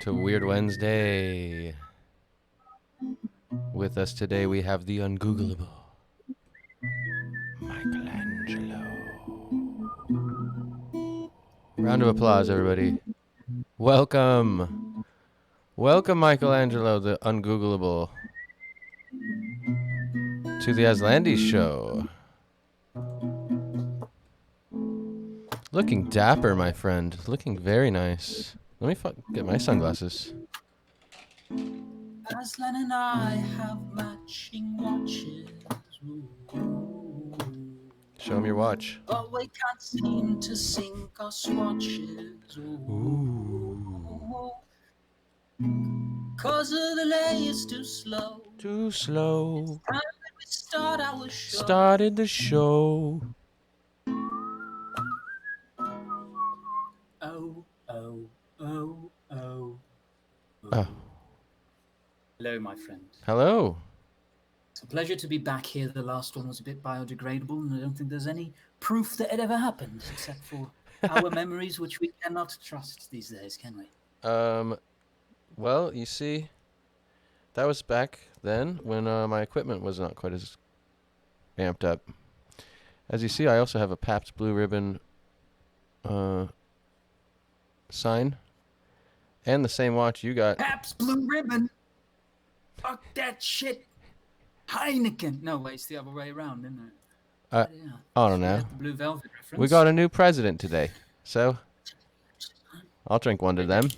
to Weird Wednesday. With us today we have the Ungoogleable Michaelangelo. Round of applause, everybody. Welcome. Welcome, Michaelangelo, the Ungoogleable, to the Aslandy Show. Looking dapper, my friend. Looking very nice. Let me get my sunglasses. Aslan and I have matching watches. Ooh. Show him your watch. But we can't seem to sync our swatches. Ooh. Cause the delay is too slow. Too slow. Time that we start our show. Started the show. Oh. Oh. Hello, my friend. Hello. It's a pleasure to be back here. The last one was a bit biodegradable, and I don't think there's any proof that it ever happened, except for our memories, which we cannot trust these days, can we? Well, you see, that was back then when my equipment was not quite as amped up. As you see, I also have a Pabst Blue Ribbon sign, and the same watch you got. Pabst Blue Ribbon? Fuck that shit. Heineken. No, wait, it's the other way around, isn't it? I don't know. The Blue Velvet reference. We got a new president today, so I'll drink one to them.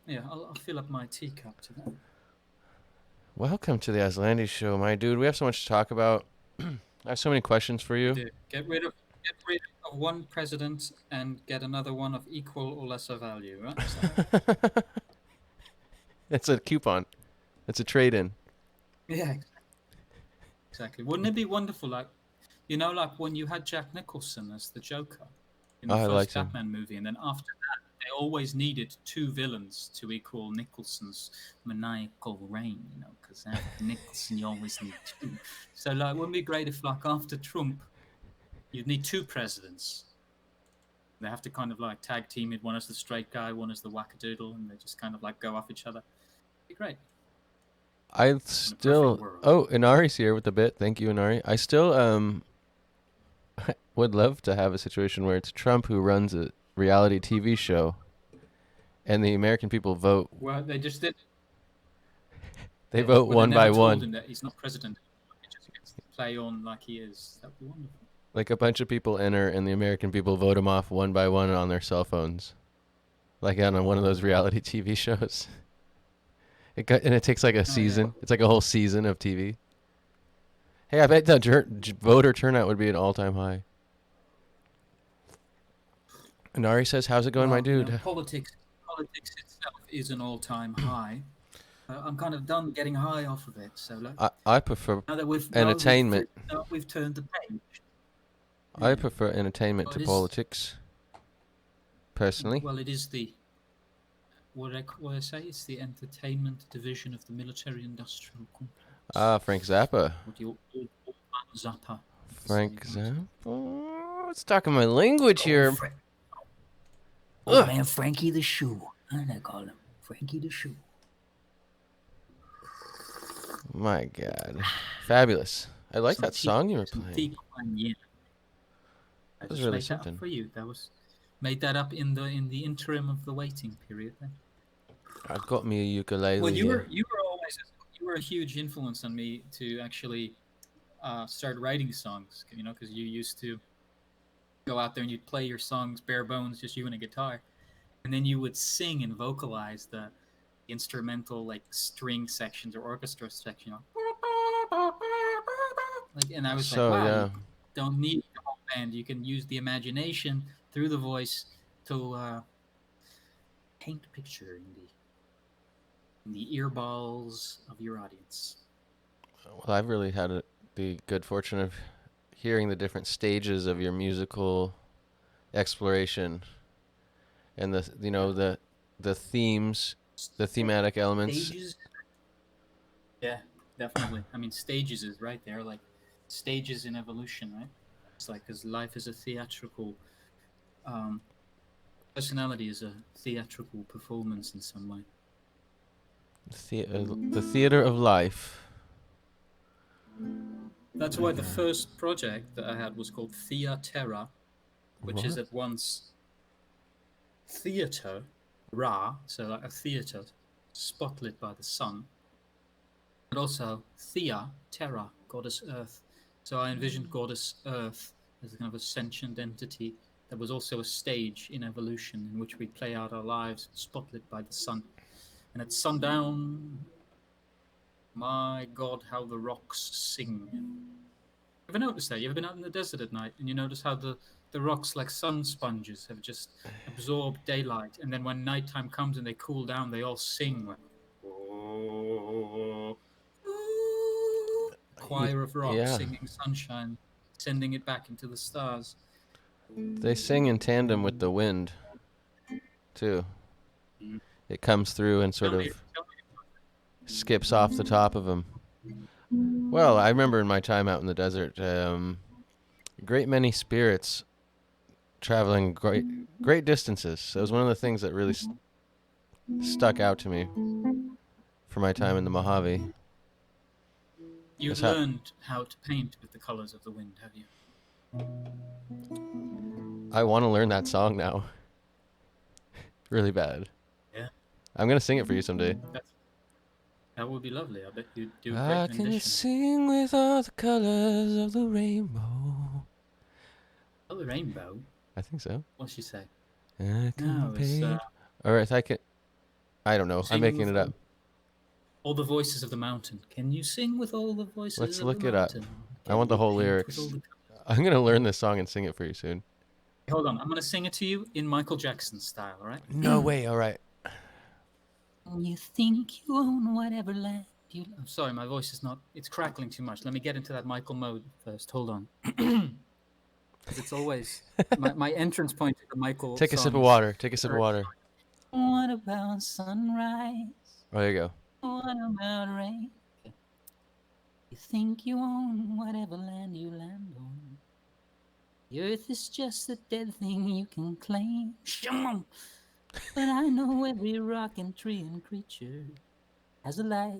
Yeah, I'll fill up my teacup to that. Welcome to the Aslandy Show, my dude. We have so much to talk about. I have so many questions for you. Dude, get rid of one president and get another one of equal or lesser value, right? So. It's a coupon. It's a trade-in. Yeah, exactly. Wouldn't it be wonderful, like when you had Jack Nicholson as the Joker in the first Batman movie, and then after that, they always needed two villains to equal Nicholson's maniacal reign, because after Nicholson, you always need two. So, wouldn't it be great if, after Trump, you'd need two presidents? They have to kind of, tag team it. One is the straight guy, one is the wackadoodle, and they just kind of, go off each other. It'd be great. Inari's here with the bit. Thank you, Inari. I still would love to have a situation where it's Trump who runs a reality TV show and the American people vote. Well, they just did. They vote one by one. Told him that he's not president. He just gets to play on like he is. That'd be wonderful. Like a bunch of people enter and the American people vote him off one by one on their cell phones. Like on one of those reality TV shows. It takes like a season. Yeah. It's like a whole season of TV. Hey, I bet the voter turnout would be an all-time high. Inari says, how's it going, my dude? Politics itself is an all-time high. I'm kind of done getting high off of it. So I prefer entertainment. We've turned the page. I prefer entertainment to politics, personally. Well, it is the... What I say, it's the entertainment division of the military-industrial complex. Frank Zappa. Zappa. Frank Zappa? Let's talk my language here. Man, Frankie the Shoe. I call him Frankie the Shoe. My God. Fabulous. I like that song you were playing. That was really something. For you. That was made that up in the interim of the waiting period then. I've got me a ukulele. Well, you were a huge influence on me to actually start writing songs, because you used to go out there and you'd play your songs bare bones, just you and a guitar, and then you would sing and vocalize the instrumental string sections or orchestra section. And I was wow, yeah. You don't need the whole band. You can use the imagination through the voice to paint a picture in the earballs of your audience. Well, I've really had the good fortune of hearing the different stages of your musical exploration and the themes, the thematic elements. Stages? Yeah, definitely. I mean, stages is right there, stages in evolution, right? It's because life is a theatrical personality is a theatrical performance in some way. The theater of life. That's why the first project that I had was called Theatera, which is at once theater, Ra, so like a theater spotlit by the sun, but also Thea, Terra, goddess Earth. So I envisioned goddess Earth as a kind of a sentient entity that was also a stage in evolution in which we play out our lives, spotlit by the sun. And at sundown, my God, how the rocks sing. Ever noticed that? You ever been out in the desert at night and you notice how the rocks, like sun sponges, have just absorbed daylight, and then when nighttime comes and they cool down, they all sing like, oh, choir of rocks singing sunshine, sending it back into the stars. They sing in tandem with the wind, too. It comes through and sort of skips off the top of them. Well, I remember in my time out in the desert, a great many spirits traveling great distances. So it was one of the things that really stuck out to me for my time in the Mojave. You've learned how to paint with the colors of the wind, have you? I want to learn that song now. Really bad. Yeah. I'm going to sing it for you someday. That would be lovely. I bet you'd do a great rendition. I can sing with all the colors of the rainbow. Oh, the rainbow? I think so. What'd she say? I can paint. Or I can... I don't know. I'm making it up. All the voices of the mountain. Can you sing with all the voices Let's of look the it up. mountain? I want the whole lyrics. I'm going to learn this song and sing it for you soon. Hold on. I'm going to sing it to you in Michael Jackson style, all right? No way. All right. You think you own whatever land you... I'm sorry, my voice is not... It's crackling too much. Let me get into that Michael mode first. Hold on. Because it's always... my entrance point to the Michael Take a sip of water. Take a sip of water. What about sunrise? Oh, there you go. What about rain? Okay. You think you own whatever land you land on. The earth is just a dead thing you can claim. But I know every rock and tree and creature has a life,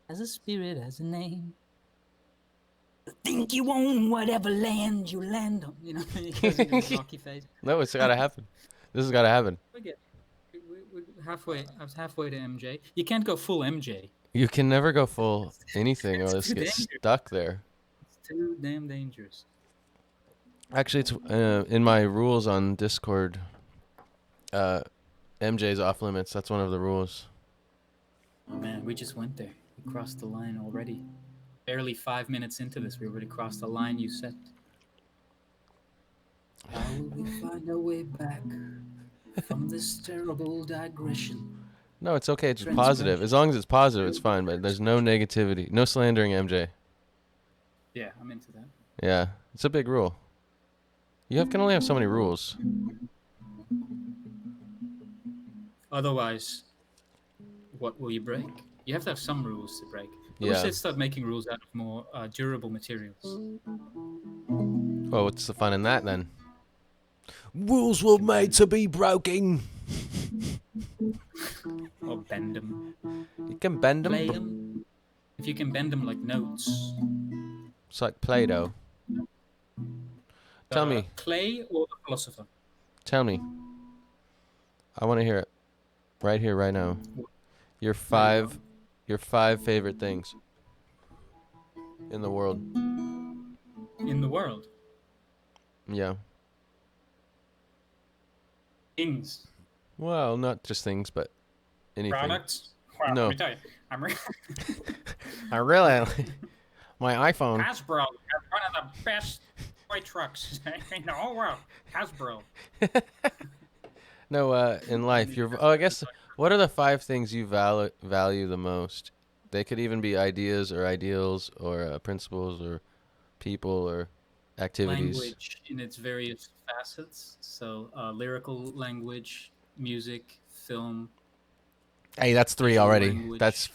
has a spirit, has a name. You think you own whatever land you land on. You know, he goes into his rocky face. No, it's got to happen. This has got to happen. We're halfway. I was halfway to MJ. You can't go full MJ. You can never go full anything or else get stuck there. It's too damn dangerous. Actually, it's in my rules on Discord. MJ's off limits. That's one of the rules. Oh man, we just went there. We crossed the line already. Barely 5 minutes into this, we already crossed the line you set. How will we find our way back from this terrible digression? No, it's okay. It's positive. As long as it's positive, it's fine. But there's no negativity. No slandering MJ. Yeah, I'm into that. Yeah, it's a big rule. You can only have so many rules. Otherwise, what will you break? You have to have some rules to break. I Yeah. wish they'd start making rules out of more durable materials. Well, what's the fun in that then? Rules were made to be broken. Or bend them. You can bend them. Play them. If you can bend them like notes. It's like Play-Doh. Tell me. Clay or the philosopher? Tell me. I want to hear it. Right here, right now. Your five favorite things in the world. In the world? Yeah. Things. Well, not just things, but anything. Products? Well, no. let me tell you. I really... My iPhone. Hasbro has one of the best toy trucks in the whole world. Hasbro. No, in life, I guess, what are the 5 things you value the most? They could even be ideas or ideals or principles or people or activities. Language in its various facets. So, lyrical language, music, film. Hey, that's 3 already. Language. That's...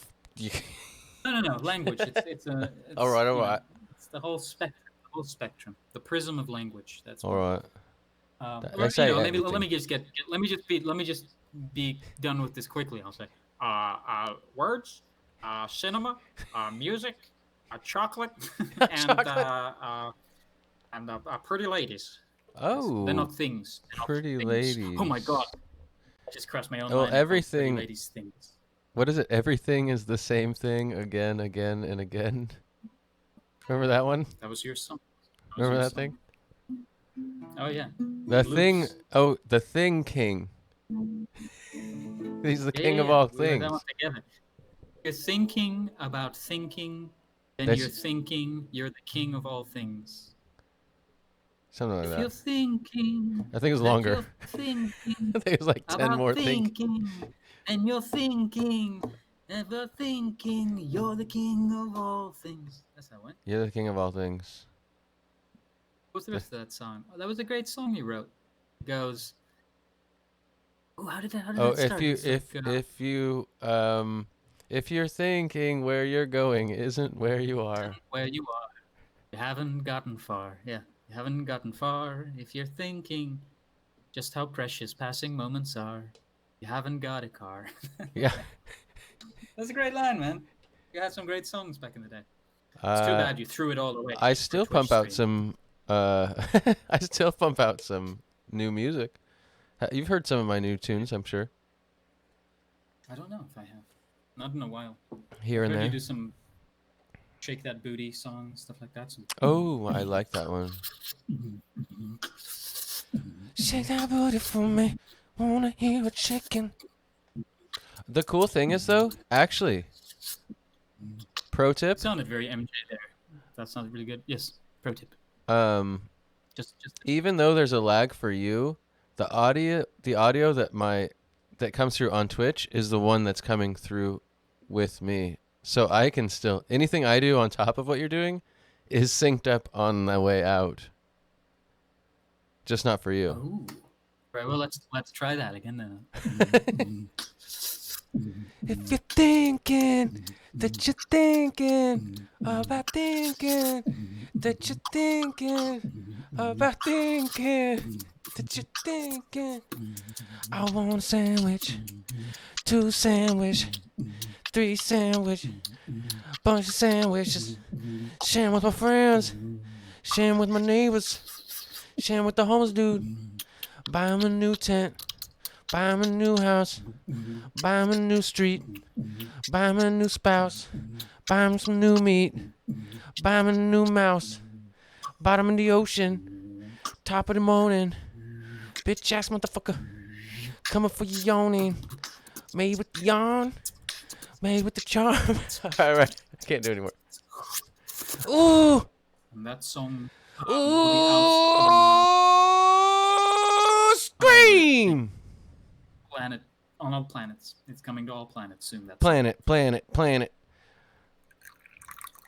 No. Language. It's all right. It's the whole spectrum. The prism of language. That's all right. let me just be done with this quickly. I'll say, words, cinema, music, chocolate, and pretty ladies. Oh, they're not things. They're pretty things. ladies. Oh my god! I just crossed my own well, mind. Everything. Pretty ladies things. What is it? Everything is the same thing again, again, and again. Remember that one? That was your song. Remember that thing? Oh yeah. The thing. Oh, the thing king. He's the king of all things. That one together. You're thinking about thinking, then you're thinking you're the king of all things. Something like that. You're thinking. I think it was longer. I think it was like 10 more things. And you're thinking, ever thinking, you're the king of all things. That's how it went. You're the king of all things. What's the rest of that song? Oh, that was a great song you wrote. It goes. Oh, how did that start? If you're thinking where you're going isn't where you are. Where you are, you haven't gotten far. Yeah, you haven't gotten far. If you're thinking just how precious passing moments are, you haven't got a car. Yeah. That's a great line, man. You had some great songs back in the day. It's too bad you threw it all away. I still pump out some. I still pump out some new music. You've heard some of my new tunes, I'm sure. I don't know if I have. Not in a while. Here and there. You do some Shake That Booty songs, stuff like that. Oh, I like that one. Shake that booty for me. Wanna hear it shaking. The cool thing is, though, actually, pro tip. It sounded very MJ there. That sounded really good. Yes, pro tip. Just even though there's a lag for you, the audio that comes through on Twitch is the one that's coming through with me. So I can still, anything I do on top of what you're doing is synced up on the way out. Just not for you. Oh. Right, well, let's try that again then. If you're thinking that you're thinking about thinking that you're thinking about thinking that you're thinking, I want a sandwich, 2 sandwich, 3 sandwich, bunch of sandwiches, sharing with my friends, sharing with my neighbors, sharing with the homeless dude, buy him a new tent, buy him a new house, buy him a new street, buy him a new spouse, buy him some new meat, buy him a new mouse, bottom of the ocean, top of the morning, bitch ass motherfucker, coming for you yawning, made with the yawn, made with the charm. All right, I can't do it anymore. Ooh! And that song. Ooh! Scream! Planet on all planets. It's coming to all planets soon. That's planet.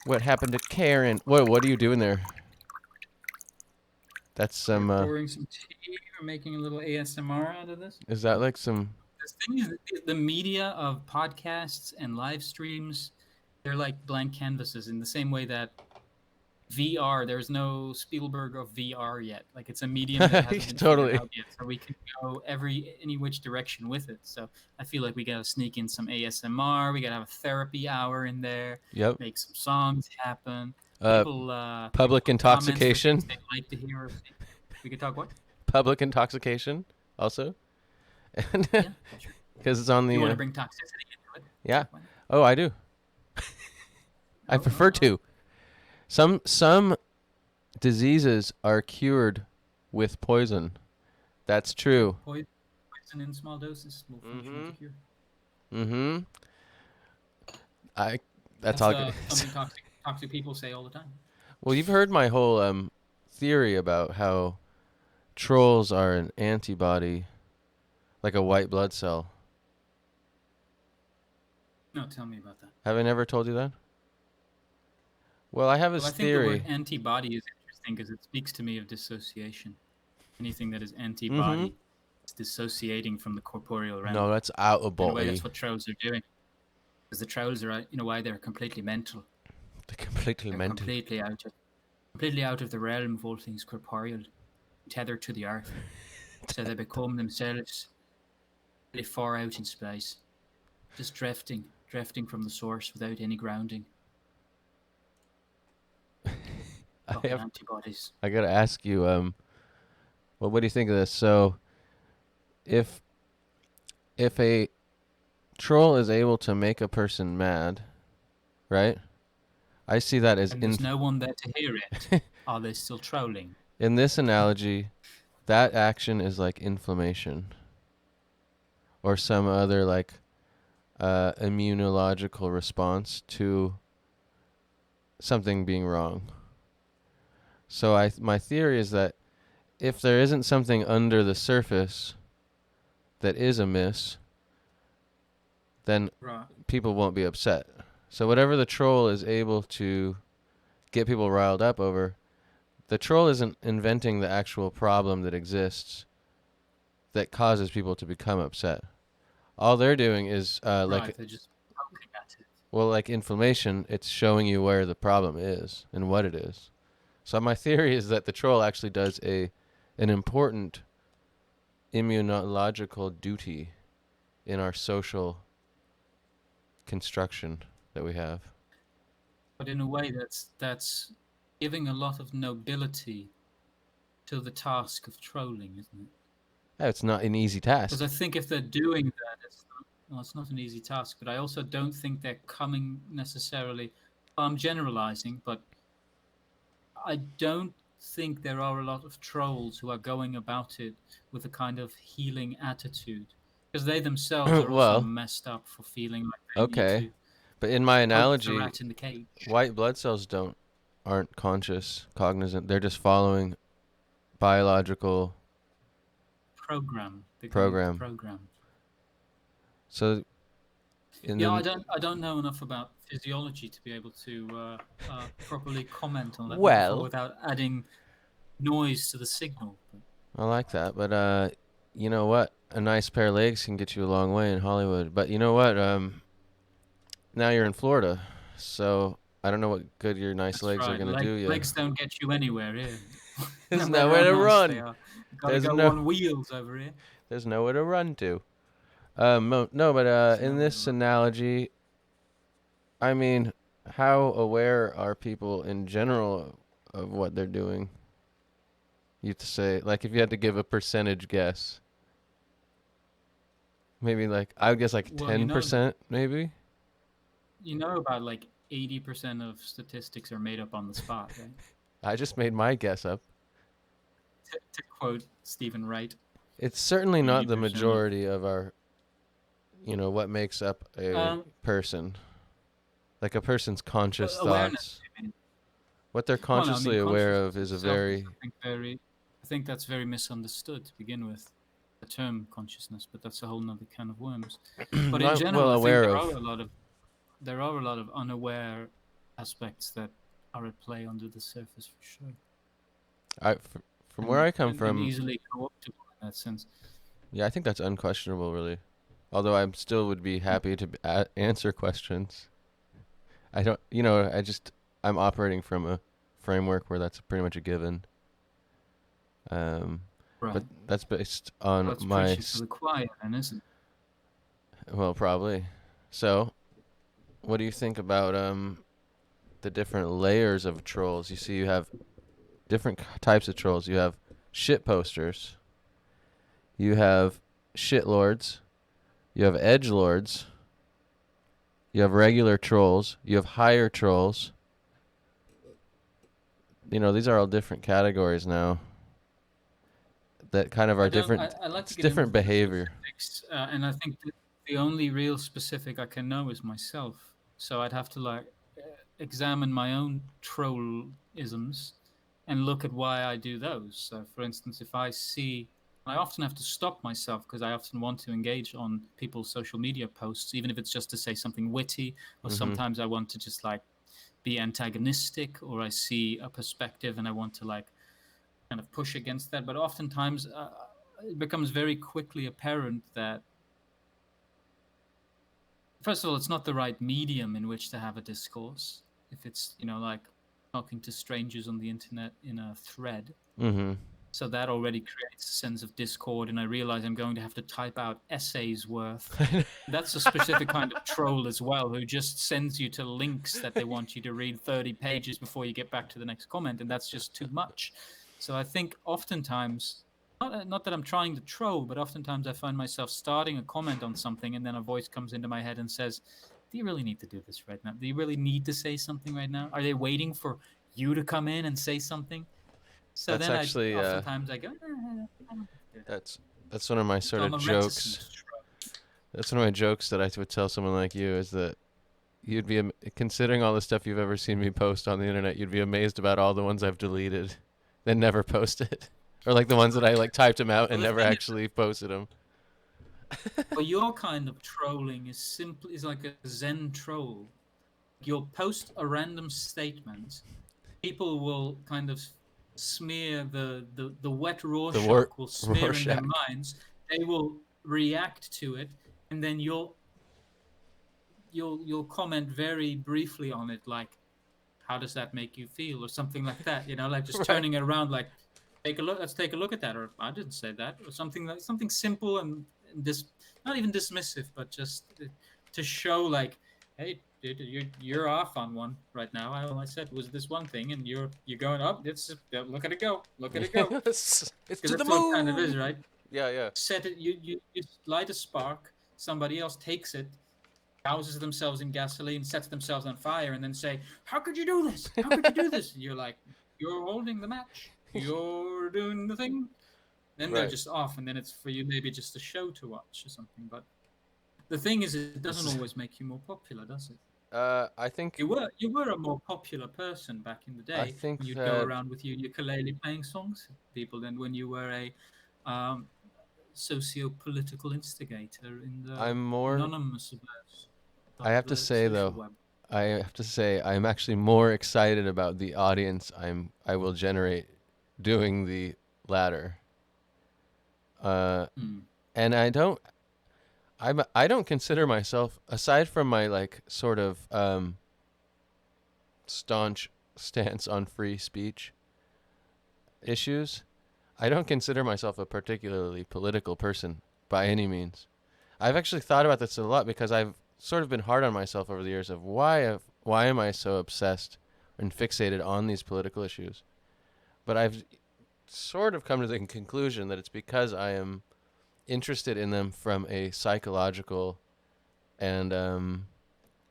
What happened to Karen? What are you doing there? That's some. Pouring some tea or making a little ASMR out of this. Is that like some? The thing is, the media of podcasts and live streams, they're like blank canvases in the same way that VR, there's no Spielberg of VR yet. Like, it's a medium that hasn't been totally figured out yet, so we can go any which direction with it. So I feel like we gotta sneak in some ASMR. We gotta have a therapy hour in there. Yep. Make some songs happen. Public intoxication. They like to hear. We could talk what? Public intoxication, also. Yeah, because it's on the. You want to bring toxicity into it? Yeah. Oh, I do. I prefer to. Some diseases are cured with poison. That's true. Poison in small doses will function as a cure. Mm-hmm. That's all. Something toxic people say all the time. Well, you've heard my whole theory about how trolls are an antibody, like a white blood cell. No, tell me about that. Have I never told you that? Well, I have this theory. I think the word antibody is interesting because it speaks to me of dissociation. Anything that is antibody is dissociating from the corporeal realm. No, that's out of body. In a way, that's what trolls are doing. Because the trolls are, in a way, they're completely mental. They're completely mental. Completely out of the realm of all things corporeal, tethered to the earth. So they become themselves really far out in space, just drifting from the source without any grounding. Fucking antibodies. I gotta ask you, well, what do you think of this? So, if a troll is able to make a person mad, right? I see that as and there's no one there to hear it. Are they still trolling? In this analogy, that action is like inflammation or some other like immunological response to something being wrong. So my theory is that if there isn't something under the surface that is amiss, then people won't be upset. So whatever the troll is able to get people riled up over, the troll isn't inventing the actual problem that exists that causes people to become upset. All they're doing is like they're just poking at it. Well, like inflammation, it's showing you where the problem is and what it is. So my theory is that the troll actually does an important immunological duty in our social construction that we have. But in a way, that's giving a lot of nobility to the task of trolling, isn't it? Yeah, it's not an easy task. Because I think if they're doing that, it's not an easy task. But I also don't think they're coming necessarily. I'm generalizing, but I don't think there are a lot of trolls who are going about it with a kind of healing attitude, because they themselves are also messed up for feeling like they need to. But in my analogy, the rat in the cage. White blood cells aren't conscious, cognizant. They're just following biological program. So, I don't know enough about physiology to be able to properly comment on that without adding noise to the signal. I like that, but you know what? A nice pair of legs can get you a long way in Hollywood. But you know what? Now you're in Florida, so I don't know what good your nice legs are gonna do you. Legs don't get you anywhere here. There's nowhere to run. Gotta go on wheels over here. There's nowhere to run to. But in this analogy, I mean, how aware are people in general of what they're doing? You have to say, like, if you had to give a percentage guess, maybe I would guess 10%, maybe. You know about 80% of statistics are made up on the spot, right? I just made my guess up. To quote Stephen Wright. It's certainly not the majority of our, what makes up a person. Like a person's conscious thoughts. What they're consciously aware of is I think that's very misunderstood to begin with, the term consciousness, but that's a whole nother can of worms. But in general, I think there are a lot of unaware aspects that are at play under the surface, for sure. From where I come from, easily co-optable in that sense. Yeah, I think that's unquestionable, really. Although I still would be happy to answer questions. I don't, I'm operating from a framework where that's pretty much a given. But that's based on my. That's the quiet, then, isn't it? Well, probably. So, what do you think about the different layers of trolls? You see, you have different types of trolls. You have shit posters. You have shitlords. You have edgelords. You have regular trolls. You have higher trolls. These are all different categories now. That kind of are different. I like to get different behavior. And I think that the only real specific I can know is myself. So I'd have to examine my own trollisms and look at why I do those. So, for instance, if I often have to stop myself because I often want to engage on people's social media posts, even if it's just to say something witty, or sometimes I want to just be antagonistic, or I see a perspective and I want to kind of push against that. But oftentimes it becomes very quickly apparent that, first of all, it's not the right medium in which to have a discourse. If it's, talking to strangers on the internet in a thread. So that already creates a sense of discord, and I realize I'm going to have to type out essays worth. That's a specific kind of troll as well, who just sends you to links that they want you to read 30 pages before you get back to the next comment, and that's just too much. So I think oftentimes, not that I'm trying to troll, but oftentimes I find myself starting a comment on something, and then a voice comes into my head and says, do you really need to do this right now? Do you really need to say something right now? Are they waiting for you to come in and say something? So that's then actually oftentimes I go, I don't do that. That's one of my sort of jokes. That's one of my jokes that I would tell someone like you, is that you'd be, considering all the stuff you've ever seen me post on the internet, you'd be amazed about all the ones I've deleted and never posted, or like the ones that I like typed them out and never actually posted them. Well, your kind of trolling is like a Zen troll. You'll post a random statement, people will kind of smear the wet Rorschach will smear in their minds. They will react to it, and then you'll comment very briefly on it, like, how does that make you feel, or something like that, like just turning it around, like, let's take a look at that, or I didn't say that, or something simple and not even dismissive, but just to show, like, hey, dude, you're off on one right now. All I said was this one thing, and you're going up. Look at it go. Look at it go. It's to the moon. What it kind of is, right? Yeah. Set it. You light a spark. Somebody else takes it, douses themselves in gasoline, sets themselves on fire, and then say, "How could you do this? How could you do this?" And you're like, "You're holding the match. You're doing the thing." Then they're just off, and then it's for you maybe just a show to watch or something. But the thing is, it doesn't always make you more popular, does it? I think you were a more popular person back in the day. I think you'd go around with your ukulele playing songs to people than when you were a socio-political instigator in the anonymous verse. I have to say though, web. I have to say I'm actually more excited about the audience I will generate doing the latter. And I don't consider myself, aside from my like sort of staunch stance on free speech issues, I don't consider myself a particularly political person by any means. I've actually thought about this a lot because I've sort of been hard on myself over the years of why am I so obsessed and fixated on these political issues. But I've sort of come to the conclusion that it's because I am interested in them from a psychological and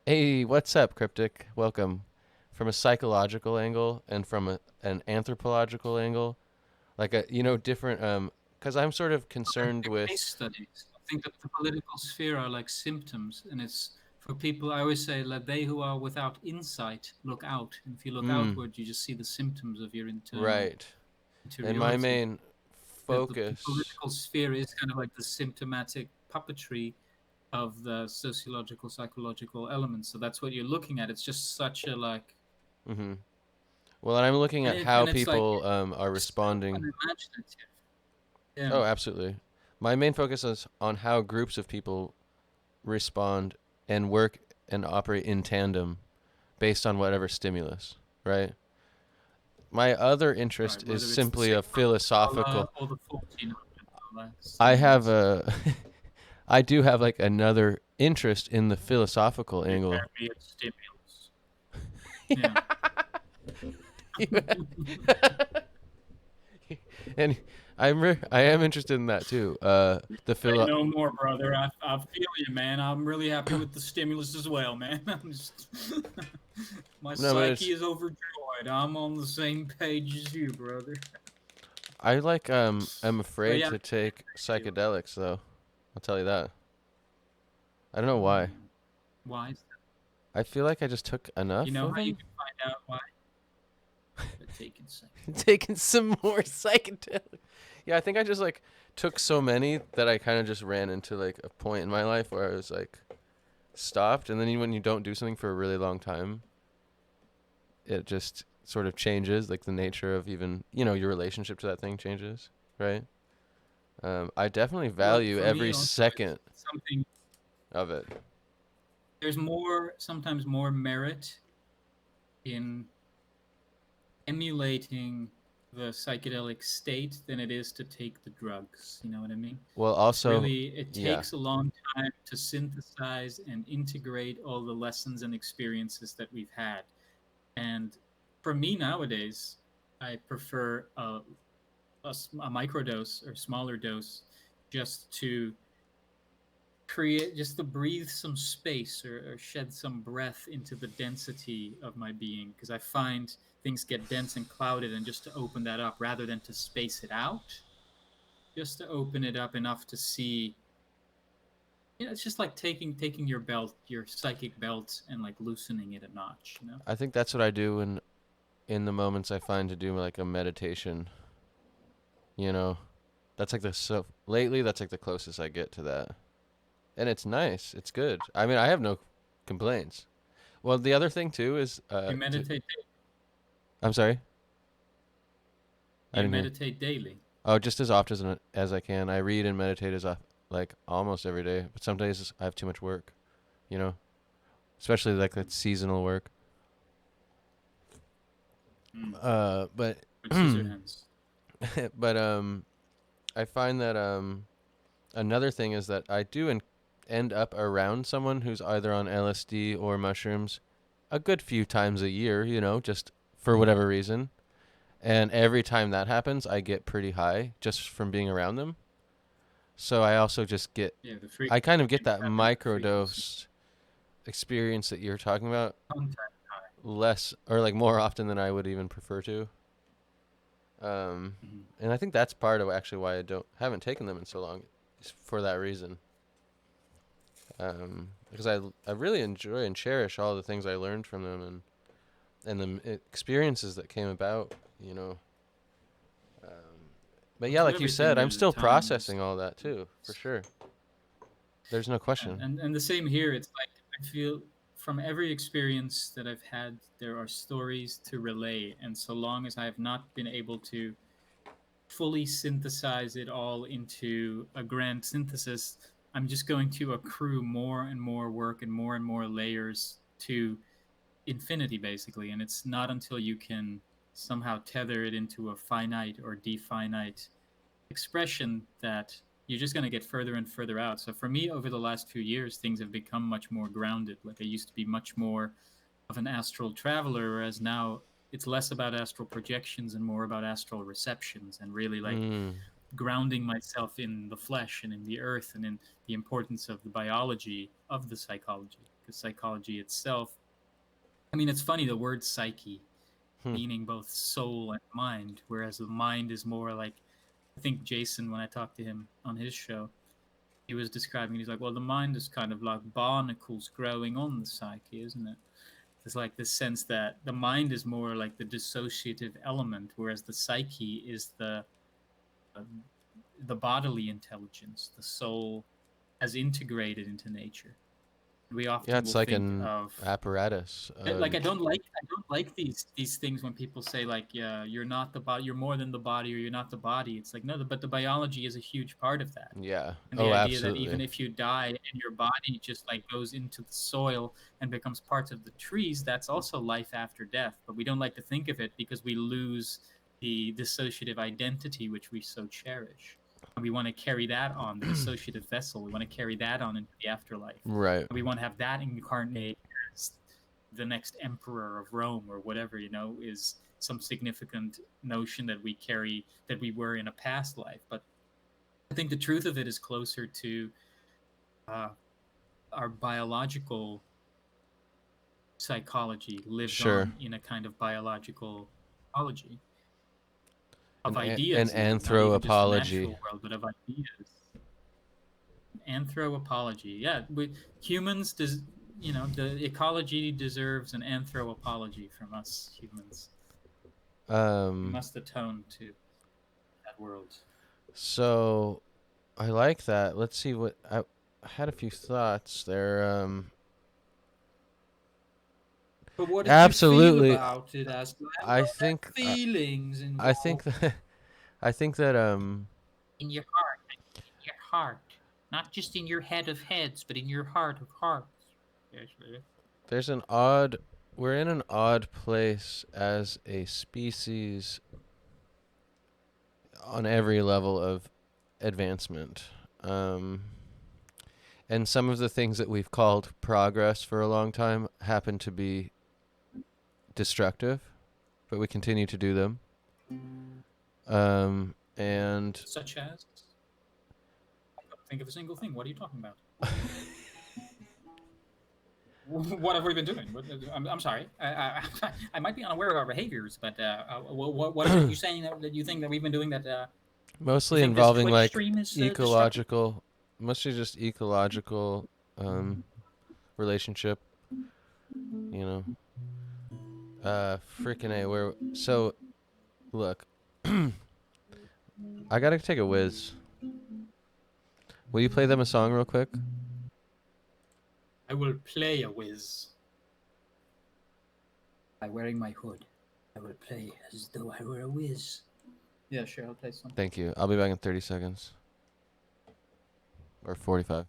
hey, what's up, Cryptic? Welcome. From a psychological angle and from an anthropological angle, like different because I'm sort of concerned with case studies. I think that the political sphere are like symptoms, and it's for people. I always say, like, they who are without insight look out, and if you look outward, you just see the symptoms of your internal. Right. And my main focus. The political sphere is kind of like the symptomatic puppetry of the sociological, psychological elements. So that's what you're looking at. It's just such a like. Mm-hmm. Well, and I'm looking at how people like, are responding. Yeah. Oh, absolutely. My main focus is on how groups of people respond and work and operate in tandem based on whatever stimulus, right? My other interest is simply a philosophical. Or the I do have like another interest in the philosophical angle. Yeah. And I am interested in that too. No more, brother. I feel you, man. I'm really happy with the stimulus as well, man. I'm just my psyche is overjoyed. I'm on the same page as you, brother. I like I'm afraid to take psychedelics though. I'll tell you that. I don't know why. Why is that? I feel like I just took enough. You know how you can find out why? Taking some more psychedelics. Yeah, I think I just like took so many that I kind of just ran into like a point in my life where I was like stopped, and then when you don't do something for a really long time, it just sort of changes, like the nature of even your relationship to that thing changes, right? I definitely value every second of it. There's sometimes more merit in emulating the psychedelic state than it is to take the drugs. You know what I mean? Well, It's also, really, it yeah, takes a long time to synthesize and integrate all the lessons and experiences that we've had. And for me nowadays, I prefer a microdose or smaller dose just to create, just to breathe some space or shed some breath into the density of my being, because I find things get dense and clouded, and just to open that up rather than to space it out, just to open it up enough to see, it's just like taking your belt, your psychic belt, and like loosening it a notch, I think that's what I do in the moments I find to do like a meditation. You know, that's like lately that's like the closest I get to that. And it's nice. It's good. I mean, I have no complaints. Well, the other thing too is You meditate. I'm sorry. I You didn't hear. meditate daily. Oh, just as often as I can. I read and meditate like almost every day, but some days I have too much work, you know, especially like that seasonal work. But but I find that another thing is that I do end up around someone who's either on LSD or mushrooms a good few times a year, you know, just for whatever reason. And every time that happens, I get pretty high just from being around them. So I also just get, I kind of get that microdose experience that you're talking about less or like more often than I would even prefer to. And I think that's part of actually why I haven't taken them in so long, is for that reason. Because I really enjoy and cherish all the things I learned from them and the experiences that came about, you know. But yeah, like you said, I'm still processing all that too, for sure. There's no question. And the same here. It's like I feel from every experience that I've had, there are stories to relay, and so long as I have not been able to fully synthesize it all into a grand synthesis, I'm just going to accrue more and more work and more layers to infinity, basically. And it's not until you can somehow tether it into a finite or definite expression that you're just going to get further and further out. So for me, over the last few years, things have become much more grounded. Like I used to be much more of an astral traveler, whereas now it's less about astral projections and more about astral receptions, and really like grounding myself in the flesh and in the earth and in the importance of the biology of the psychology. Because psychology itself, I mean, it's funny, the word psyche meaning both soul and mind, whereas the mind is more like, I think Jason, when I talked to him on his show, he was describing, he's like, well, the mind is kind of like barnacles growing on the psyche, isn't it? It's like this sense that the mind is more like the dissociative element, whereas the psyche is the bodily intelligence, the soul has integrated into nature. We often it's like an apparatus. Like I don't like these things when people say like, yeah, you're not the body, you're more than the body, or you're not the body. It's like, no, but the biology is a huge part of that. Yeah. And the idea that even if you die and your body just like goes into the soil and becomes parts of the trees, that's also life after death. But we don't like to think of it because we lose the dissociative identity which we so cherish. And we want to carry that on, the dissociative vessel. We want to carry that on into the afterlife. Right. And we want to have that incarnate as the next emperor of Rome or whatever, you know, is some significant notion that we carry, that we were in a past life. But I think the truth of it is closer to our biological psychology lives on in a kind of biological psychology. Of ideas, an anthropology, world, but of ideas. Anthropology, yeah. Humans, you know, the ecology deserves an anthropology from us humans. We must atone to that world. So, I like that. Let's see what I had a few thoughts there. But what did absolutely you feel about it? As I think feelings involved. I think that in your heart, not just in your head of heads, but in your heart of hearts. We're in an odd place as a species on every level of advancement. And some of the things that we've called progress for a long time happen to be destructive, but we continue to do them. And such as, I can't think of a single thing. What are you talking about? What have we been doing? I'm sorry. I might be unaware of our behaviors, but what is it you saying that you think that we've been doing that? Mostly involving like ecological, mostly just ecological relationship. You know, freaking A. Where so, look, I gotta take a whiz. Will you play them a song real quick? I will play a whiz. By wearing my hood, I will play as though I were a whiz. Yeah, sure, I'll play some. Thank you. I'll be back in 30 seconds. Or 45.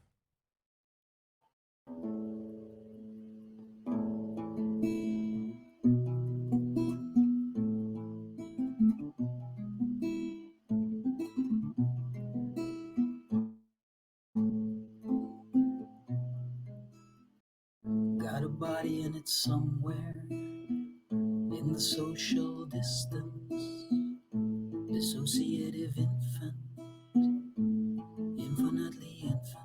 Got a body in it somewhere in the social distance, dissociative infant, infinitely infantile.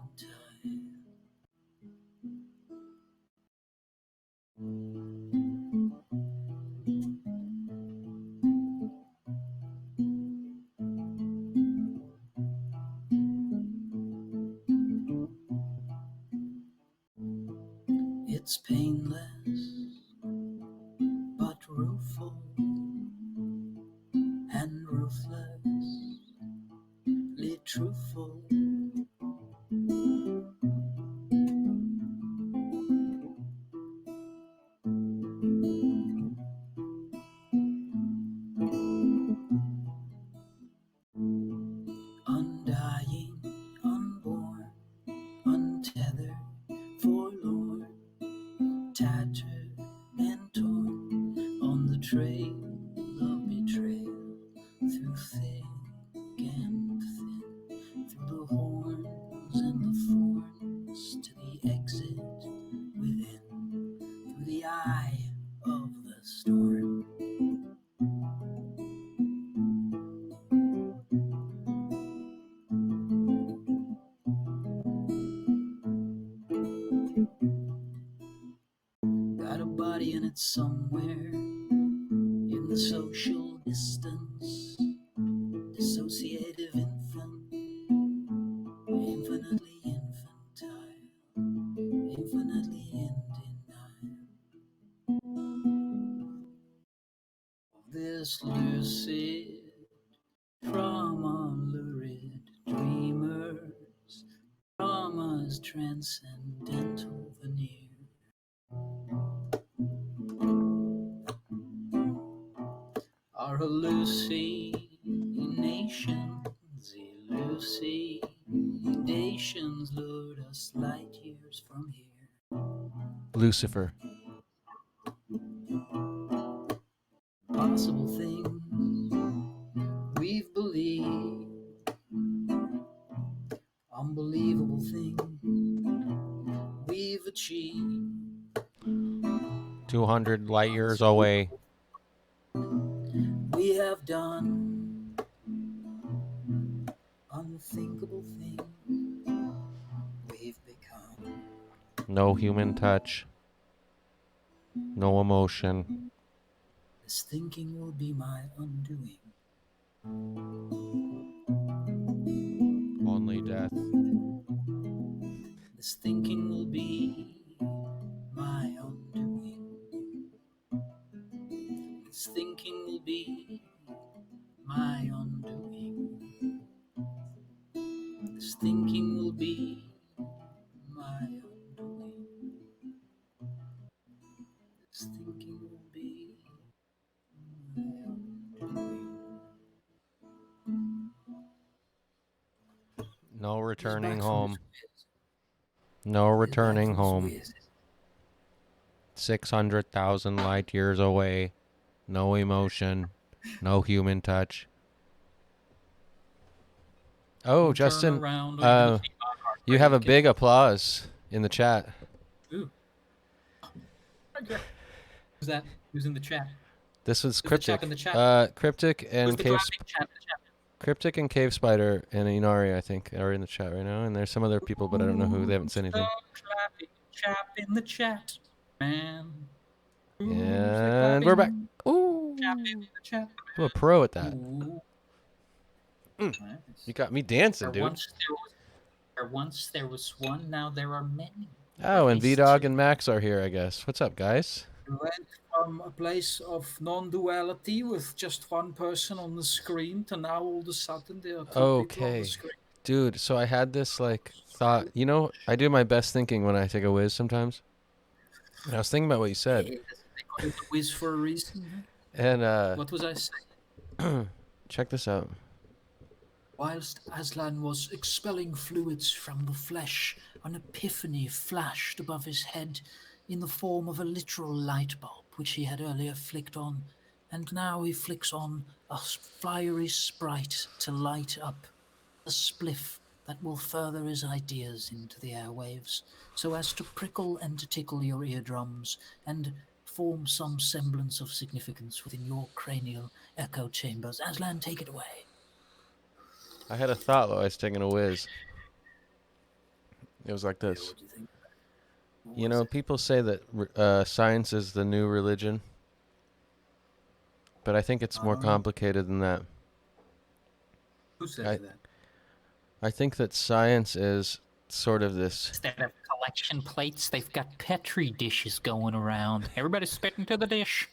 It's painless, but rueful and ruthlessly truthful. Undying, unborn, untethered, forlorn, tattered and torn on the trail of betrayal, through thick and thin, through the horns and the thorns, to the exit within, through the eye of the storm. Got a body in it somewhere in the social distance, dissociative infant, infinitely infantile, infinitely in denial of this lucid trauma, lurid dreamers, trauma's transcendental veneer. Our hallucinations, elucidations lured us light years from here. Lucifer. Possible things we've believed, unbelievable things we've achieved. 200 light years away. We have done unthinkable things. We've become no human touch, no emotion. This thinking will be my undoing. Only death. This thinking will be my undoing. This thinking will be my undoing. This thinking will be my undoing. This thinking will be my undoing. No returning home. No returning home. 600,000 light years away. No emotion. No human touch. Oh, Justin, you have a big applause in the chat. Ooh. Who's that? Who's in the chat? This was Cryptic. Cryptic and Cryptic and Cave Spider and Inari, I think, are in the chat right now. And there's some other people, but I don't know who. They haven't said anything. Clap in the chat, man. And we're back. Ooh. I'm a pro at that. Nice. You got me dancing, dude. Once there was one, now there are many. Oh, and V-Dog and Max are here, I guess. What's up, guys? We went from a place of non-duality with just one person on the screen to now all of a sudden there are two people on the screen. Dude, so I had this thought. You know, I do my best thinking when I take a whiz sometimes. And I was thinking about what you said. They call it a whiz for a reason. And what was I saying? Check this out. Whilst Aslan was expelling fluids from the flesh, an epiphany flashed above his head in the form of a literal light bulb, which he had earlier flicked on, and now he flicks on a fiery sprite to light up a spliff that will further his ideas into the airwaves, so as to prickle and to tickle your eardrums and form some semblance of significance within your cranial echo chambers. Aslan, take it away. I had a thought while I was taking a whiz. It was like this. You know, people say that science is the new religion, but I think it's more complicated than that. Who says that? I think that science is sort of this... Instead of collection plates, they've got Petri dishes going around. Everybody spit into the dish.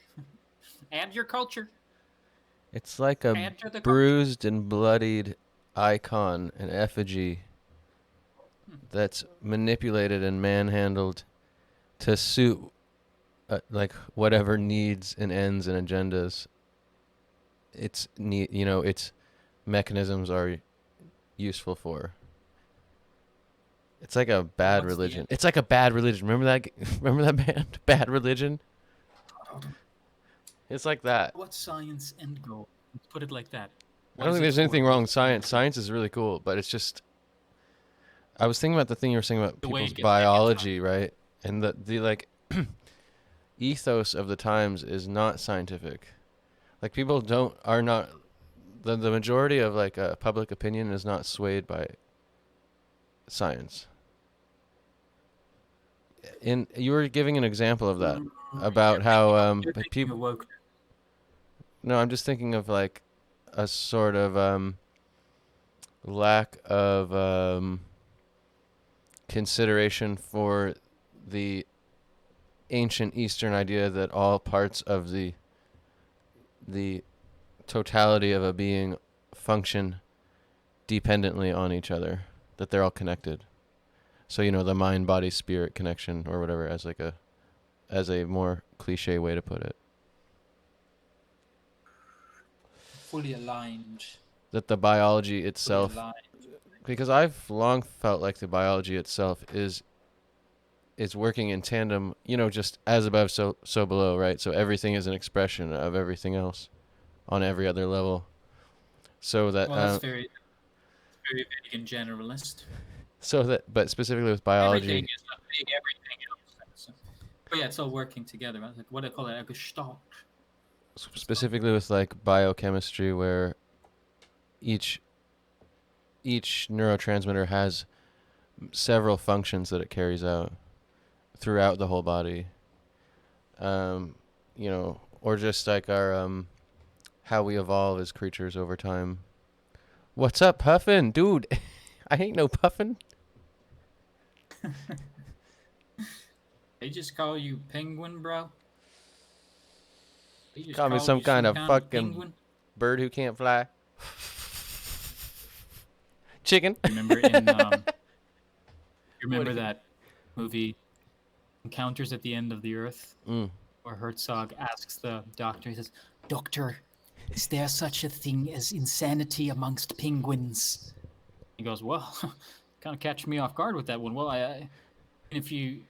Add your culture. It's like a bruised and bloodied icon, an effigy that's manipulated and manhandled to suit like whatever needs and ends and agendas its mechanisms are useful for. It's like a bad religion. It's like a bad religion. Remember that band, Bad Religion? It's like that. What's science end goal? Let's put it like that. I don't think there's anything wrong with science. Science is really cool, but it's just... I was thinking about the thing you were saying about people's biology, right? And the like ethos of the times is not scientific. Like people are not the majority of like public opinion is not swayed by science. You were giving an example of that about how people. No, I'm just thinking of like a sort of lack of consideration for the ancient Eastern idea that all parts of the totality of a being function dependently on each other, that they're all connected. So, you know, the mind, body, spirit connection or whatever as a more cliche way to put it. Fully aligned. That the biology itself, because I've long felt like the biology itself is working in tandem, you know, just as above, so below, right? So everything is an expression of everything else on every other level. So that that's very vague and generalist. So that, but specifically with biology, everything is a big everything else. But yeah, it's all working together. Right? Like what do I call it? A gestalt. Specifically with like biochemistry, where each neurotransmitter has several functions that it carries out throughout the whole body. You know, or just like our how we evolve as creatures over time. What's up, Puffin? Dude, I ain't no Puffin. They just call you Penguin, bro? Call me some kind of fucking penguin? Bird who can't fly. Chicken. Remember in remember that movie Encounters at the End of the Earth? Where Herzog asks the doctor, he says, "Doctor, is there such a thing as insanity amongst penguins?" He goes, "Well, kind of catch me off guard with that one. Well, if you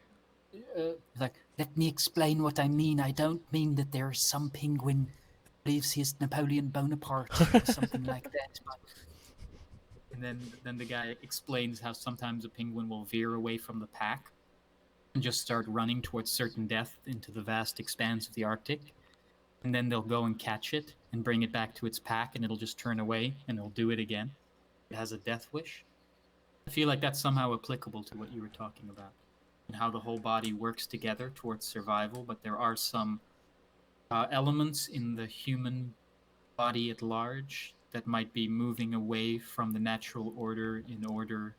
like, let me explain what I mean. I don't mean that there's some penguin believes he's Napoleon Bonaparte or something like that. But And then the guy explains how sometimes a penguin will veer away from the pack and just start running towards certain death into the vast expanse of the Arctic. And then they'll go and catch it and bring it back to its pack, and it'll just turn away and it'll do it again. It has a death wish. I feel like that's somehow applicable to what you were talking about and how the whole body works together towards survival, but there are some elements in the human body at large that might be moving away from the natural order in order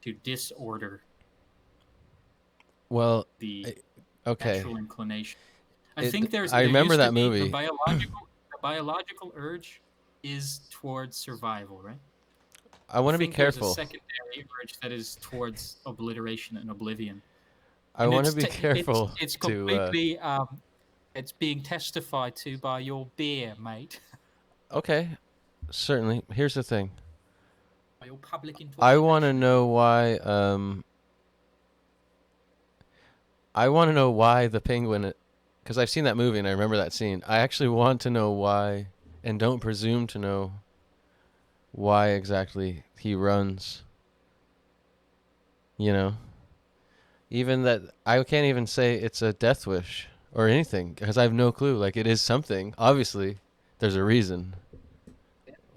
to disorder the natural inclination. I think I remember that movie. The biological urge is towards survival, right? I want to be careful. There's a secondary urge that is towards obliteration and oblivion. I want to be careful. It's completely it's being testified to by your beer, mate. Okay, certainly. Here's the thing. By your public I want to know why. I want to know why the penguin, because I've seen that movie and I remember that scene. I actually want to know why, and don't presume to know why exactly he runs. You know, even that I can't even say it's a death wish or anything because I have no clue. Like, it is something. Obviously, there's a reason,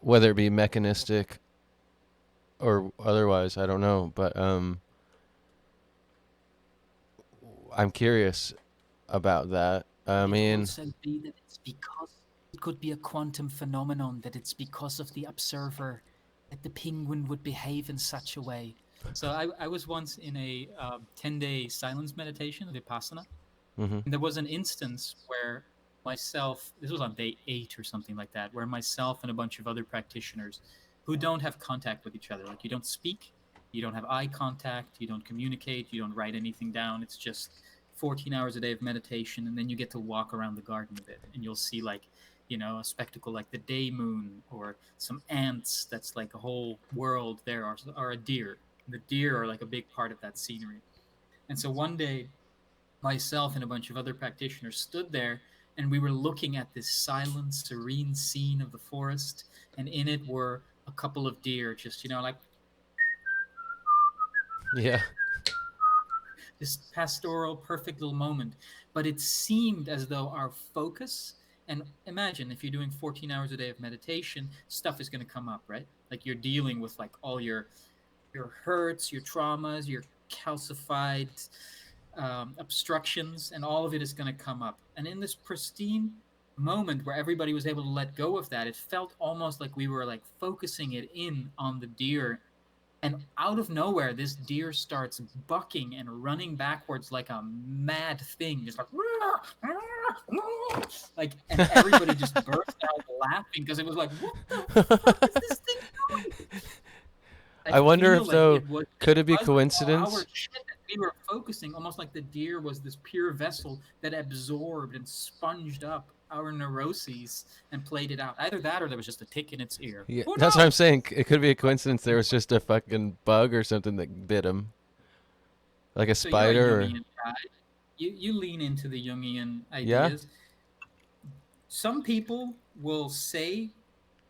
whether it be mechanistic or otherwise. I don't know, but I'm curious about that. I mean, it could also be that it's because it could be a quantum phenomenon, that it's because of the observer that the penguin would behave in such a way. So I was once in a 10-day silence meditation, Vipassana. mm-hmm. And there was an instance where myself, this was on day 8 or something like that, where myself and a bunch of other practitioners who don't have contact with each other, like you don't speak, you don't have eye contact, you don't communicate, you don't write anything down. It's just 14 hours a day of meditation, and then you get to walk around the garden a bit, and you'll see, like, you know, a spectacle like the day moon or some ants. That's like a whole world there, or a deer. The deer are like a big part of that scenery. And so one day, myself and a bunch of other practitioners stood there, and we were looking at this silent, serene scene of the forest, and in it were a couple of deer, just, you know, like, yeah, this pastoral, perfect little moment. But it seemed as though our focus, and imagine if you're doing 14 hours a day of meditation, stuff is going to come up, right? Like, you're dealing with like all your hurts, your traumas, your calcified obstructions, and all of it is going to come up. And in this pristine moment where everybody was able to let go of that, it felt almost like we were like focusing it in on the deer. And out of nowhere, this deer starts bucking and running backwards like a mad thing, just like, and everybody just burst out laughing because it was like, what the fuck is this thing doing? I wonder if, like, though, could it be coincidence? Our shit that we were focusing, almost like the deer was this pure vessel that absorbed and sponged up our neuroses and played it out. Either that or there was just a tick in its ear. Yeah, that's what I'm saying. It could be a coincidence. There was just a fucking bug or something that bit him. Like a spider. You lean into the Jungian ideas. Yeah. Some people will say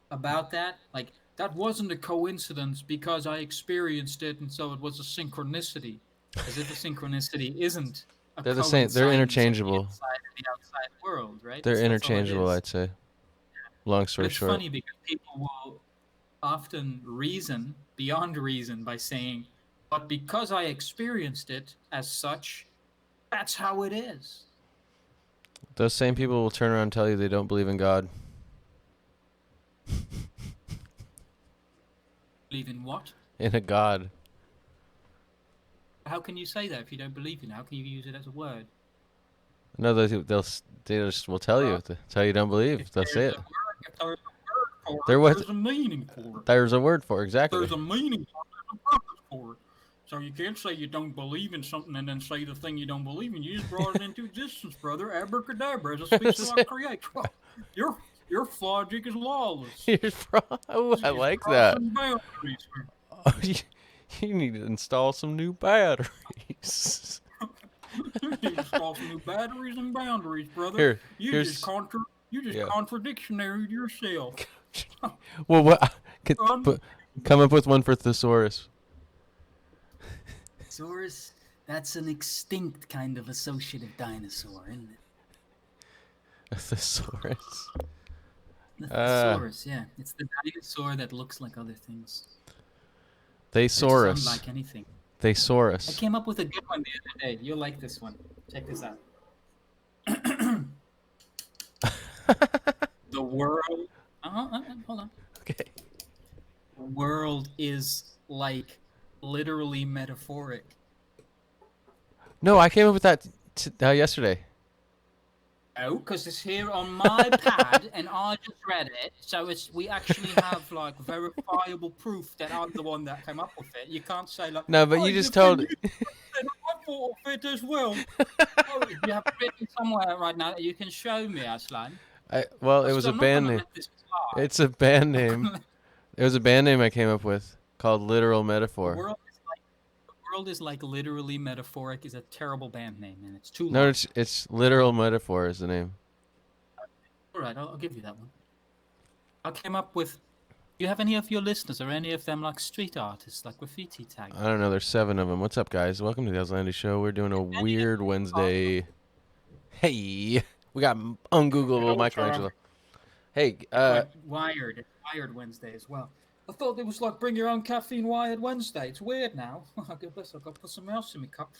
about that, like, that wasn't a coincidence because I experienced it, and so it was a synchronicity. As if a synchronicity isn't a They're the same. They're interchangeable. The outside world, right? They're interchangeable, I'd say. Long story short. It's funny because people will often reason beyond reason by saying, but because I experienced it as such, that's how it is. Those same people will turn around and tell you they don't believe in God. Believe in what? In a God. How can you say that if you don't believe in it? How can you use it as a word? No, they just will tell you. That's how you don't believe. They'll say it. There's a meaning for it. There's a word for it, exactly. There's a meaning for it. There's a purpose for it. So you can't say you don't believe in something and then say the thing you don't believe in. You just brought it into existence, brother. Abracadabra. As a species I create. Your logic is lawless. Oh, I like that. Oh, you need to install some new batteries. You need to install some new batteries and boundaries, brother. Here, you just contradictionary yourself. Well, what? Come up with one for thesaurus. Thesaurus, that's an extinct kind of associative dinosaur, isn't it? A thesaurus. The thesaurus, yeah. It's the dinosaur that looks like other things. Thesaurus. It doesn't like anything. Thesaurus. I came up with a good one the other day. You'll like this one. Check this out. The world. Hold on. Okay. The world is like literally metaphoric. No, I came up with that yesterday. Oh, because it's here on my pad, and I just read it. So we actually have like verifiable proof that I'm the one that came up with it. You can't say like, no, but you just told. I thought of it as well. You have it written somewhere right now that you can show me, Aslan. Well, it was a band name. It's a band name. It was a band name I came up with called Literal Metaphor. The world is like literally metaphoric is a terrible band name, and it's too long. No, it's Literal Metaphor is the name. All right, I'll give you that one. I came up with. Do you have any of your listeners or any of them like street artists, like graffiti taggers? I don't know. There's 7 of them. What's up, guys? Welcome to the Aslandy Show. We're doing a weird Wednesday. Hey, we got Ungoogleable Michaelangelo. Hey, Wired Wednesday as well. I thought it was like bring your own caffeine Wired Wednesday. It's weird now. I guess I've got to put something else in my cup.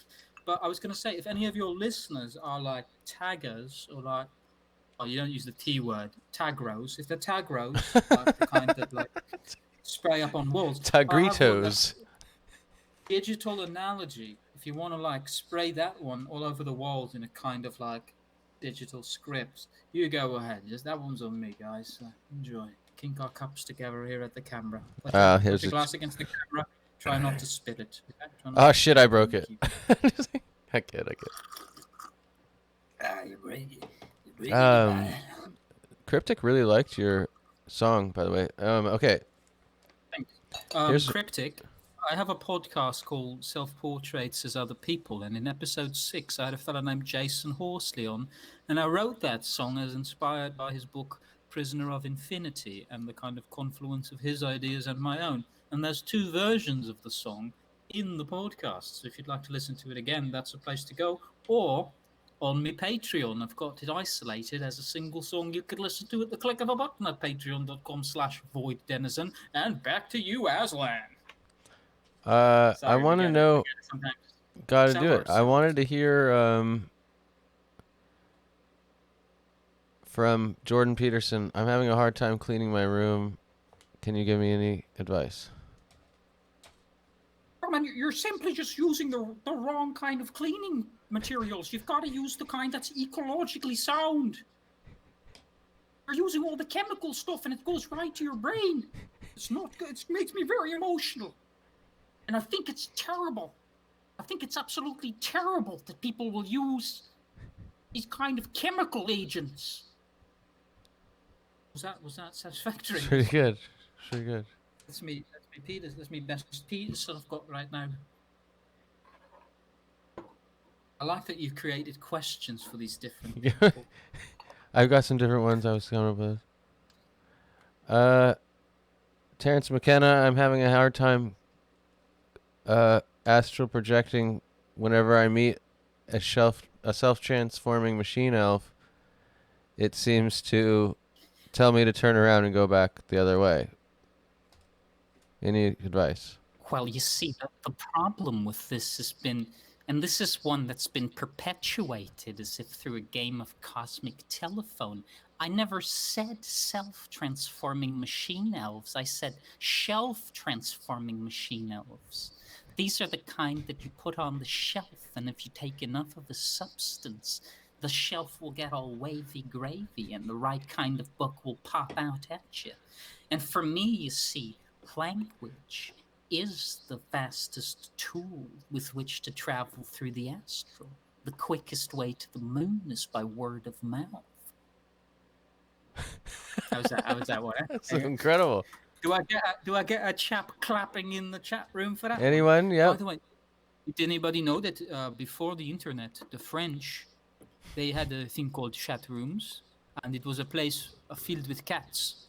But I was going to say, if any of your listeners are like taggers or like, oh, you don't use the T word, tagros. If they're tagros, like the kind that like spray up on walls. Tagritos. Digital analogy. If you want to like spray that one all over the walls in a kind of like digital script, you go ahead. Just that one's on me, guys. Enjoy. Kink our cups together here at the camera. Put your glass against the camera. Try not to spit it. Okay? Oh shit! I broke it. I kid. You're breaking. Cryptic really liked your song, by the way. Okay. Thanks. Cryptic. I have a podcast called Self-Portraits as Other People, and in episode 6, I had a fellow named Jason Horsley on, and I wrote that song as inspired by his book Prisoner of Infinity and the kind of confluence of his ideas and my own. And there's 2 versions of the song in the podcast. So if you'd like to listen to it again, that's a place to go. Or on my Patreon, I've got it isolated as a single song you could listen to at the click of a button at patreon.com/voiddenizen. And back to you, Aslan. I want to know. Got to do it. I wanted to hear from Jordan Peterson. I'm having a hard time cleaning my room. Can you give me any advice? Oh, man, you're simply just using the wrong kind of cleaning materials. You've got to use the kind that's ecologically sound. You're using all the chemical stuff, and it goes right to your brain. It's not good. It makes me very emotional. And I think it's terrible. I think it's absolutely terrible that people will use these kind of chemical agents. Was that satisfactory? Pretty good. That's me Peterson. That's me best Peterson I've got right now. I like that you've created questions for these different people. I've got some different ones I was coming up with. Terrence McKenna, I'm having a hard time astral projecting whenever I meet a self-transforming machine elf. It seems to tell me to turn around and go back the other way. Any advice? Well, you see, the problem with this has been, and this is one that's been perpetuated as if through a game of cosmic telephone. I never said self-transforming machine elves. I said shelf-transforming machine elves. These are the kind that you put on the shelf, and if you take enough of a substance, the shelf will get all wavy gravy, and the right kind of book will pop out at you. And for me, you see, language is the fastest tool with which to travel through the astral. The quickest way to the moon is by word of mouth. How's that one? That's incredible. Do I get a chap clapping in the chat room for that? Anyone? Yeah. By the way, did anybody know that before the internet, the French, they had a thing called chat rooms, and it was a place filled with cats.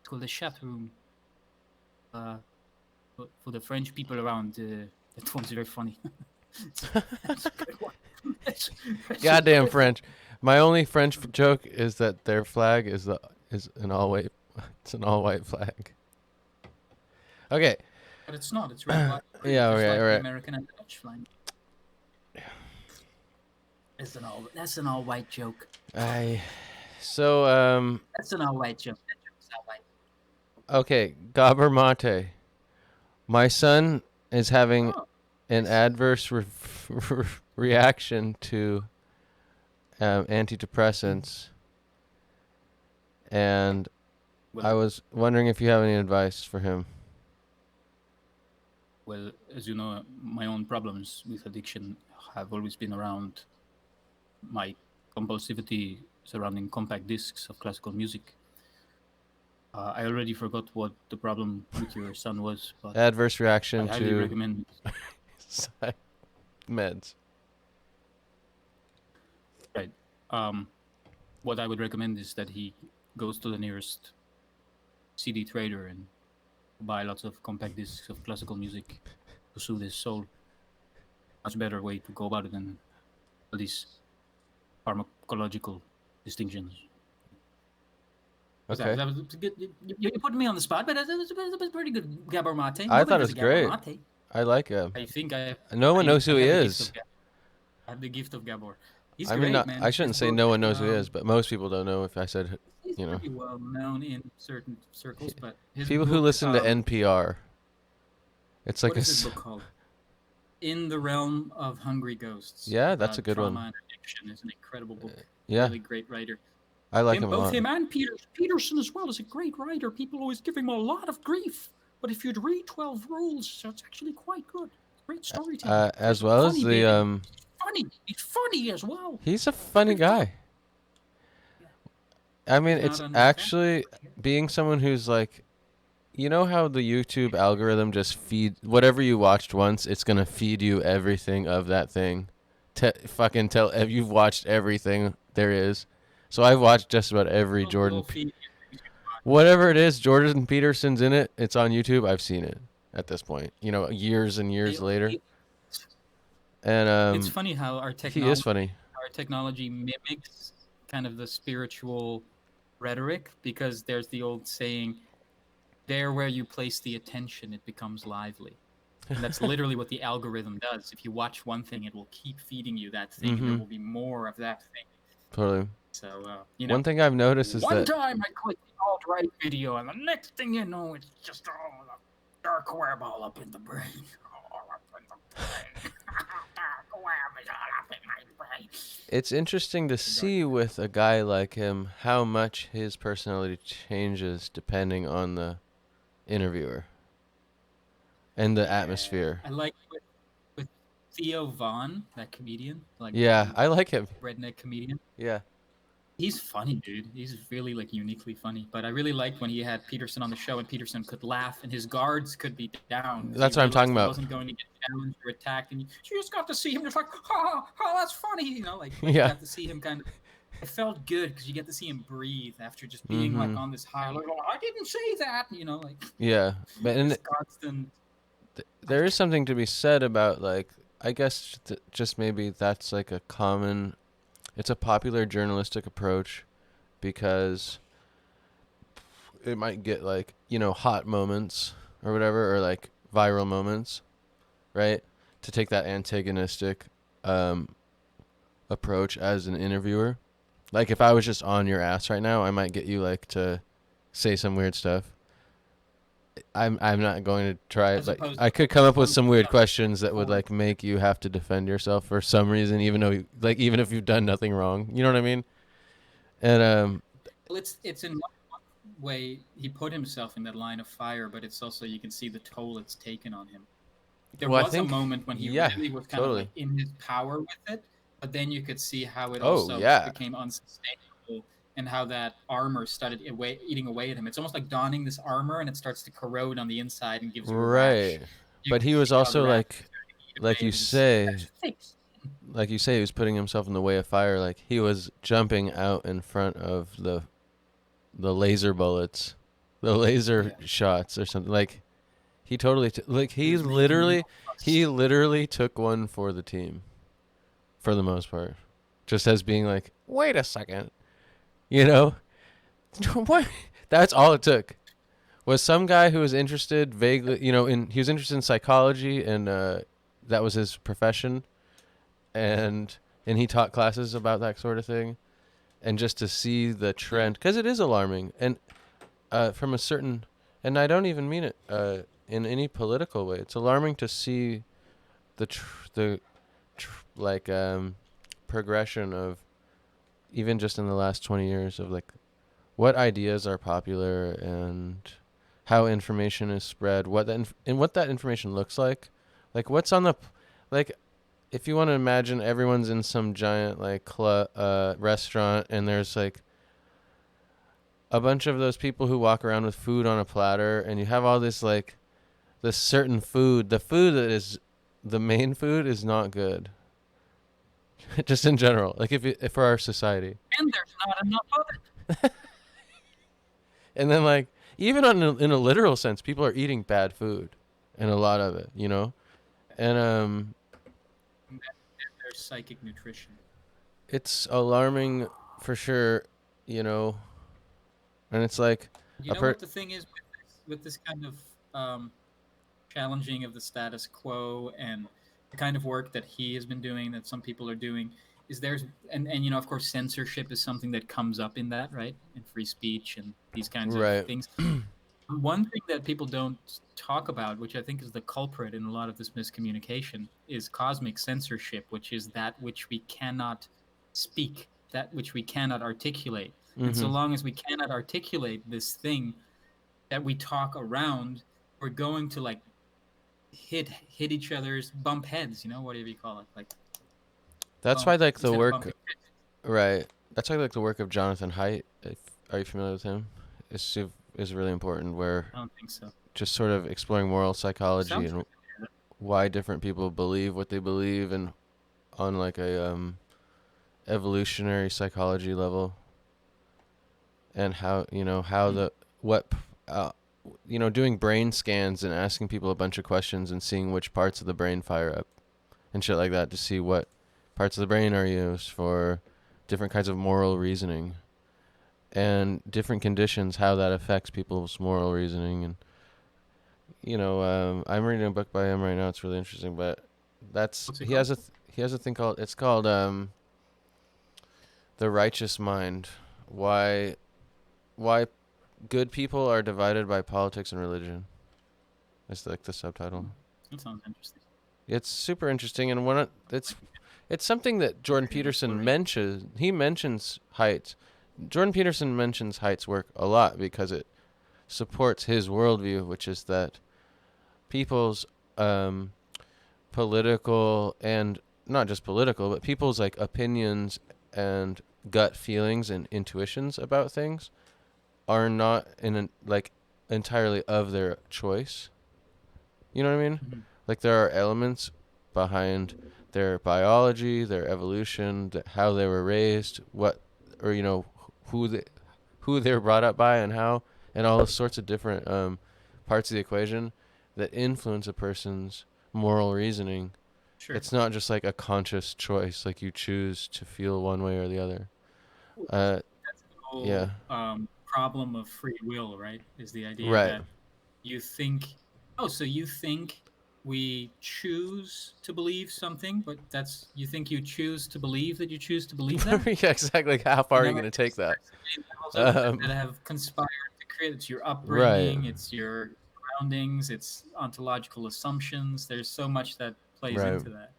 It's called a chat room. for the French people around, that one's very funny. That's a good one. Goddamn French. My only French joke is that their flag is an all white. It's an all white flag. Okay. But it's not. It's red, white, green, Yeah. just Okay. like All the right. American and the Dutch flag. That's an all white joke. So That's an all white joke. That joke's all white. okay, Gabor Mate. My son is having an adverse reaction to antidepressants, and I was wondering if you have any advice for him. Well, as you know, my own problems with addiction have always been around my compulsivity surrounding compact discs of classical music. I already forgot what the problem with your son was, but Adverse reaction I highly to recommend meds. Right. What I would recommend is that he goes to the nearest CD trader and buy lots of compact discs of classical music to soothe his soul. Much better way to go about it than all these pharmacological distinctions. Okay. That was good. You put me on the spot, but that was pretty good, Gabor Mate. I thought it was great. I like him. I think no one knows who he is. I have the gift of Gabor. He's I great, mean, man. I shouldn't His say book, no one knows who he is, but most people don't know if I said, He's you know. pretty well known in certain circles, but his People book, who listen to NPR. It's like what is his book called? In the Realm of Hungry Ghosts. Yeah, that's a good one. Trauma and Addiction is an incredible book. Yeah. Really great writer. I like him a lot. Both him and Peterson as well is a great writer. People always give him a lot of grief. But if you'd read 12 Rules, it's actually quite good. Great storytelling. As well as the funny. He's funny as well. He's a funny guy. I mean, it's actually being someone who's like, you know how the YouTube algorithm just feed whatever you watched once, it's gonna feed you everything of that thing. Fucking tell you've watched everything there is. So I've watched just about every Jordan. Whatever it is, Jordan Peterson's in it. It's on YouTube. I've seen it at this point. You know, years and years later. And it's funny how our technology. He is funny. Our technology mimics kind of the spiritual rhetoric, because there's the old saying, "There where you place the attention, it becomes lively." And that's literally what the algorithm does. If you watch one thing, it will keep feeding you that thing, and there will be more of that thing. Totally. So, you know, one thing I've noticed is one time I clicked the alt-right video, and the next thing you know, it's just all the dark web all up in the brain. All up in the brain. Dark web is all up in my brain. It's interesting to see with a guy like him how much his personality changes depending on the interviewer and the atmosphere. I like with Theo Von, that comedian. I like him. Redneck comedian. Yeah. He's funny, dude. He's really uniquely funny. But I really liked when he had Peterson on the show, and Peterson could laugh, and his guards could be down. That's what I'm talking about. He wasn't going to get challenged or attacked, and you just got to see him just like, oh, that's funny, you know, you got to see him kind of. It felt good because you get to see him breathe after just being on this high level. I didn't say that, you know, Yeah, but constant. There is something to be said about I guess just maybe that's a common. It's a popular journalistic approach because it might get hot moments or whatever, or viral moments, right? To take that antagonistic approach as an interviewer. If I was just on your ass right now, I might get you to say some weird stuff. I'm not going to try. I could come up with some weird questions that would make you have to defend yourself for some reason, even though even if you've done nothing wrong. You know what I mean? And well, it's in one way he put himself in that line of fire, but it's also you can see the toll it's taken on him. There was a moment when he really was kind of in his power with it, but then you could see how it also became unsustainable. And how that armor started eating away at him. It's almost like donning this armor, and it starts to corrode on the inside and gives you a rash. But he was also like you say, he was putting himself in the way of fire. He was jumping out in front of the laser bullets, the laser shots or something. He totally he literally took one for the team, for the most part, just as being like, wait a second, what? That's all it took. Was some guy who was interested vaguely, he was interested in psychology, and that was his profession, and he taught classes about that sort of thing, and just to see the trend, because it is alarming, and from a certain, and I don't even mean it in any political way. It's alarming to see the progression of, even just in the last 20 years, of like what ideas are popular and how information is spread, what that information looks like what's on the, if you want to imagine everyone's in some giant restaurant, and there's like a bunch of those people who walk around with food on a platter, and you have all this this certain food. The food that is the main food is not good. Just in general, if for our society. And there's not enough of it. And then even in a literal sense, people are eating bad food, and a lot of it, and there's psychic nutrition. It's alarming for sure, and it's like, what the thing is with this kind of challenging of the status quo, and the kind of work that he has been doing, that some people are doing, is and of course censorship is something that comes up in that, right, in free speech and these kinds of things. One thing that people don't talk about, which I think is the culprit in a lot of this miscommunication, is cosmic censorship, which is that which we cannot speak, that which we cannot articulate. Mm-hmm. And so long as we cannot articulate this thing that we talk around, we're going to hit each other's, bump heads, whatever you call it. That's why the work, right? That's why the work of Jonathan Haidt, are you familiar with him? Is really important, where I don't think so. Just sort of exploring moral psychology and why different people believe what they believe, and on a evolutionary psychology level, and how doing brain scans and asking people a bunch of questions and seeing which parts of the brain fire up and shit like that, to see what parts of the brain are used for different kinds of moral reasoning, and different conditions, how that affects people's moral reasoning. And I'm reading a book by him right now. It's really interesting, but he has a thing called The Righteous Mind. Why good people are divided by politics and religion. That's the subtitle. That sounds interesting. It's super interesting, and it's something that Jordan Peterson mentions. He mentions Haidt. Jordan Peterson mentions Haidt's work a lot because it supports his worldview, which is that people's political, and not just political, but people's opinions and gut feelings and intuitions about things are not entirely of their choice. You know what I mean? Mm-hmm. There are elements behind their biology, their evolution, how they were raised, who they were brought up by, and how, and all sorts of different parts of the equation that influence a person's moral reasoning. Sure. It's not just a conscious choice, you choose to feel one way or the other. That's the whole problem of free will, right? Is the idea that you think, you think we choose to believe something, but you think you choose to believe that you choose to believe that? Yeah, exactly. How far are you going to take that? That have conspired to create. It's your upbringing, it's your surroundings, it's ontological assumptions. There's so much that plays into that.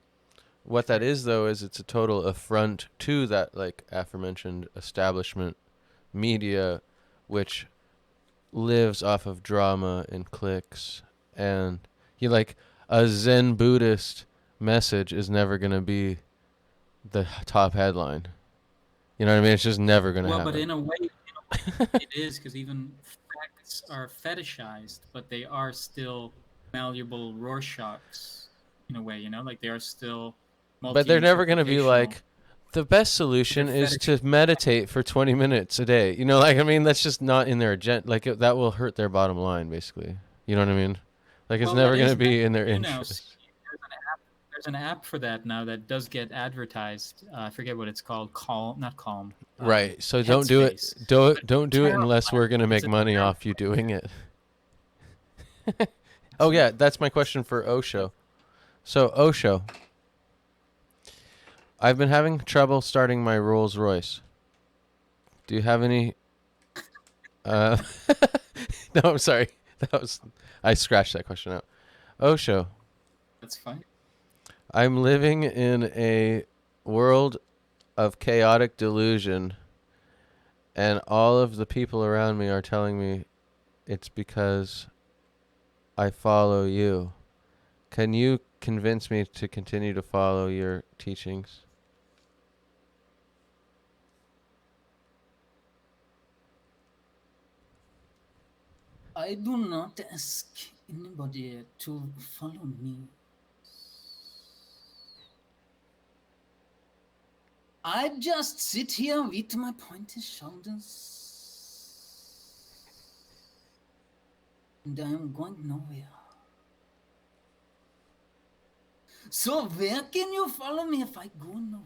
What that is, though, is it's a total affront to that, aforementioned establishment media, which lives off of drama and clicks, and a Zen Buddhist message is never going to be the top headline. You know what I mean? It's just never going to happen. Well, but in a way, it is, because even facts are fetishized, but they are still malleable Rorschachs in a way, they are still But they're never going to be the best solution is to meditate for 20 minutes a day. That's just not in their agenda. That will hurt their bottom line, basically. You know what I mean? Like it's never going to be in their interest. There's an app for that now that does get advertised. I forget what it's called. Not Calm. Right. So don't do it. Don't do it unless we're going to make money off you doing it. Oh yeah, that's my question for Osho. So Osho, I've been having trouble starting my Rolls Royce. Do you have any? No, I'm sorry. I scratched that question out. Osho. That's fine. I'm living in a world of chaotic delusion, and all of the people around me are telling me it's because I follow you. Can you convince me to continue to follow your teachings? I do not ask anybody to follow me. I just sit here with my pointed shoulders, and I am going nowhere. So where can you follow me if I go nowhere?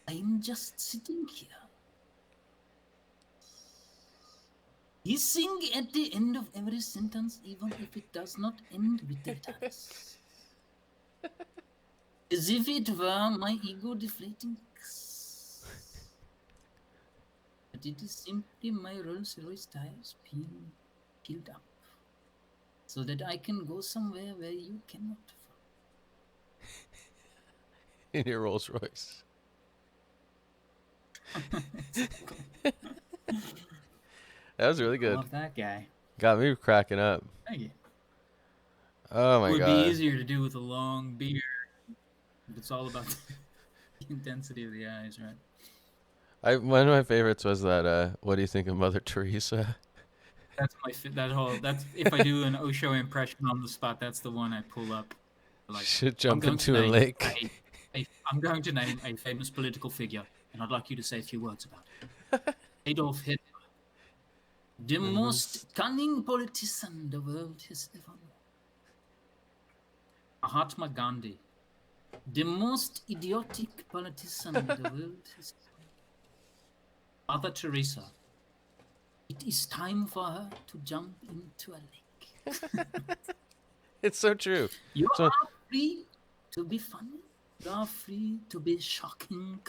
I'm just sitting here, hissing at the end of every sentence, even if it does not end with a dance. As if it were my ego deflating. But it is simply my Rolls Royce tires being filled up, so that I can go somewhere where you cannot follow. In your Rolls Royce. That was really good. I love that guy. Got me cracking up. Thank you. Oh my god. It would be easier to do with a long beard. It's all about the intensity of the eyes, right? One of my favorites was that. What do you think of Mother Teresa? That's that's if I do an Osho impression on the spot, that's the one I pull up. Like, should jump into a lake. I'm going to name a famous political figure, and I'd like you to say a few words about it. Adolf Hitler, the most cunning politician the world has ever known. Mahatma Gandhi, the most idiotic politician the world has ever known. Mother Teresa, it is time for her to jump into a lake. It's so true. You are free to be funny. You are free to be shocking.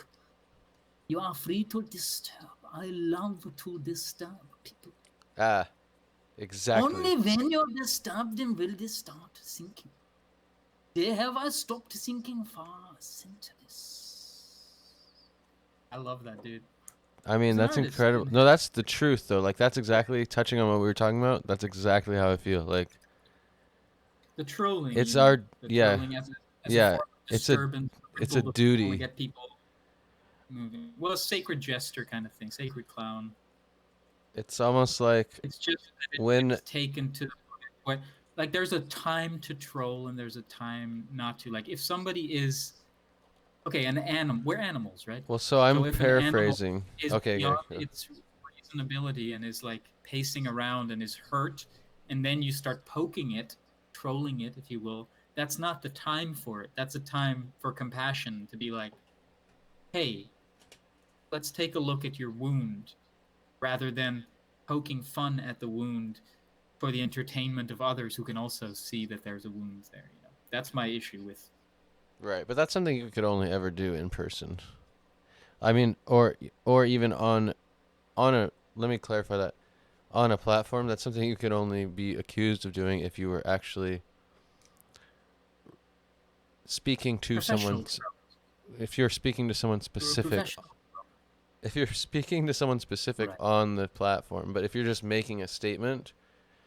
You are free to disturb. I love to disturb people. Ah, exactly. Only when you disturb them will they start thinking. They have stopped thinking for centuries. I love that, dude. I mean, that's incredible. No, that's the truth, though. Like, that's exactly, touching on what we were talking about, that's exactly how I feel. Like, the trolling. It's our, yeah. Trolling as it's a duty. To get people moving. Well, a sacred jester kind of thing. Sacred clown. It's almost like it's just that when it's taken to the point. Like, there's a time to troll and there's a time not to. Like, if somebody is an animal. We're animals, right? Well, so I'm paraphrasing. Okay, its reasonability and is like pacing around and is hurt, and then you start poking it, trolling it, if you will. That's not the time for it. That's a time for compassion, to be like, hey, let's take a look at your wound, rather than poking fun at the wound for the entertainment of others who can also see that there's a wound there. You know, that's my issue with. Right, but that's something you could only ever do in person. I mean, or even on a, let me clarify that, on a platform, that's something you could only be accused of doing if you were actually speaking to someone. If you're speaking to someone specific. If you're speaking to someone specific on the platform, but if you're just making a statement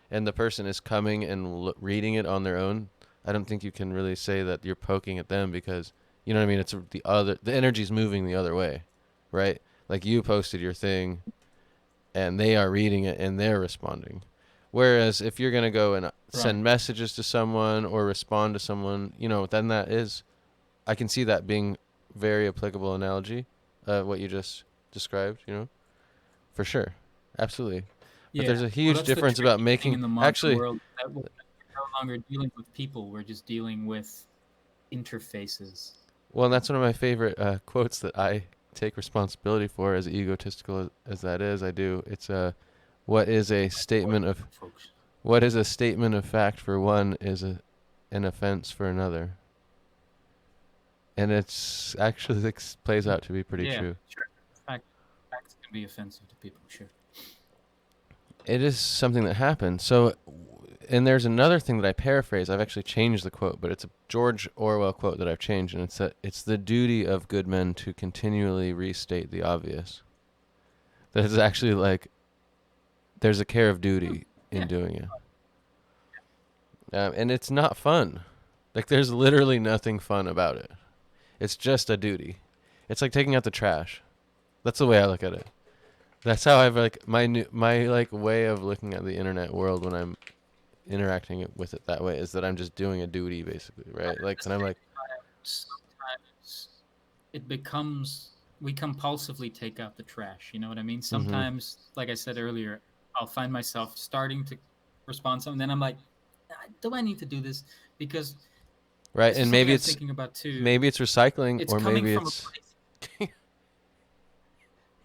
and the person is coming and reading it on their own, I don't think you can really say that you're poking at them, because, you know what I mean? It's the energy's moving the other way, right? Like, you posted your thing and they are reading it and they're responding. Whereas if you're going to go and send messages to someone or respond to someone, you know, then I can see that being very applicable analogy, what you just described, you know? for sure, absolutely. But Yeah. there's a huge that's the difference about tricky thing in making the modern actually. world, that we're no longer dealing with people; we're just dealing with interfaces. Well, that's one of my favorite quotes that I take responsibility for, as egotistical as that is. I do. It's what is a statement of Folks. what is a statement of fact for one is an offense for another. And it's actually plays out to be pretty true. Sure. Facts can be offensive to people, sure. It is something that happened. So, and there's another thing that I paraphrase. I've actually changed the quote, but it's a George Orwell quote that I've changed, and it's that it's the duty of good men to continually restate the obvious. That it's actually like there's a care of duty in doing it. And it's not fun. Like, there's literally nothing fun about it. It's just a duty. It's like taking out the trash. That's the way I look at it. That's how I've like my way of looking at the internet world when I'm interacting with it that way is that I'm just doing a duty, basically, right? Like, and I'm like, sometimes it becomes, we compulsively take out the trash. You know what I mean? Sometimes, like I said earlier, I'll find myself starting to respond to something, then I'm like, do I need to do this? Because right, and maybe it's thinking about too. Maybe it's recycling, or maybe it's.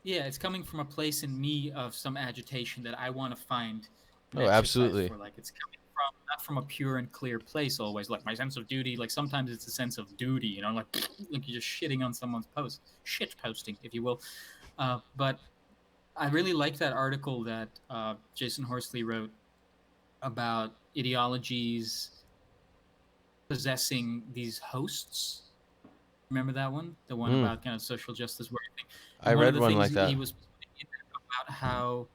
Yeah, it's coming from a place in me of some agitation that I want to find. Oh, absolutely. For. Like, it's coming from not from a pure and clear place always. Like my sense of duty. Like sometimes it's a sense of duty. You know, like you're just shitting on someone's post, shit posting, if you will. But I really like that article that Jason Horsley wrote about ideologies possessing these hosts. Remember that one? The one about kind of social justice work thing. I read one like that. He was about how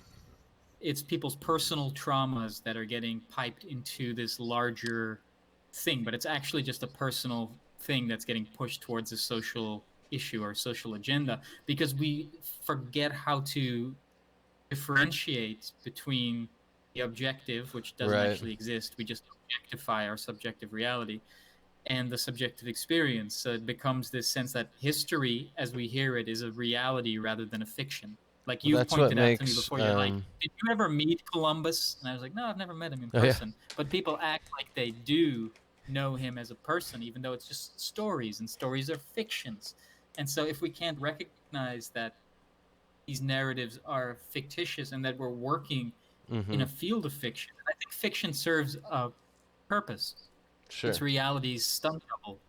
it's people's personal traumas that are getting piped into this larger thing, but it's actually just a personal thing that's getting pushed towards a social issue or social agenda, because we forget how to differentiate between the objective, which doesn't actually exist. We just objectify our subjective reality, and the subjective experience. So it becomes this sense that history, as we hear it, is a reality rather than a fiction. Like you pointed out to me before, you're like, did you ever meet Columbus? And I was like, no, I've never met him in person. But people act like they do know him as a person, even though it's just stories, and stories are fictions. And so if we can't recognize that these narratives are fictitious and that we're working in a field of fiction, I think fiction serves a purpose. Sure. It's reality's stunt double.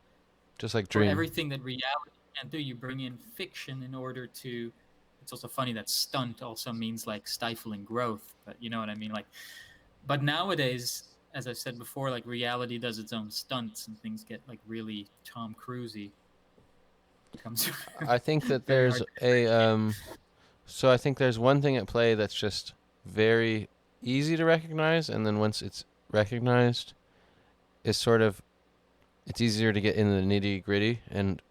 Just like dream. For everything that reality can't do, you bring in fiction in order to. It's also funny that stunt also means like stifling growth, but you know what I mean. Like, but nowadays, as I said before, like reality does its own stunts and things get like really Tom Cruise-y. I think that there's so I think there's one thing at play that's just very easy to recognize, and then once it's recognized, is sort of, it's easier to get into the nitty gritty and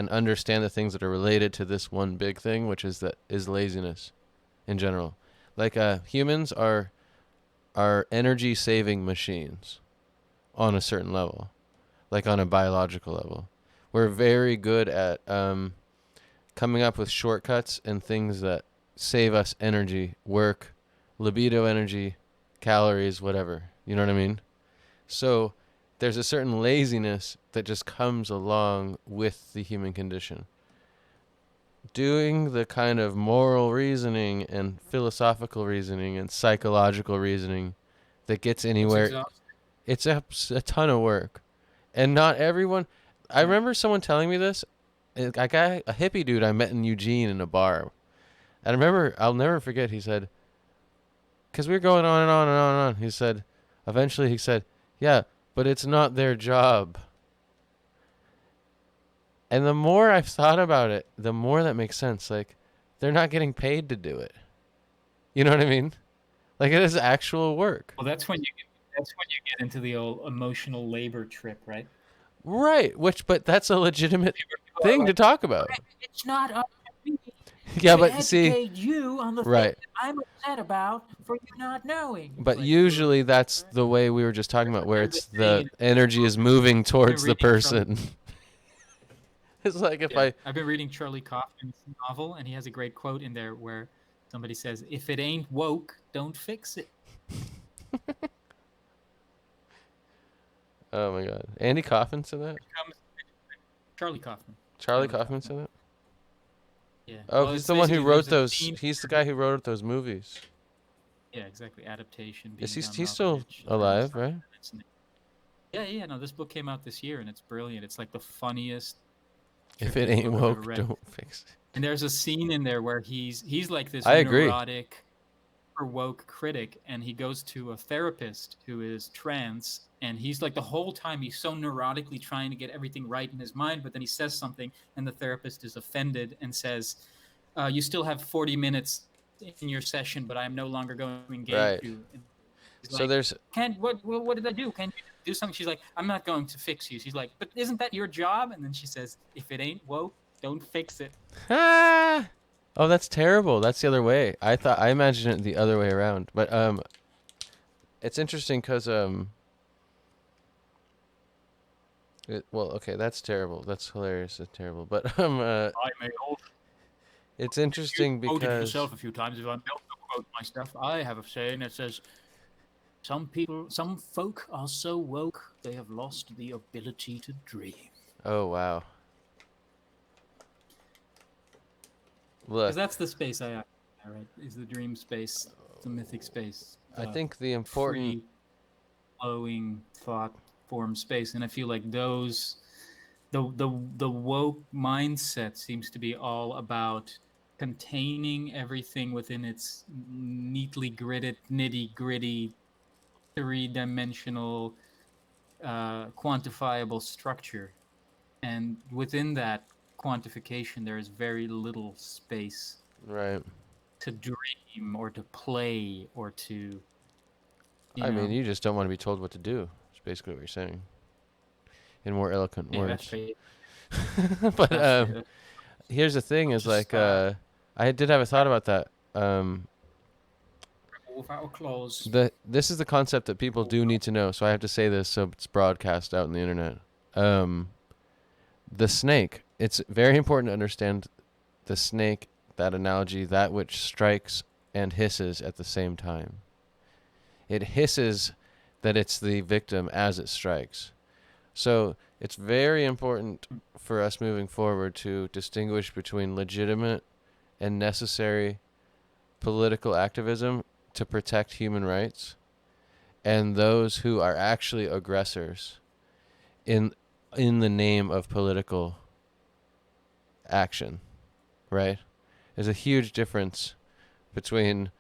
understand the things that are related to this one big thing, which is laziness in general. Like humans are energy saving machines on a certain level, like on a biological level. We're very good at coming up with shortcuts and things that save us energy, work, libido energy, calories, whatever. You know what I mean? So there's a certain laziness that just comes along with the human condition. Doing the kind of moral reasoning and philosophical reasoning and psychological reasoning that gets anywhere, it's a ton of work. And not everyone... I remember someone telling me this. A guy, a hippie dude I met in Eugene in a bar. And I remember, I'll never forget, he said, because we were going on and on and on and on. He said, eventually he said, yeah, but it's not their job. And the more I've thought about it, the more that makes sense. Like, they're not getting paid to do it. You know what I mean? Like, it is actual work. Well, that's when you get into the old emotional labor trip, right? Right. But that's a legitimate thing to talk about. It's not up to me. Yeah, to but see, educate you on the thing that I'm upset about for you not knowing. But like, usually that's the way we were just talking about, where it's the energy is moving towards the person. It's like if I've been reading Charlie Kaufman's novel, and he has a great quote in there where Somebody says, if it ain't woke, don't fix it. Oh my God. Andy Kaufman said that? Charlie Kaufman. Charlie Kaufman said that? Yeah. Oh, Well, he's it's the one who basically wrote there's a those. scene- He's the guy who wrote those movies. Yeah, exactly. Adaptation. Is Being he's still Malkovich, alive, right? Yeah. No, this book came out this year, and it's brilliant. It's like the funniest. If it trippy ain't book I've ever woke, read. don't fix it. And there's a scene in there where he's like this I agree. neurotic, woke critic, and he goes to a therapist who is trans, and he's like the whole time he's so neurotically trying to get everything right in his mind, but then he says something, and the therapist is offended and says, "You still have 40 minutes in your session, but I am no longer going to engage you." And he's so like, there's what did I do? Can you do something? She's like, "I'm not going to fix you." She's like, "But isn't that your job?" And then she says, "If it ain't woke, don't fix it." ah! Oh, that's terrible. That's the other way. I imagined it the other way around. But it's interesting because well, okay, that's terrible. That's hilarious. That's terrible. But it's interesting You've quoted because yourself a few times. If I'm able to quote my stuff, I have a saying that says, some folk are so woke they have lost the ability to dream. oh wow. Look, Because that's the space I occupy, right? Is the dream space, the mythic space. I think the important free flowing thought form space, and I feel like those the woke mindset seems to be all about containing everything within its neatly gridded, nitty gritty, three-dimensional, quantifiable structure, and within that quantification there is very little space right. to dream or to play or to I mean, you just don't want to be told what to do. That's basically what you're saying. In more eloquent words. But here's the thing: is like I did have a thought about that. Without a clause. This is the concept that people do need to know. So I have to say this so it's broadcast out on the internet. The snake. It's very important to understand the snake. That analogy, that which strikes and hisses at the same time. It hisses that it's the victim as it strikes. So it's very important for us moving forward to distinguish between legitimate and necessary political activism to protect human rights and those who are actually aggressors in the name of political action, right? There's a huge difference between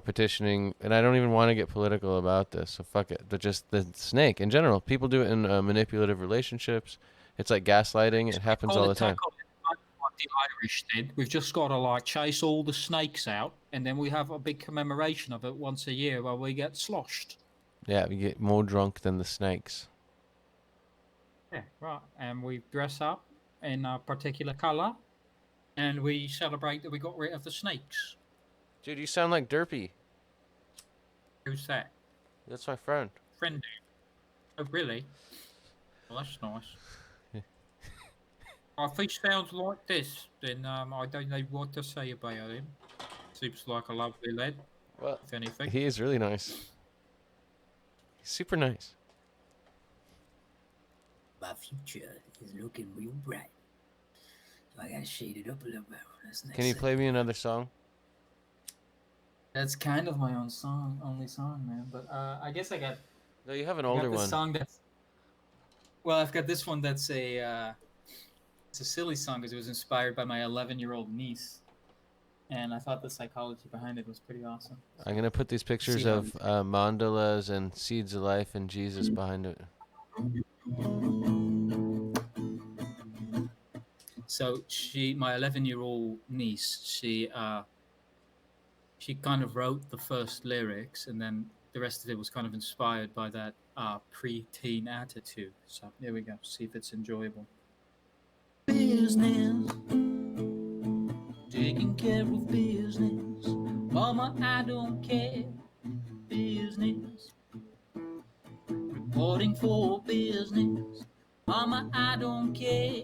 petitioning, and I don't even want to get political about this, so fuck it, but just the snake in general. People do it in manipulative relationships. It's like gaslighting. It happens all the time. What the Irish did. We've just got to chase all the snakes out, and then we have a big commemoration of it once a year where we get sloshed. Yeah, we get more drunk than the snakes. Yeah, right. And we dress up in a particular color, and we celebrate that we got rid of the snakes. Dude, you sound like Derpy. Who's that? That's my friend. Friend. Oh, really? Well, that's nice. If he sounds like this, then I don't know what to say about him. Seems like a lovely lad. Well, if anything. He is really nice. He's super nice. My future is looking real bright. So I gotta shade it up a little bit. Can you play me another song? That's kind of my only song, man. But I guess I got. No, you have an older one. Song that's. Well, I've got this one that's it's a silly song because it was inspired by my 11-year-old niece, and I thought the psychology behind it was pretty awesome. So I'm gonna put these pictures of mandalas and seeds of life and Jesus behind it. So my 11-year-old niece, she kind of wrote the first lyrics, and then the rest of it was kind of inspired by that pre-teen attitude. So here we go. See if it's enjoyable. Business, taking care of business. Mama, I don't care. Business, reporting for business. Mama, I don't care.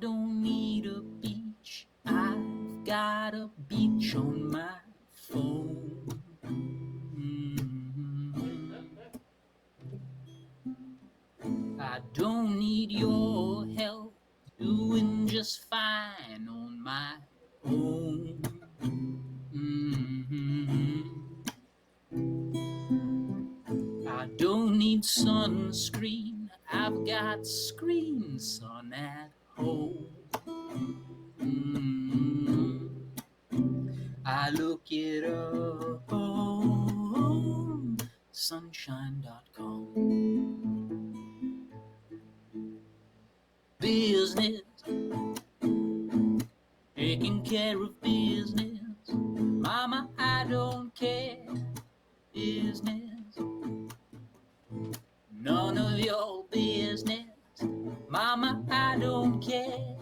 don't need a beach. I've got a beach on my phone. I don't need your help, doing just fine on my own. I don't need sunscreen, I've got screen sun at home. I look it up on sunshine.com. Business, taking care of business. Mama, I don't care. Business, none of your business. Mama, I don't care.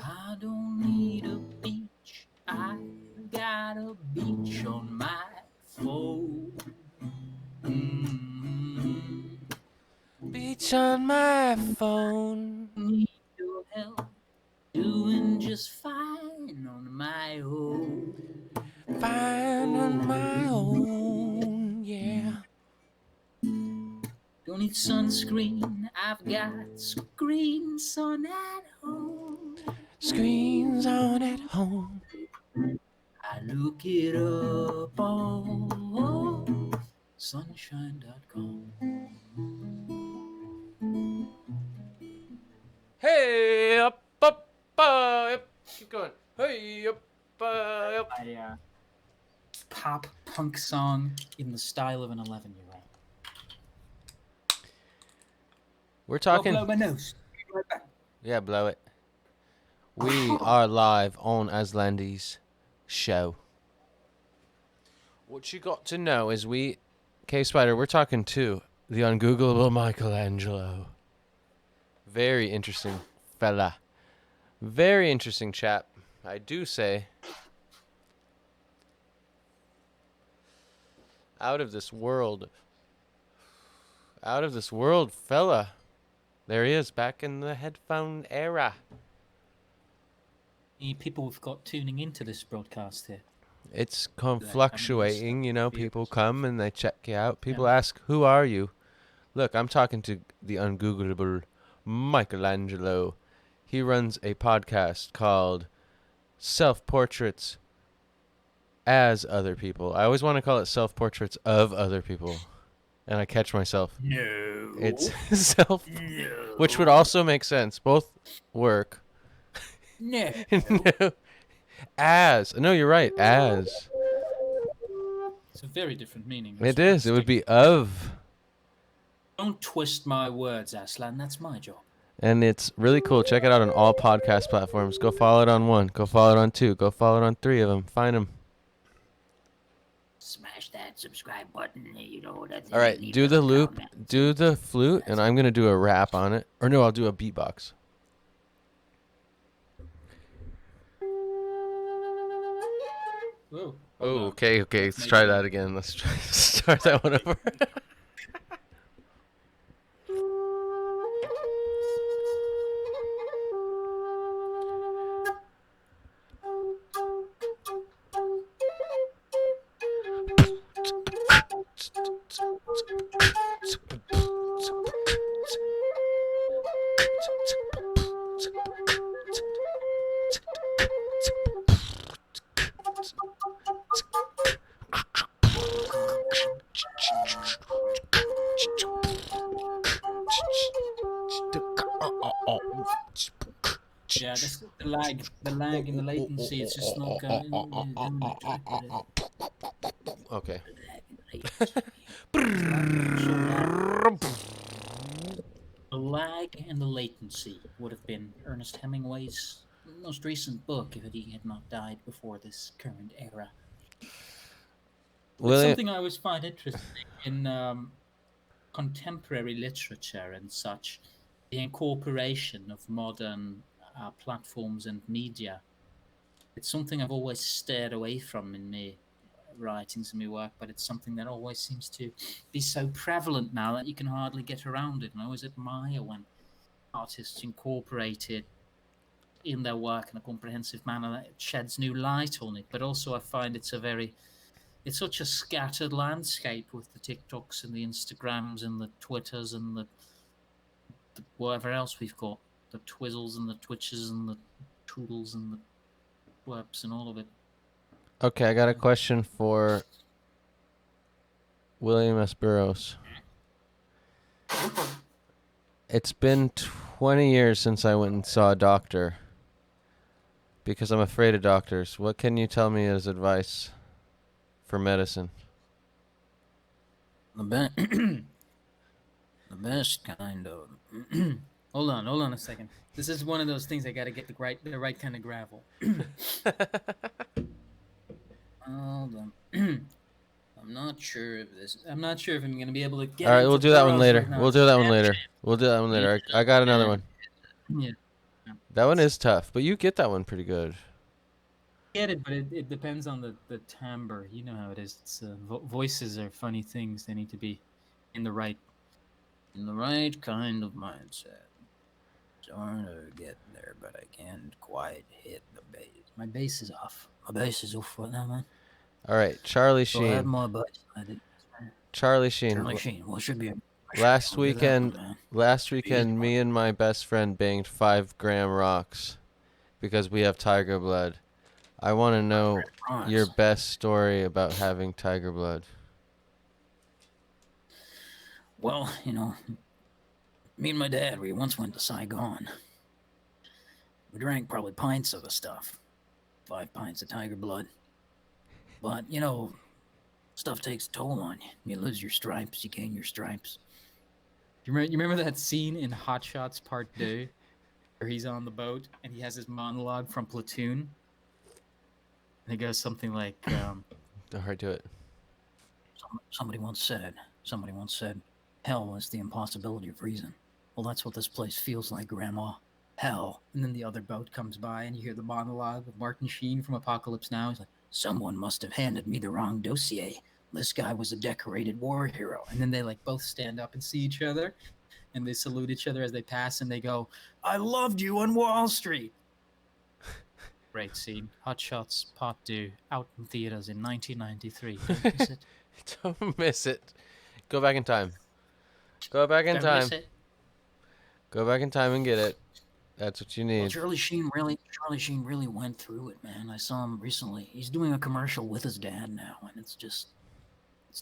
I don't need a beach. I've got a beach on my phone. Beach on my phone. Need your help, doing just fine on my own. Fine on my own, yeah. Don't need sunscreen, I've got screen sun at home. Screens on at home. I look it up on sunshine.com. Hey, up, keep going. Hey, up. A pop punk song in the style of an 11-year-old. We're talking. Blow my nose. Right back. Yeah, blow it. We are live on Aslandy's show. What you got to know is K-Spider, we're talking to the Ungoogleable Michaelangelo. Very interesting fella. Very interesting chap. I do say. Out of this world. Out of this world fella. There he is, back in the headphone era. Any people we've got tuning into this broadcast here? It's Like, fluctuating, people come and they check you out. People ask, who are you? Look, I'm talking to the Ungoogleable Michaelangelo. He runs a podcast called Self-Portraits as Other People. I always want to call it Self-Portraits of Other People. And I catch myself. No. It's self, No. which would also make sense. Both work. No. No. As. No, you're right. As. It's a very different meaning. It is. It would be of. Don't twist my words, Aslan. That's my job. And it's really cool. Check it out on all podcast platforms. Go follow it on 1. Go follow it on 2. Go follow it on 3 of them. Find them. Smash that subscribe button. That's All right. Do the loop. Do the flute. And I'm going to do a rap on it. Or no, I'll do a beatbox. Whoa. Oh, okay. Let's try that again. Let's start that one over. Yeah, that's the lag and the latency. It's just not going. Okay. The lag and the latency would have been Ernest Hemingway's most recent book if he had not died before this current era. It's something I always find interesting in contemporary literature and such, the incorporation of modern platforms and media. It's something I've always steered away from in my writings in my work, but it's something that always seems to be so prevalent now that you can hardly get around it. And I always admire when artists incorporate it in their work in a comprehensive manner that it sheds new light on it. But also I find it's such a scattered landscape with the TikToks and the Instagrams and the Twitters and the whatever else we've got, the Twizzles and the Twitches and the Toodles and the Twerps and all of it. Okay, I got a question for William S. Burroughs. It's been 20 years since I went and saw a doctor because I'm afraid of doctors. What can you tell me as advice for medicine? The best kind of... Hold on a second. This is one of those things I got to get the right kind of gravel. Hold on. I'm not sure if I'm going to be able to get. All right, we'll do that one later. We'll do that one later. I got another one. Yeah. That one is tough, but you get that one pretty good. I get it, but it depends on the timbre. You know how it is. It's voices are funny things. They need to be in the right kind of mindset. Trying to get there, but I can't quite hit the bass. My bass is off. My bass is off right now, man. All right, Charlee Sheen. So I had my bass. Charlee Sheen. Charlee Sheen. Well, should be. Last weekend, me and my best friend banged 5-gram rocks because we have tiger blood. I want to know your best story about having tiger blood. Well, me and my dad, we once went to Saigon. We drank probably pints of the stuff. 5 pints of tiger blood. But, stuff takes a toll on you. You lose your stripes, you gain your stripes. You remember that scene in Hot Shots Part 2 where he's on the boat and he has his monologue from Platoon? And it goes something like... Don't hurt to it. Somebody once said, hell is the impossibility of reason. Well, that's what this place feels like, Grandma. Hell. And then the other boat comes by and you hear the monologue of Martin Sheen from Apocalypse Now. He's like, someone must have handed me the wrong dossier. This guy was a decorated war hero. And then they both stand up and see each other and they salute each other as they pass and they go, I loved you on Wall Street. Great scene. Hot Shots Part 2, out in theaters in 1993. Don't miss it. Don't miss it. Go back in time. Go back in time. Go back in time and get it. That's what you need. Well, Charlee Sheen really went through it, man. I saw him recently. He's doing a commercial with his dad now, and it's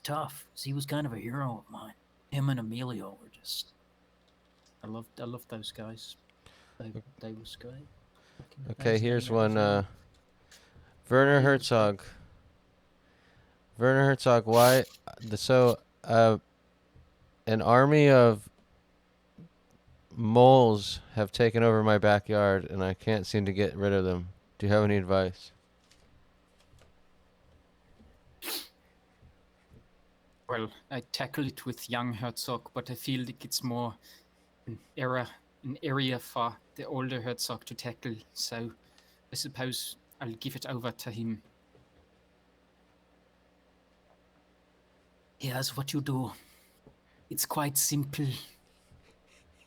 tough. He was kind of a hero of mine. Him and Emilio were just... I love those guys. They was good. Okay, here's one. Verner Herzog. Verner Herzog, why? An army of moles have taken over my backyard, and I can't seem to get rid of them. Do you have any advice? Well, I tackle it with young Herzog, but I feel like it's more an area for the older Herzog to tackle. So I suppose I'll give it over to him. Here's what you do. It's quite simple.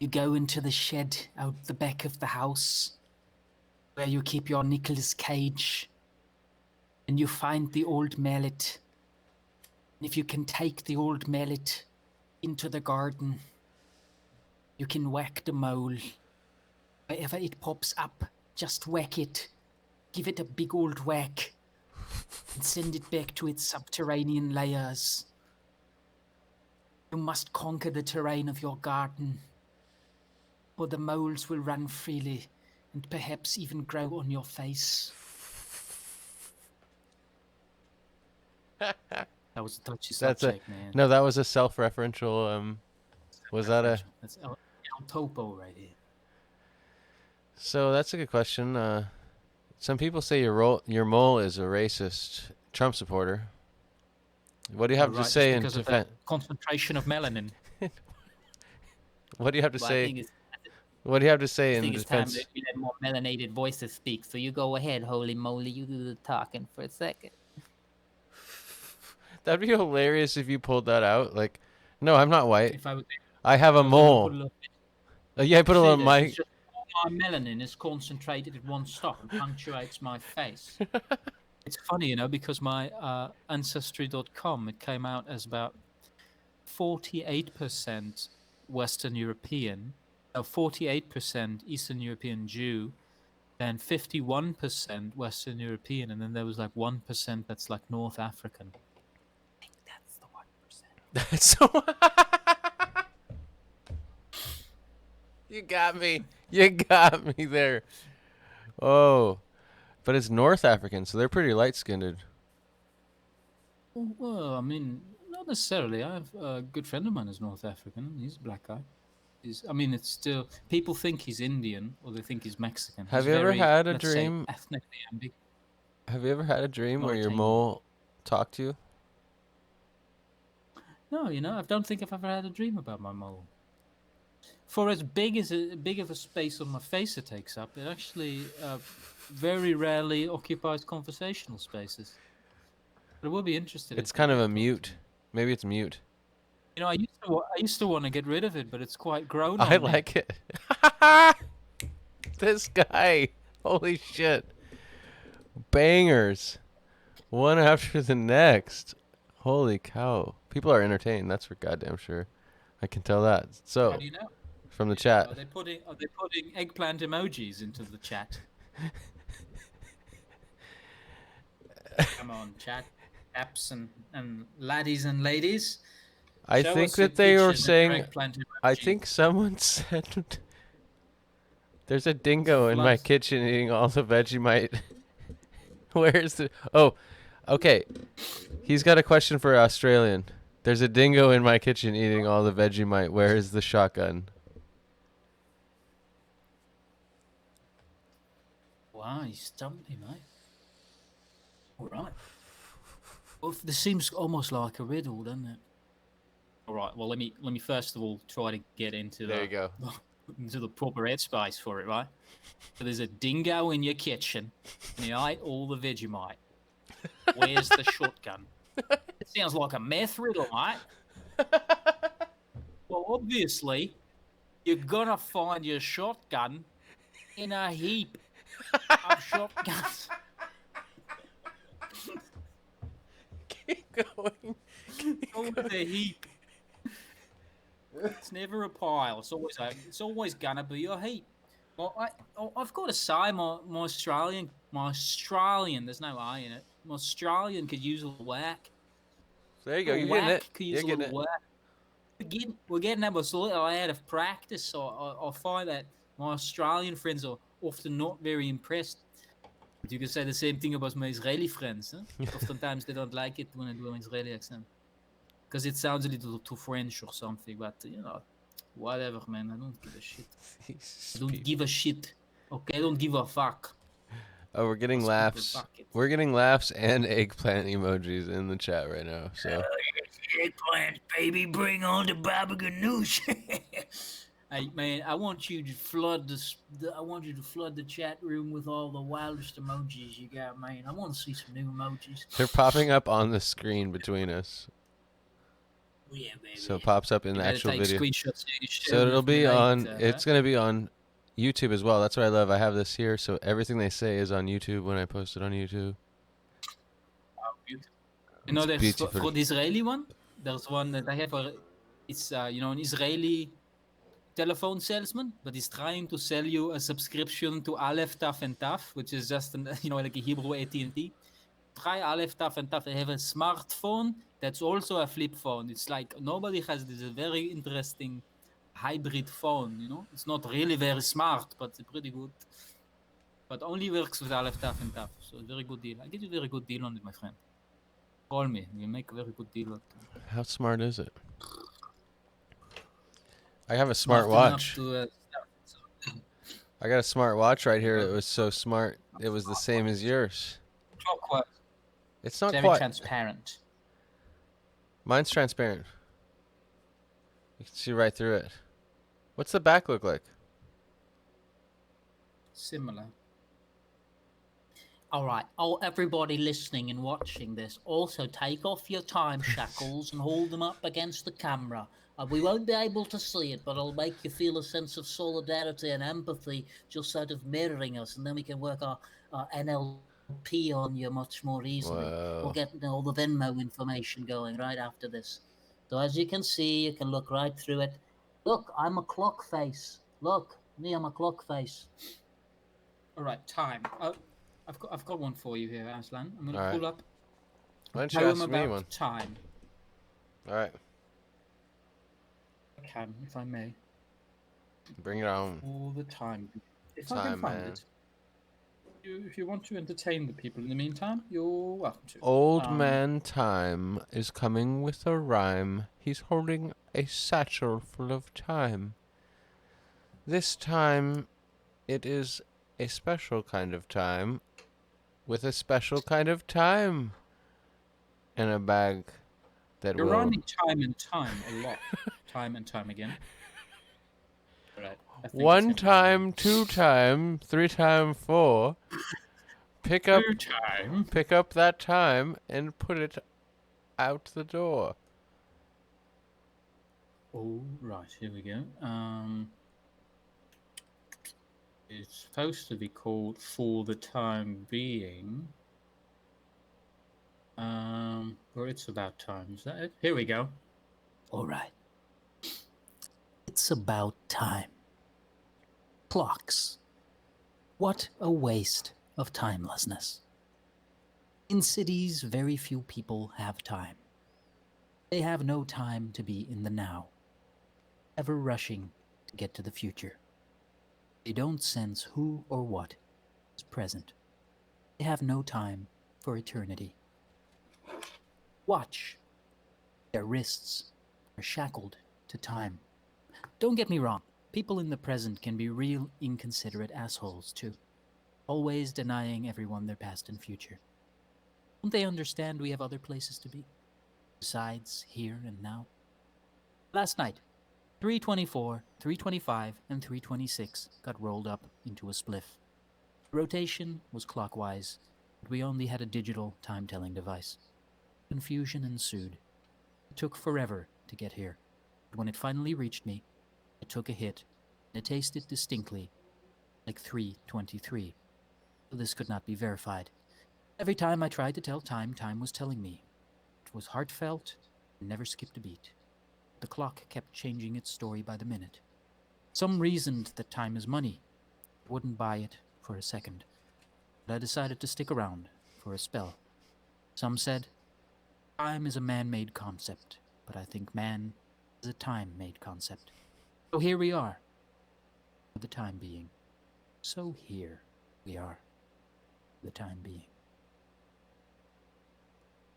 You go into the shed out the back of the house where you keep your Nicolas Cage, and you find the old mallet. And if you can take the old mallet into the garden, you can whack the mole. Wherever it pops up, just whack it. Give it a big old whack and send it back to its subterranean layers. You must conquer the terrain of your garden, or the moles will run freely and perhaps even grow on your face. That was a touchy subject, man. No, that was a self-referential. Was that a? That's El Topo right here. So that's a good question. Some people say your mole is a racist Trump supporter. What do you have to say in defense? Because of the concentration of melanin. What do you have to say? What do you have to say in defense? It's time that you let more melanated voices speak. So you go ahead, holy moly. You do the talking for a second. That'd be hilarious if you pulled that out. Like, no, I'm not white. If I would, I have a mole. Yeah, I put a little mic. Just all my melanin is concentrated at one stop and punctuates my face. It's funny, you know, because my Ancestry.com, it came out as about 48% Western European, 48% Eastern European Jew, and 51% Western European, and then there was like 1% that's like North African. I think that's the 1%. That's so. You got me. You got me there. Oh, but it's North African, so they're pretty light-skinned. Well, I mean, not necessarily. I have a good friend of mine who's North African. He's a black guy. I mean, it's still, people think he's Indian or they think he's Mexican. Have you ever had a dream? Ethnically ambiguous. Have you ever had a dream where your mole talked to you? No, you know, I don't think I've ever had a dream about my mole. For as big of a space on my face it takes up, it actually very rarely occupies conversational spaces. But I will be interested. It's kind of a mute. Maybe it's mute. You know, I used to want to get rid of it, but it's quite grown on I me. like it. This guy. Holy shit. Bangers. One after the next. Holy cow. People are entertained, that's for goddamn sure. I can tell that. So, How do you know? from the chat. Are they putting eggplant emojis into the chat? Come on, chat. Apps and laddies and ladies. I Show think us your that they were features and your saying, eggplant I emoji. think someone said, there's a dingo in my Floods. kitchen eating all the Vegemite. Where's the, oh, okay. He's got a question for Australian. There's a dingo in my kitchen eating all the Vegemite. Where is the shotgun? Wow, you stumped me, mate. All right. Well, this seems almost like a riddle, doesn't it? All right. Well, let me first of all try to get into There you go. into the proper headspace for it, right? So there's a dingo in your kitchen, and he ate all the Vegemite. Where's the shotgun? It sounds like a meth riddle, mate. Well, obviously, you're gonna find your shotgun in a heap of shotguns. Keep going. Always a heap. It's never a pile. It's always gonna be a heap. Well, I've got to say, my Australian, there's no I in it. My Australian could use a little whack. There you go. You're getting it. Could You're use a getting little it. whack. We're getting a little out of practice, so I find that my Australian friends are often not very impressed. But you can say the same thing about my Israeli friends. Huh? Oftentimes they don't like it when I do an Israeli accent. Because it sounds a little too French or something, but, you know, whatever, man. I don't give a shit. I don't give a shit. Okay, I don't give a fuck. Oh, we're getting laughs. We're getting laughs and eggplant emojis in the chat right now. So Eggplant, baby, bring on the babaganoosh. Hey, man, I want you to flood the chat room with all the wildest emojis you got, man. I want to see some new emojis. they're popping up on the screen between us. Yeah, baby. So it pops up in You the gotta actual take video. screenshots, you share So with it'll me be on. later, It's gonna be on YouTube as well. That's what I love. I have this here, so everything they say is on YouTube when I post it on YouTube. You know, It's there's beautiful. for the Israeli one, there's one that I have. It's you know, an Israeli telephone salesman, but he's trying to sell you a subscription to Aleph, Taf, and Taf, which is just an, you know, like a Hebrew AT&T. Try Aleph, Taf, and Taf. They have a smartphone that's also a flip phone. It's like nobody has this very interesting hybrid phone. You know, it's not really very smart, but it's pretty good. But only works with Aleph, Taf, and Taf. So very good deal. I get you a very good deal on it, my friend. Call me. We make a very good deal. How smart is it? I have a smart watch. I got a smart watch right here. It was so smart. It was the same as yours. Clockwork. It's not Very quite. transparent. Mine's transparent. You can see right through it. What's the back look like? Similar. All right. Oh, everybody listening and watching this, also take off your time shackles and hold them up against the camera. We won't be able to see it, but it'll make you feel a sense of solidarity and empathy, just sort of mirroring us, and then we can work our NLP on you much more easily. Whoa. We'll get all the Venmo information going right after this. So as you can see, you can look right through it. Look, I'm a clock face. Look, me, I'm a clock face. All right, time. I've got one for you here, Aslan. I'm going to pull up Why don't a you poem ask me about one? time. All right. I can, if I may. Bring it on. All the time. If Time, I can find man. it. If you want to entertain the people in the meantime, you're welcome to. Old man time is coming with a rhyme. He's holding a satchel full of time. This time, it is a special kind of time with a special kind of time in a bag that You're will... rhyming time and time a lot. Time and time again. Right. One time, two time, three time, four. Pick up that time and put it out the door. Oh, right, here we go. It's supposed to be called For the Time Being. Or It's About Time, is that it? Here we go. All right. It's about time. Clocks. What a waste of timelessness. In cities, very few people have time. They have no time to be in the now, ever rushing to get to the future. They don't sense who or what is present. They have no time for eternity. Watch. Their wrists are shackled to time. Don't get me wrong. People in the present can be real inconsiderate assholes too, always denying everyone their past and future. Don't they understand we have other places to be, besides here and now? Last night, 324, 325, and 326 got rolled up into a spliff. The rotation was clockwise, but we only had a digital time-telling device. Confusion ensued. It took forever to get here, but when it finally reached me, I took a hit, and it tasted distinctly like 323. So this could not be verified. Every time I tried to tell time, time was telling me. It was heartfelt and never skipped a beat. The clock kept changing its story by the minute. Some reasoned that time is money. I wouldn't buy it for a second. But I decided to stick around for a spell. Some said, time is a man-made concept, but I think man is a time-made concept. So here we are, for the time being. So here we are, for the time being.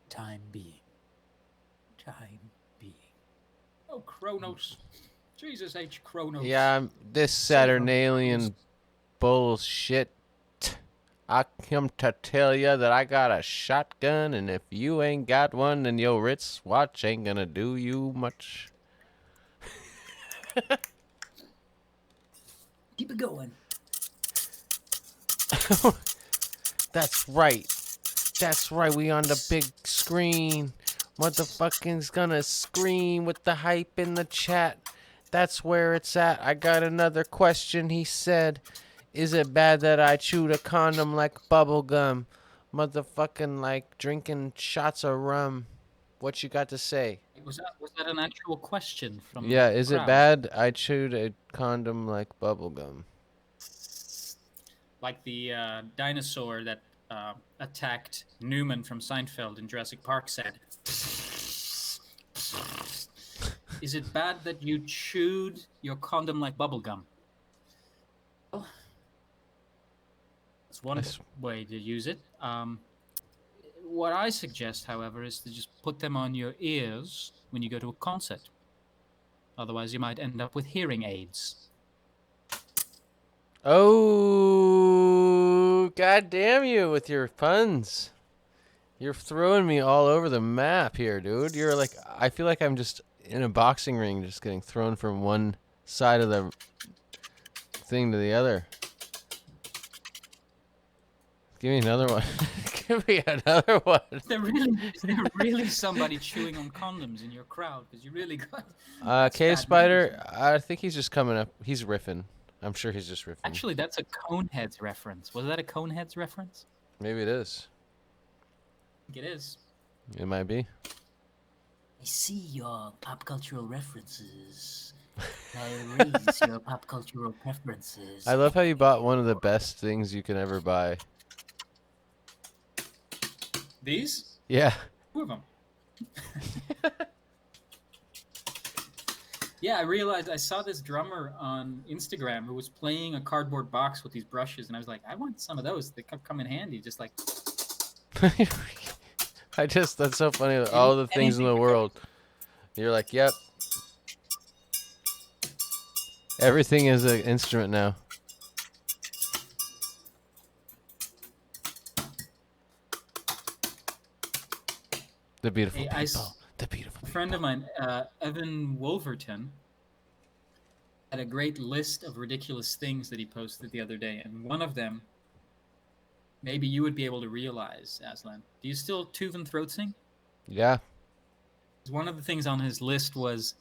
Time being. Time being. Oh, Kronos. Jesus H. Kronos. Yeah, this Saturnalian bullshit. I come to tell you that I got a shotgun, and if you ain't got one, then your Ritz watch ain't gonna do you much. Keep it going. That's right. That's right. We on the big screen. Motherfucking's gonna scream with the hype in the chat. That's where it's at. I got another question. He said, is it bad that I chewed a condom like bubble gum? Motherfucking like drinking shots of rum. What you got to say? Was that an actual question from Yeah, the is it crowd? bad I chewed a condom like bubble gum? Like the dinosaur that attacked Newman from Seinfeld in Jurassic Park said. Is it bad that you chewed your condom like bubblegum? Well, that's one way to use it. What I suggest, however, is to just put them on your ears when you go to a concert. Otherwise, you might end up with hearing aids. Oh, god damn you with your puns. You're throwing me all over the map here, dude. You're like, I feel like I'm just in a boxing ring, just getting thrown from one side of the thing to the other. Give me another one. Give me another one. Is there really somebody chewing on condoms in your crowd? Because you really got. Cave Spider, I think he's just coming up. He's riffing. I'm sure he's just riffing. Actually, that's a Coneheads reference. Was that a Coneheads reference? Maybe it is. I think it is. It might be. I see your pop cultural references. I raise your pop cultural preferences. I love how you bought one of the best things you can ever buy. These? Yeah. Two of them. Yeah, I realized I saw this drummer on Instagram who was playing a cardboard box with these brushes, and I was like, I want some of those. They come in handy, just like. That's so funny. All the things in the world. You're like, yep. Everything is an instrument now. The beautiful people. The beautiful people. A friend of mine, Evan Wolverton, had a great list of ridiculous things that he posted the other day, and one of them, maybe you would be able to realize, Aslan. Do you still Tuvan throat sing? Yeah. One of the things on his list was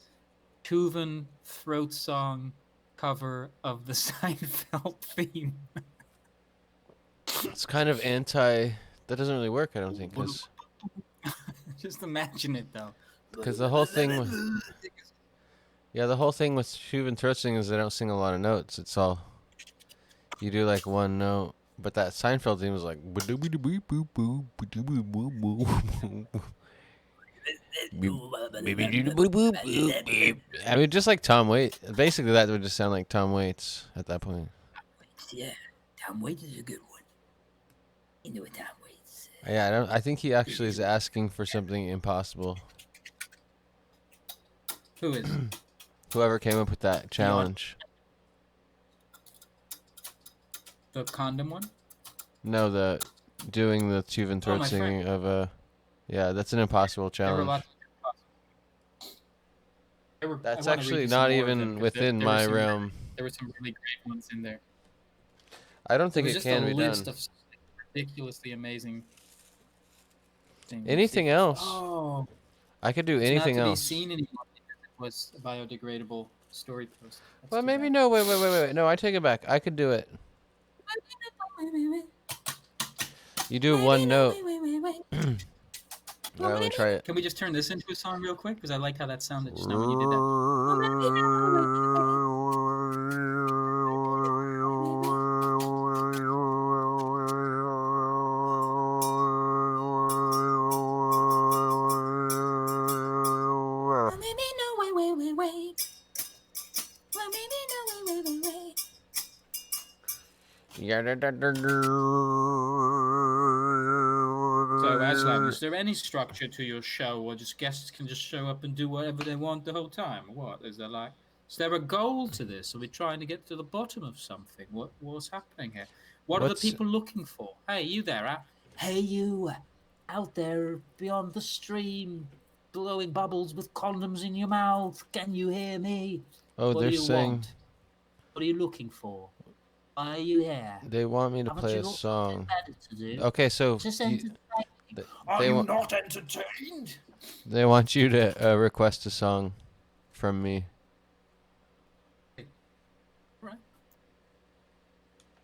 Tuvan throat song cover of the Seinfeld theme. It's kind of anti. That doesn't really work, I don't think, because. Just imagine it though. Because the whole thing with. Yeah, the whole thing with Tuvan throat singing is they don't sing a lot of notes. It's all. You do like one note. But that Seinfeld theme was like. I mean, just like Tom Waits. Basically, that would just sound like Tom Waits at that point. Yeah, Tom Waits is a good one. You know what Tom Waits. Yeah, I think he actually is asking for something impossible. Who is? Whoever came up with that challenge. The condom one? No, doing the Tuvan throat singing of yeah, that's an impossible challenge. That's actually not even within my realm. There were some really great ones in there. I don't think it can be done. List of ridiculously amazing things. Anything else? Oh, I could do anything else. It's not to be seen anymore. It was a biodegradable story post. Well, maybe no. Wait. No, I take it back. I could do it. You do one note. Alright, let me try it. Can we just turn this into a song real quick? Because I like how that sounded just now when you did that. So, Aslan, is there any structure to your show, or just guests can just show up and do whatever they want the whole time? What is there like? Is there a goal to this? Are we trying to get to the bottom of something? What's happening here? What are the people looking for? Hey, you there? Hey, you out there beyond the stream, blowing bubbles with condoms in your mouth. Can you hear me? Oh, What they're do you saying. want? What are you looking for? Why are you here? They want me to Haven't play you a got song. better to do? Okay, so Just you, entertain. Are you not entertained? they want you to request a song from me. Right.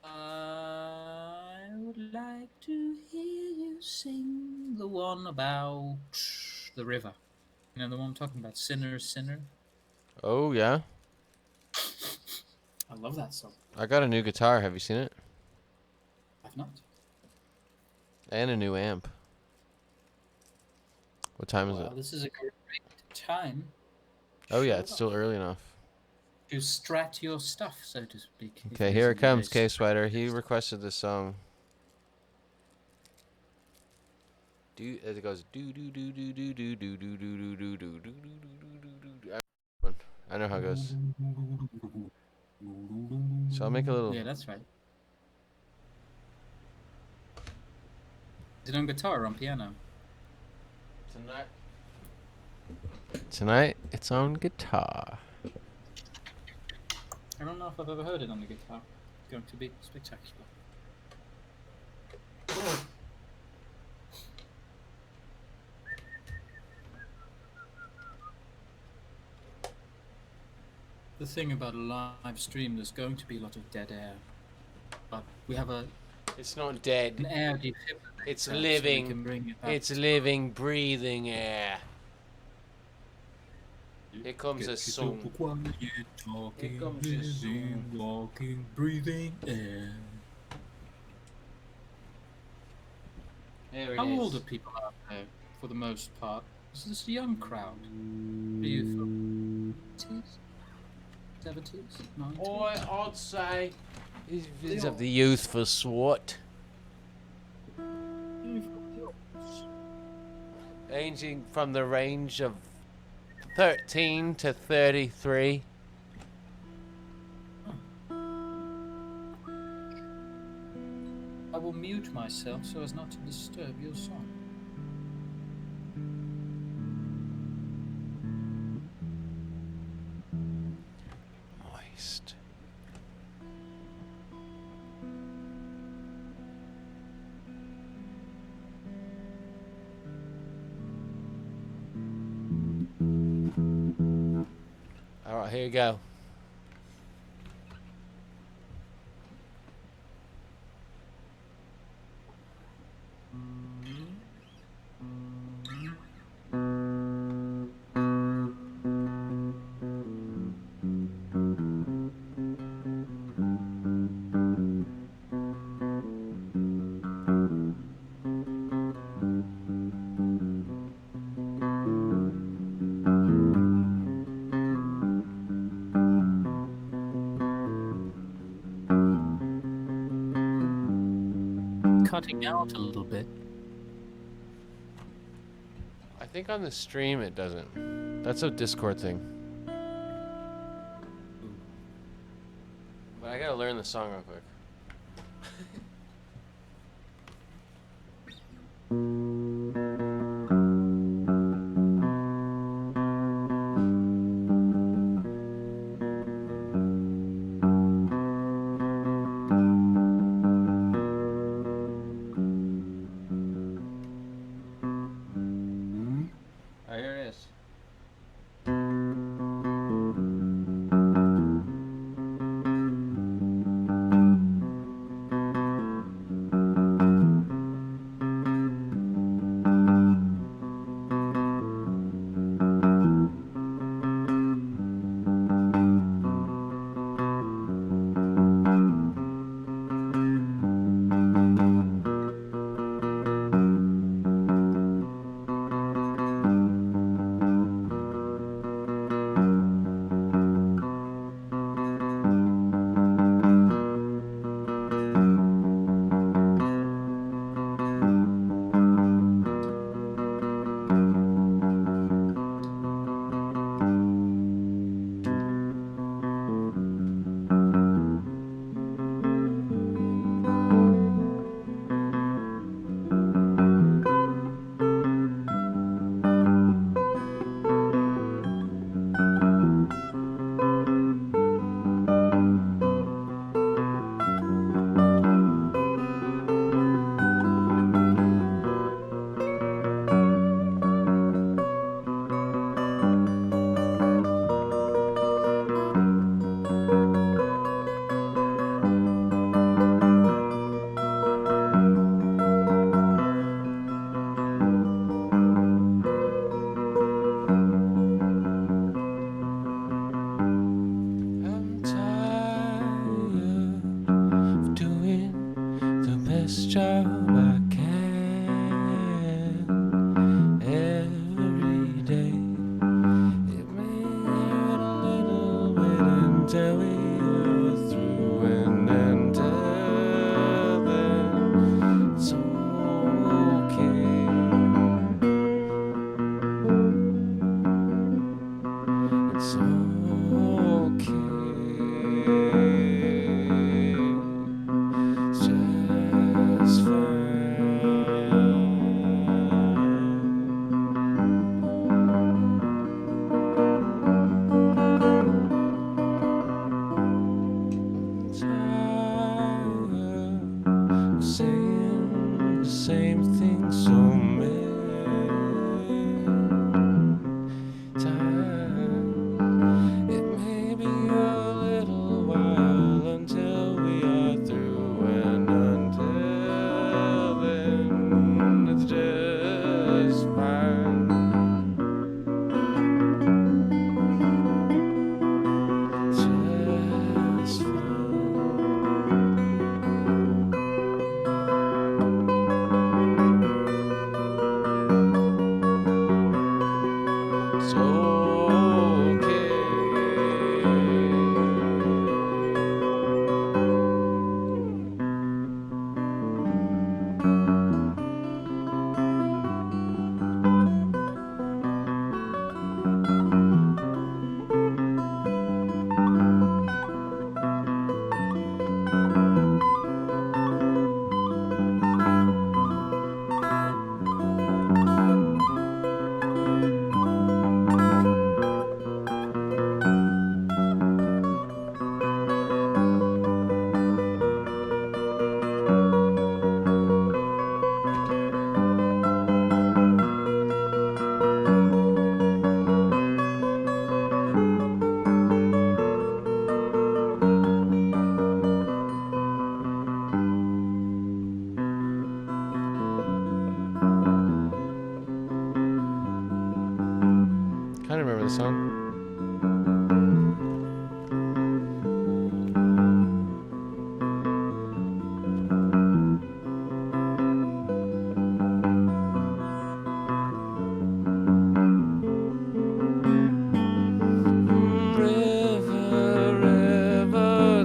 I would like to hear you sing the one about the river. You know the one I'm talking about, Sinner, Sinner. Oh yeah, I love that song. I got a new guitar. Have you seen it? I've not. And a new amp. What time is it? This is a great time. Oh yeah, it's still early enough. To strat your stuff, so to speak. Okay, here it comes, K-Spider. He requested this song. It goes do do do do do do do do do do do do do do. I know how it goes. So I'll make a little. Yeah, that's right. Is it on guitar or on piano? Tonight, it's on guitar. I don't know if I've ever heard it on the guitar. It's going to be spectacular. the thing about a live stream, there's going to be a lot of dead air, but we have It's not dead. an air defibrillator. It's so we living. can bring it back It's to living, breathing air. Here comes a Get song. yourself quiet, talking, Here comes a living, song. walking, breathing air. There it How is. old are people out there, for the most part? Is this a young crowd? Are you from 80s? 70s? 90s? Boy, I'd say he's of the youth for SWAT. Ranging from the range of 13 to 33. I will mute myself so as not to disturb your song. Moist. All right, here you go. Cutting out a little bit. I think on the stream it doesn't. That's a Discord thing. But I gotta learn the song real quick. Here it is. I'm tired of doing the best job I can every day. It may hurt a little bit until we are through, and until then, it's okay. It's okay. It's just fine. Tired of saying the same thing so many times. It may be Remember the song?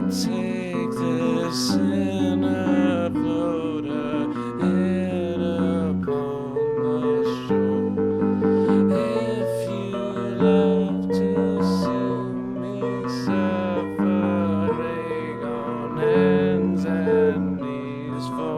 Take this sinner floater head upon the shore. If you love to see me suffering on hands and knees for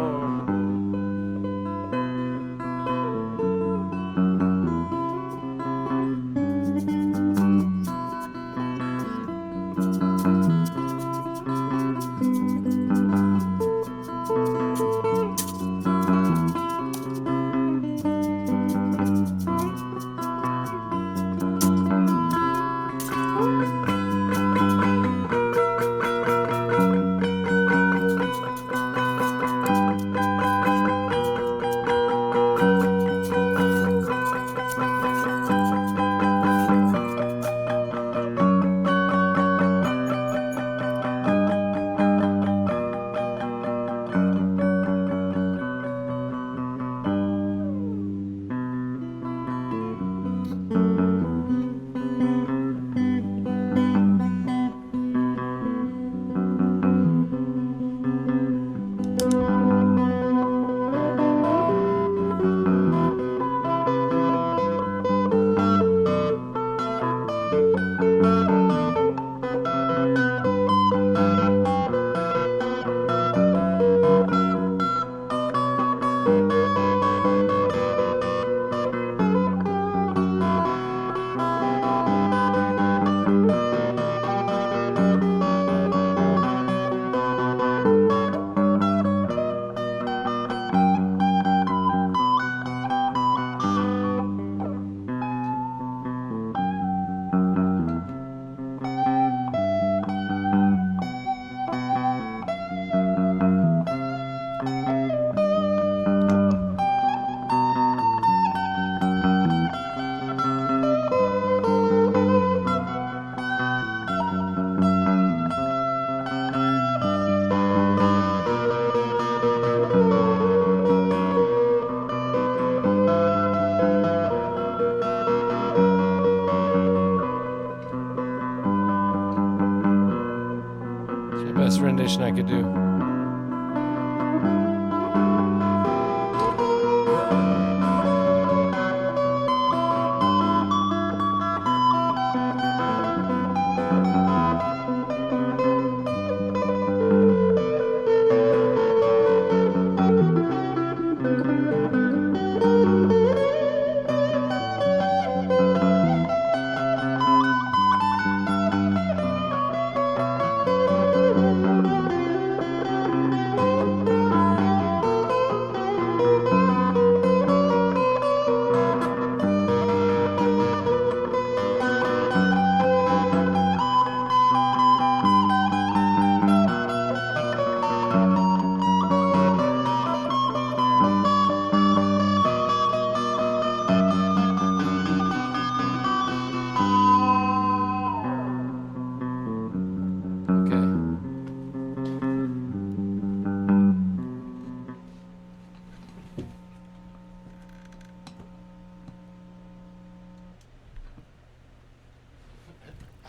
best rendition I could do.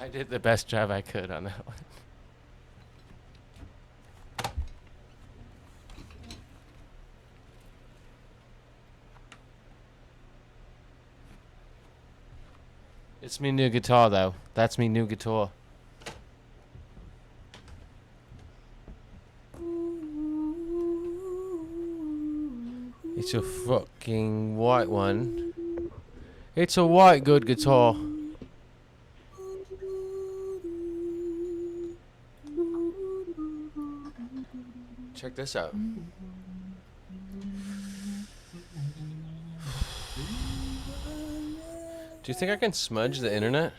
I did the best job I could on that one. It's me new guitar though. That's me new guitar. It's a fucking white one. It's a white good guitar. Check this out. Do you think I can smudge the internet?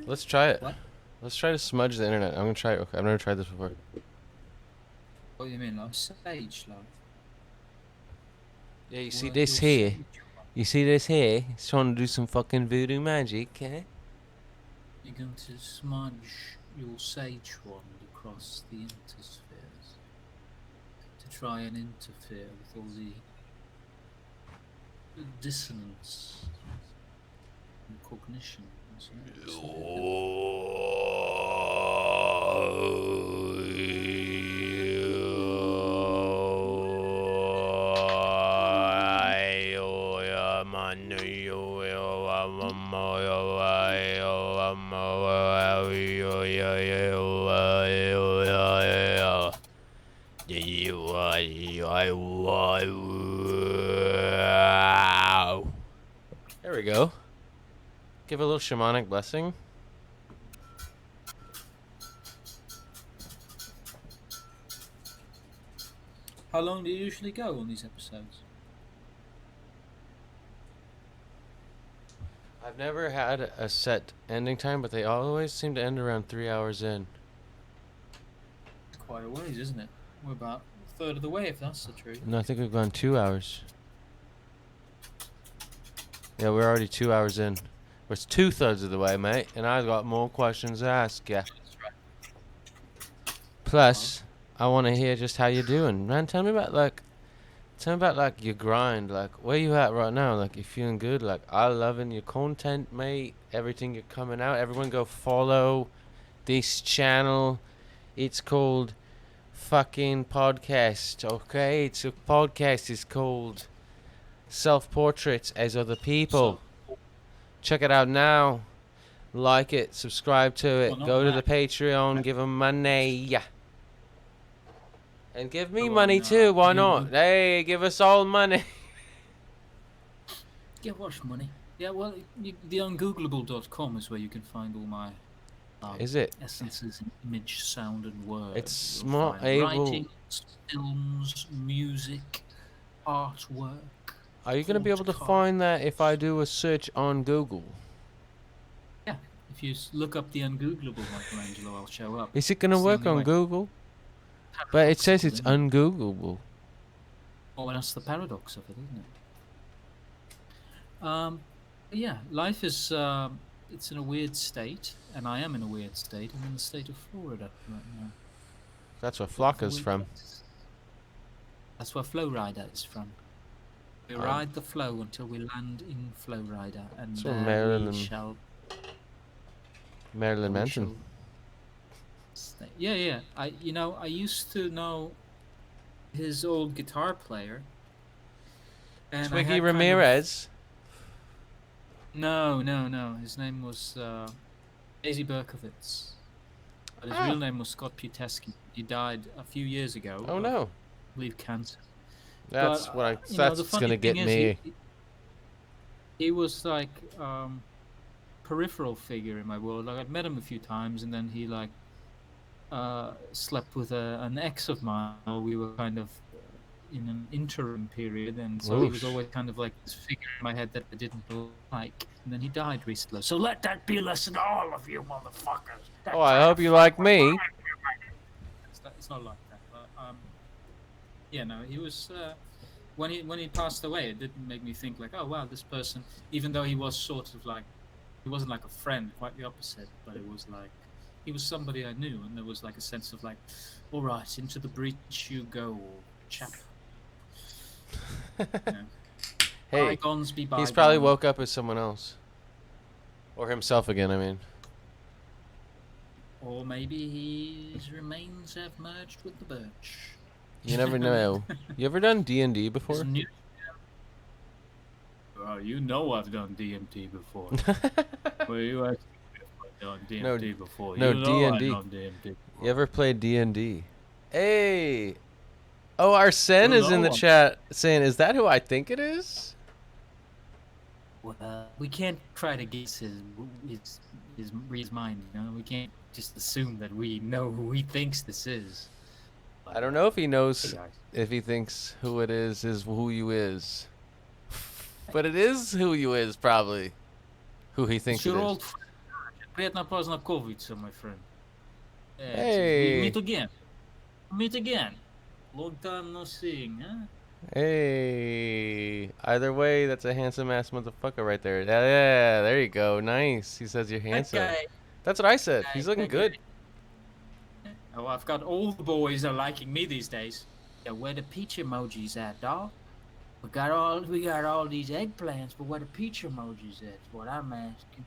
Let's try it. What? Let's try to smudge the internet. I'm gonna try it. Okay, I've never tried this before. What do you mean, like sage, like? Yeah, you see this here? You see this here? He's trying to do some fucking voodoo magic, eh? You're going to smudge your sage wand across the interspheres to try and interfere with all the dissonance and cognition. There we go. Give a little shamanic blessing. How long do you usually go on these episodes? I've never had a set ending time, but they always seem to end around 3 hours in. It's quite a ways, isn't it? We're about a third of the way, if that's the truth. No, I think we've gone 2 hours. Yeah, we're already 2 hours in. We're 2/3 of the way, mate, and I've got more questions to ask ya. That's right. Plus, I want to hear just how you're doing, man. Tell me about like your grind. Like, where you at right now? Like, you feeling good? Like, I loving your content, mate. Everything you're coming out. Everyone go follow this channel. It's called fucking podcast. Okay, it's a podcast. It's called Self-Portraits as Other People. Check it out now. Like it, subscribe to it, go to the Patreon, give them money. And give me money too, why not? Hey, give us all money. Yeah, what's money? Yeah, well, the Ungoogleable.com is where you can find all my is it? essences in image, sound, and word. It's You'll not find able... writings, films, music, artwork. Are you going to be able to find that if I do a search on Google? Yeah, if you look up the Ungoogleable Michaelangelo, I'll show up. Is it going to work on Google? But it says it's ungoogleable. Oh, and that's the paradox of it, isn't it? Yeah, life is, it's in a weird state, and I am in a weird state. I'm in the state of Florida right now. That's where Flocka's from. That's where Flowrider is from. We ride the flow until we land in Flowrider, and Marilyn, we shall... Marilyn Manson. Yeah. I used to know his old guitar player. And Twiggy Ramirez? No. His name was Daisy Berkowitz. But his real name was Scott Putesky. He died a few years ago. Oh no! I believe cancer. That's what's gonna get me. He was like peripheral figure in my world. Like, I'd met him a few times, and then he like slept with an ex of mine. We were kind of in an interim period, and so he was always kind of like this figure in my head that I didn't like. And then he died recently. So let that be a lesson to all of you motherfuckers. Oh, I hope you like me. It's not like that. But, yeah, no, he was when he passed away. It didn't make me think like, oh wow, this person. Even though he was sort of like, he wasn't like a friend, quite the opposite. But it was like, he was somebody I knew, and there was like a sense of like, all right, into the breach you go, chap. Hey, bygones be bygones. He's probably woke up as someone else, or himself again. I mean, or maybe his remains have merged with the birch. You never know. You ever done D&D before? You know I've done DMT before. Well, you actually done DMT before. No, you know D&D. I've done DMT. You ever played D&D? Hey! Oh, Arsene is in the chat saying, is that who I think it is? Well, we can't try to guess his mind, you know? We can't just assume that we know who he thinks this is. I don't know if he knows, if he thinks who it is who you is. But it is who you is, probably. Who he thinks it is. Your old friend. Приятно познакомиться, my friend. Hey! Meet again. Long time no seeing, huh? Hey, either way, that's a handsome ass motherfucker right there. Yeah, yeah, there you go. Nice. He says you're handsome. Okay. That's what I said. He's looking good. Oh, I've got all the boys are liking me these days. Yeah, where the peach emojis at, dog? We got all these eggplants, but where the peach emojis at? Is what I'm asking.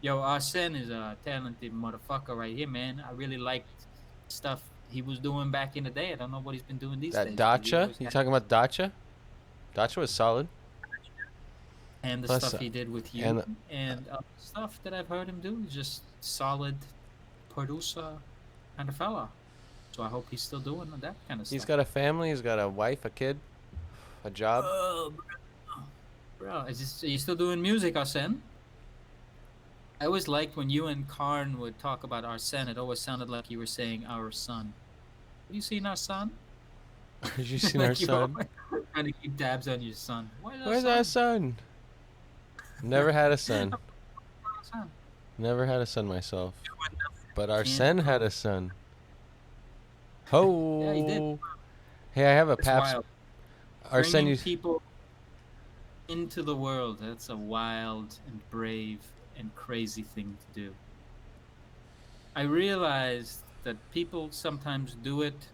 Yo, Arsene is a talented motherfucker right here, man. I really liked stuff he was doing back in the day. I don't know what he's been doing these days. That Dacha? You talking about Dacha? Dacha was solid. And the Plus, stuff he did with you, and stuff that I've heard him do. He's just solid producer kind of fella. So I hope he's still doing that kind of stuff. He's got a family. He's got a wife, a kid, a job. Bro, are you still doing music, Arsene? I always liked when you and Karn would talk about Arsene. It always sounded like you were saying our son. Have you seen our son? Have you seen our son? Trying to keep tabs on your son. Where's our son? Never had a son. Never had a son myself. But Arsene had a son. Ho! Yeah, he did. Hey, I have a It's Paps. wild. Arsene, Bringing people into the world, that's a wild and brave and crazy thing to do. I realized that people sometimes do it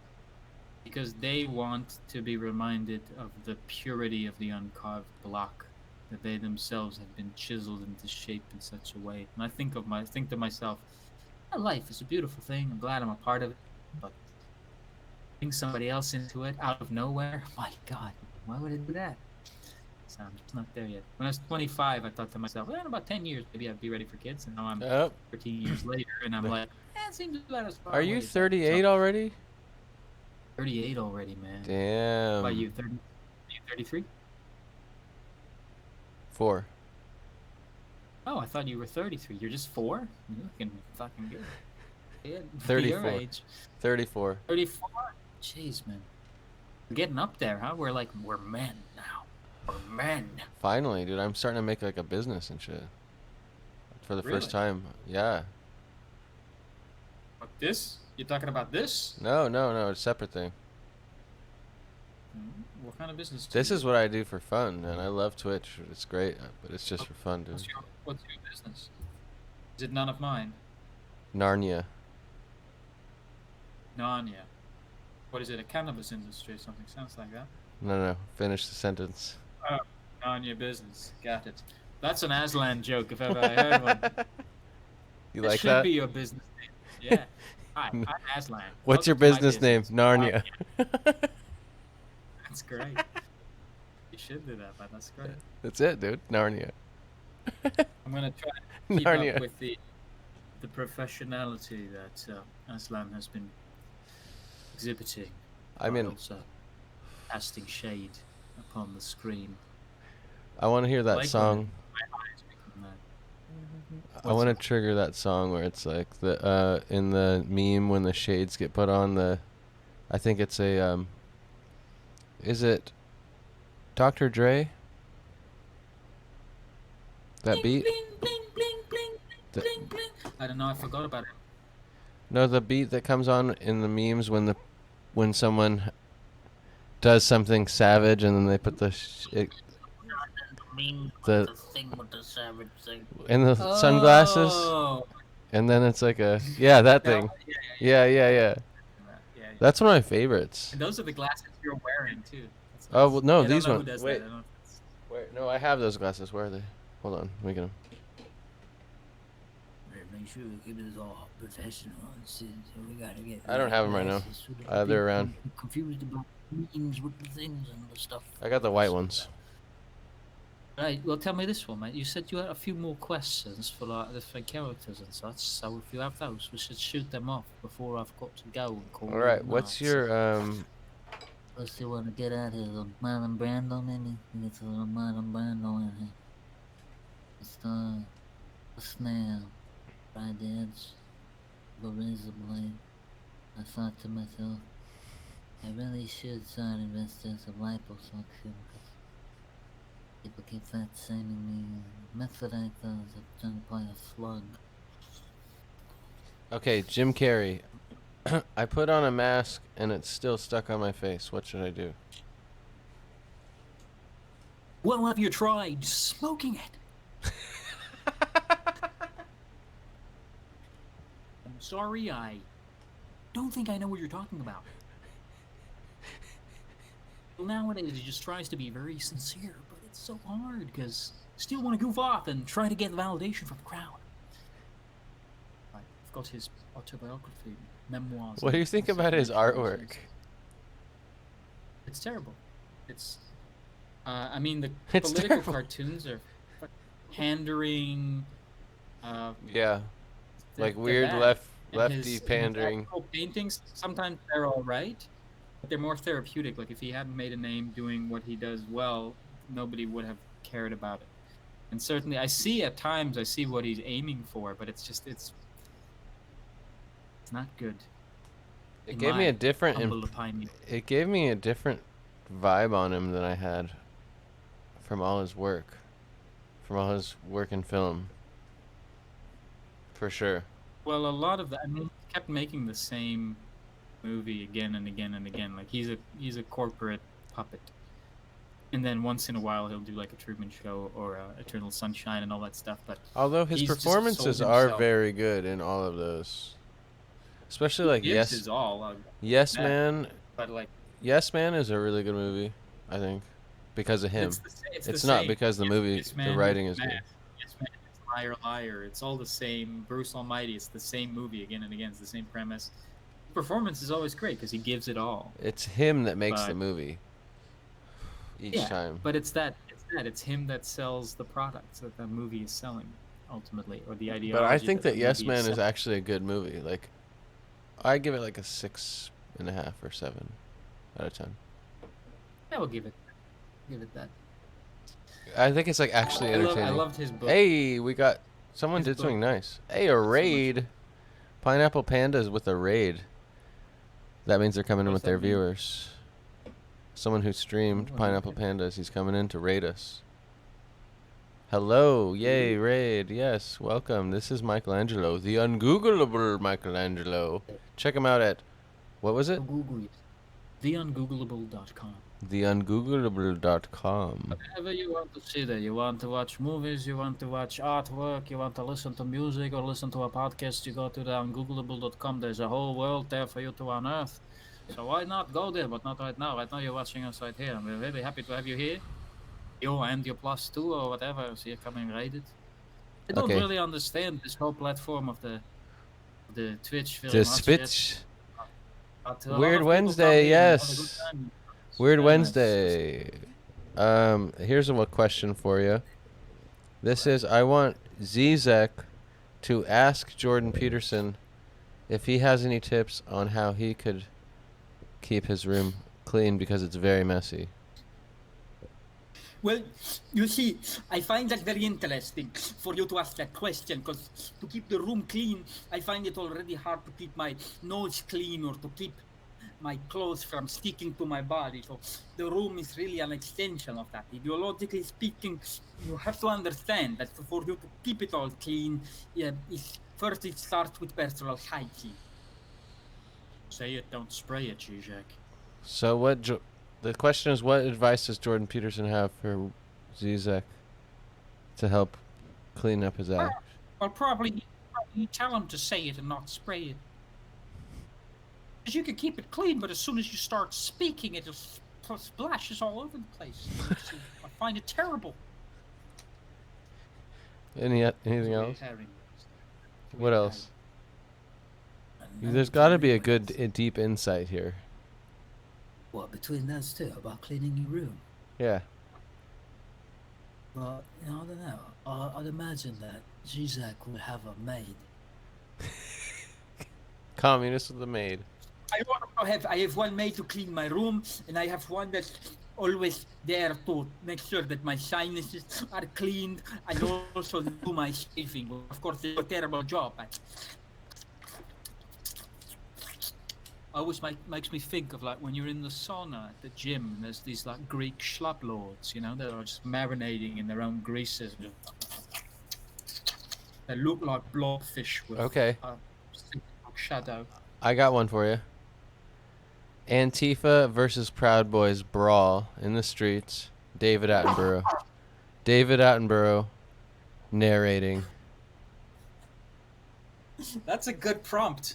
because they want to be reminded of the purity of the uncarved block, that they themselves have been chiseled into shape in such a way. And I think to myself, my life is a beautiful thing. I'm glad I'm a part of it, but bring somebody else into it out of nowhere. My God, why would I do that? So I'm just not there yet. When I was 25, I thought to myself, well, in about 10 years, maybe I'd be ready for kids. And now I'm 13 years later, and I'm like, it seems about as far are away you as that. 38 already? 38 already, man. Damn. What about you, 30? Are you 33? 4. Oh, I thought you were 33. You're just 4? You're looking fucking good. Yeah, 34. Your age. 34. 34? Jeez, man. We're getting up there, huh? We're men now. We're men. Finally, dude, I'm starting to make like a business and shit. For the first Really? time. Yeah. What, this? You talking about this? No, it's a separate thing. What kind of business? This is what I do for fun, and I love Twitch. It's great, but it's just for fun, dude. What's your business? Is it none of mine? Narnia. Narnia. What is it? A cannabis industry or something? Sounds like that. No. Finish the sentence. Oh, Narnia business. Got it. That's an Aslan joke if ever I heard one. You That like should that? be your business name. Yeah. Hi, I'm Aslan. What's your Welcome to my business name? Narnia. That's great. You should do that, man. That's great. That's it, dude. Narnia. I'm gonna try to keep Narnia. up with the professionality that Aslan has been exhibiting. I mean, also casting shade upon the screen. I want to hear that Like song. my eyes become that. I want to trigger that song where it's like the in the meme when the shades get put on the. I think it's a is it Dr. Dre? That beat? I don't know. I forgot about it. No, the beat that comes on in the memes when someone does something savage and then they put the thing with the savage thing. and the sunglasses Oh. and then it's like a that thing. Yeah. That's one of my favorites. And those are the glasses you're wearing too. That's Oh nice. well, no, I don't these know who ones. does Wait, that. I don't know if it's- wait, no, I have those glasses. Where are they? Hold on, let me get them. Make sure we keep this all professional and shit. So we gotta get. I don't have them right now. They're around. I'm confused about memes with the things and the stuff. I got the white ones. Right. Well, tell me this one, mate. You said you had a few more questions for like different characters and such. So if you have those, we should shoot them off before I've got to go and call. All right, what's your Let's see what to get out here. The Marlon Brando, maybe. Get a little Marlon Brando in here. It's the snail. Right edge. The razor blade. I thought to myself, I really should start investing some liposuction. People keep fat shaming me. Method I thought was trying to play a slug. Okay, Jim Carrey. I put on a mask and it's still stuck on my face. What should I do? Well, have you tried smoking it? I'm sorry, I don't think I know what you're talking about. Well, nowadays, he just tries to be very sincere, but it's so hard because still want to goof off and try to get validation from the crowd. I've got his autobiography, memoirs. What do you think about his artwork? It's terrible. It's, I mean, the It's political terrible. cartoons are pandering. Yeah, like they're weird bad. And lefty his pandering. actual paintings, sometimes they're all right, but they're more therapeutic. Like if he hadn't made a name doing what he does well, nobody would have cared about it. And certainly, I see what he's aiming for, but it's not good. It gave me a different humble opinion. it gave me a different vibe on him than I had from all his work in film. For sure. Well, a lot of that. I mean, he kept making the same movie again and again and again. Like he's a corporate puppet. And then once in a while he'll do like a Truman Show or Eternal Sunshine and all that stuff. But Although his he's just performances sold are himself. very good in all of those, especially like Gives Yes his all. Yes that, Man. But like Yes Man is a really good movie, I think, because of him. It's not because the movie, Yes the Man, writing Yes is good. Man, Yes Man, it's Liar Liar. It's all the same. Bruce Almighty. It's the same movie again and again. It's the same premise. Performance is always great because he gives it all. It's him that makes the But- movie each time. But it's him that sells the products that the movie is selling ultimately, or the ideology. But I think that the Yes movie Man is selling. actually a good movie. Like, I give it like a 6.5 or 7 out of 10. I will give it that. I think it's like actually entertaining. I loved his book. Hey, we got someone His did book. something nice. Hey, a so much. raid. Pineapple Pandas with a raid. That means they're coming in What with does their that mean? viewers. Someone who streamed Oh, Pineapple okay. Pandas, he's coming in to raid us. Hello, yay, raid, yes, welcome. This is Michelangelo, the Ungoogleable Michelangelo. Check him out at, what was it? Google it. TheUngoogleable.com. TheUngoogleable.com. Whatever you want to see there. You want to watch movies, you want to watch artwork, you want to listen to music or listen to a podcast, you go to the Ungoogleable.com. There's a whole world there for you to unearth. So why not go there, but not right now. Right now you're watching us right here. We're really happy to have you here. You and your +2 or whatever, so you're coming rated. I don't Okay. really understand this whole platform of the Twitch film. The not yet, Switch. but a lot Weird of people Wednesday, come in and have a good yes. time. Weird Very nice. Wednesday. Here's a question for you. This is, I want Zizek to ask Jordan Peterson if he has any tips on how he could keep his room clean because it's very messy. Well, you see, I find that very interesting for you to ask that question, because to keep the room clean, I find it already hard to keep my nose clean or to keep my clothes from sticking to my body. So the room is really an extension of that. Ideologically speaking, you have to understand that for you to keep it all clean, first it starts with personal hygiene. Say it, don't spray it, Zizek. So the question is, what advice does Jordan Peterson have for Zizek to help clean up his act? Well, probably you tell him to say it and not spray it. Because you can keep it clean, but as soon as you start speaking, it just splashes all over the place. I find it terrible. Anything else? What else? There's got to be a good deep insight here. What, between those two, about cleaning your room? Yeah. Well, I don't know. I'd imagine that Zizek would have a maid. Communist with a maid. I have one maid to clean my room, and I have one that's always there to make sure that my sinuses are cleaned. I also do my shaving. Of course, they do a terrible job. Always makes me think of like when you're in the sauna at the gym and there's these like Greek schlub lords, you know, that are just marinating in their own greases. They look like blobfish with Okay. a shadow. I got one for you. Antifa versus Proud Boys brawl in the streets. David Attenborough. David Attenborough narrating. That's a good prompt.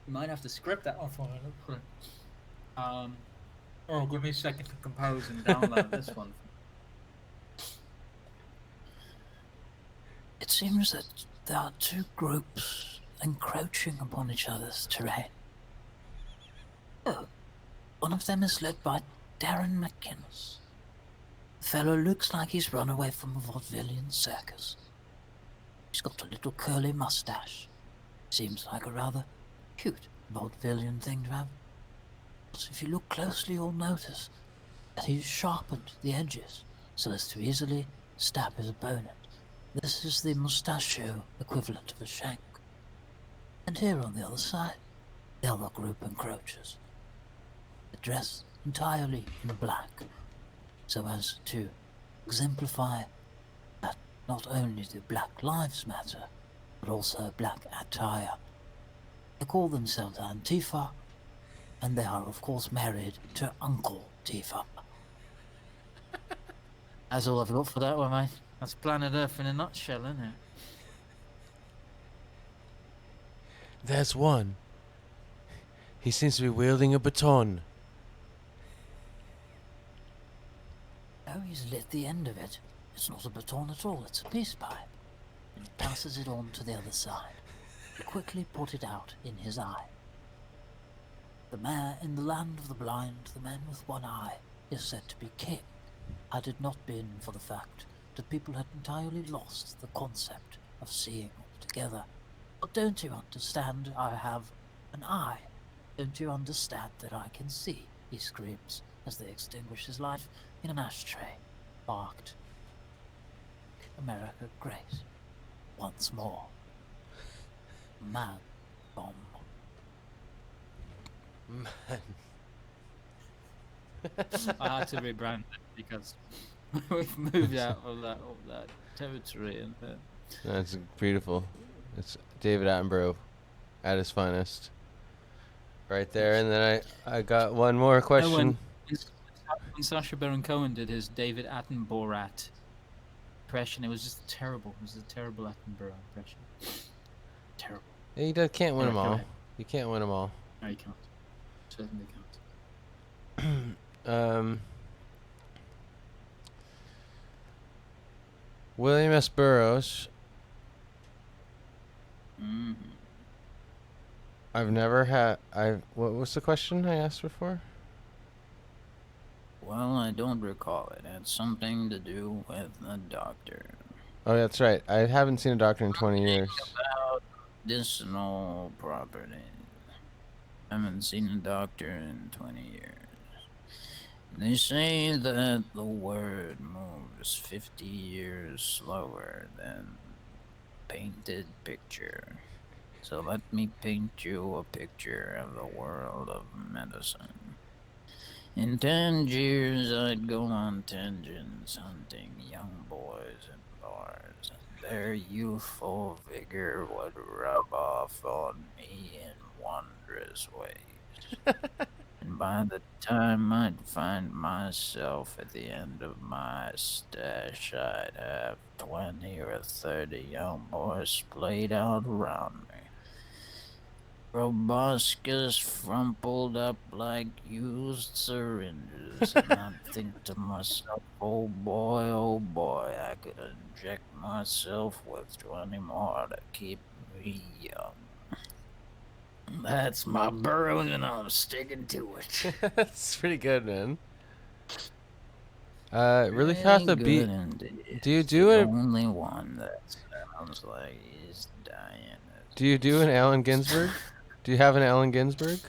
You might have to script that one for me. Oh, give me a second to compose and download this one. It seems that there are two groups encroaching upon each other's terrain. Oh, one of them is led by Darren McInnes. The fellow looks like he's run away from a vaudevillian circus. He's got a little curly mustache. Seems like a rather cute vaudevillian thing to have. But if you look closely, you'll notice that he's sharpened the edges so as to easily stab his opponent. This is the mustachio equivalent of a shank. And here on the other side, the other group encroaches. They dress entirely in black, so as to exemplify that not only do Black Lives Matter, but also black attire. They call themselves Antifa, and they are of course married to Uncle Tifa. That's all I've got for that one, mate. That's planet Earth in a nutshell, isn't it? There's one. He seems to be wielding a baton. Oh, he's lit the end of it. It's not a baton at all, it's a peace pipe. And he passes it on to the other side. He quickly put it out in his eye. The man in the land of the blind, the man with one eye, is said to be king, had it not been for the fact that people had entirely lost the concept of seeing altogether. But don't you understand? I have an eye. Don't you understand that I can see? He screams as they extinguish his life in an ashtray, marked America Great. Once more. Man bomb. Man. I had to rebrand it because we've moved out of that territory. And That's beautiful. It's David Attenborough at his finest. Right there. And then I got one more question. When Sacha Baron Cohen did his David Attenborough impression, it was just terrible. It was a terrible Attenborough impression. Terrible. Yeah, you can't win them all. You can't win them all. No, you can't. Certainly can't. William S. Burroughs. I've never had. What was the question I asked before? Well, I don't recall it. It had something to do with a doctor. Oh, that's right. I haven't seen a doctor in 20 years. About medicinal properties. I haven't seen a doctor in 20 years. They say that the word moves 50 years slower than painted picture. So let me paint you a picture of the world of medicine. In 10 years, I'd go on tangents hunting young boys in bars, and their youthful vigor would rub off on me in wondrous ways. And by the time I'd find myself at the end of my stash, I'd have 20 or 30 young boys splayed out around me. Proboscis frumpled up like used syringes, and I'd think to myself, oh boy, I could inject myself with 20 more to keep me young. That's my Burroughs, and I'm sticking to it. That's pretty good, man. Really fast the beat. Do you do it? Only one that sounds like he's dying. Do you do an Allen Ginsberg? Do you have an Allen Ginsberg?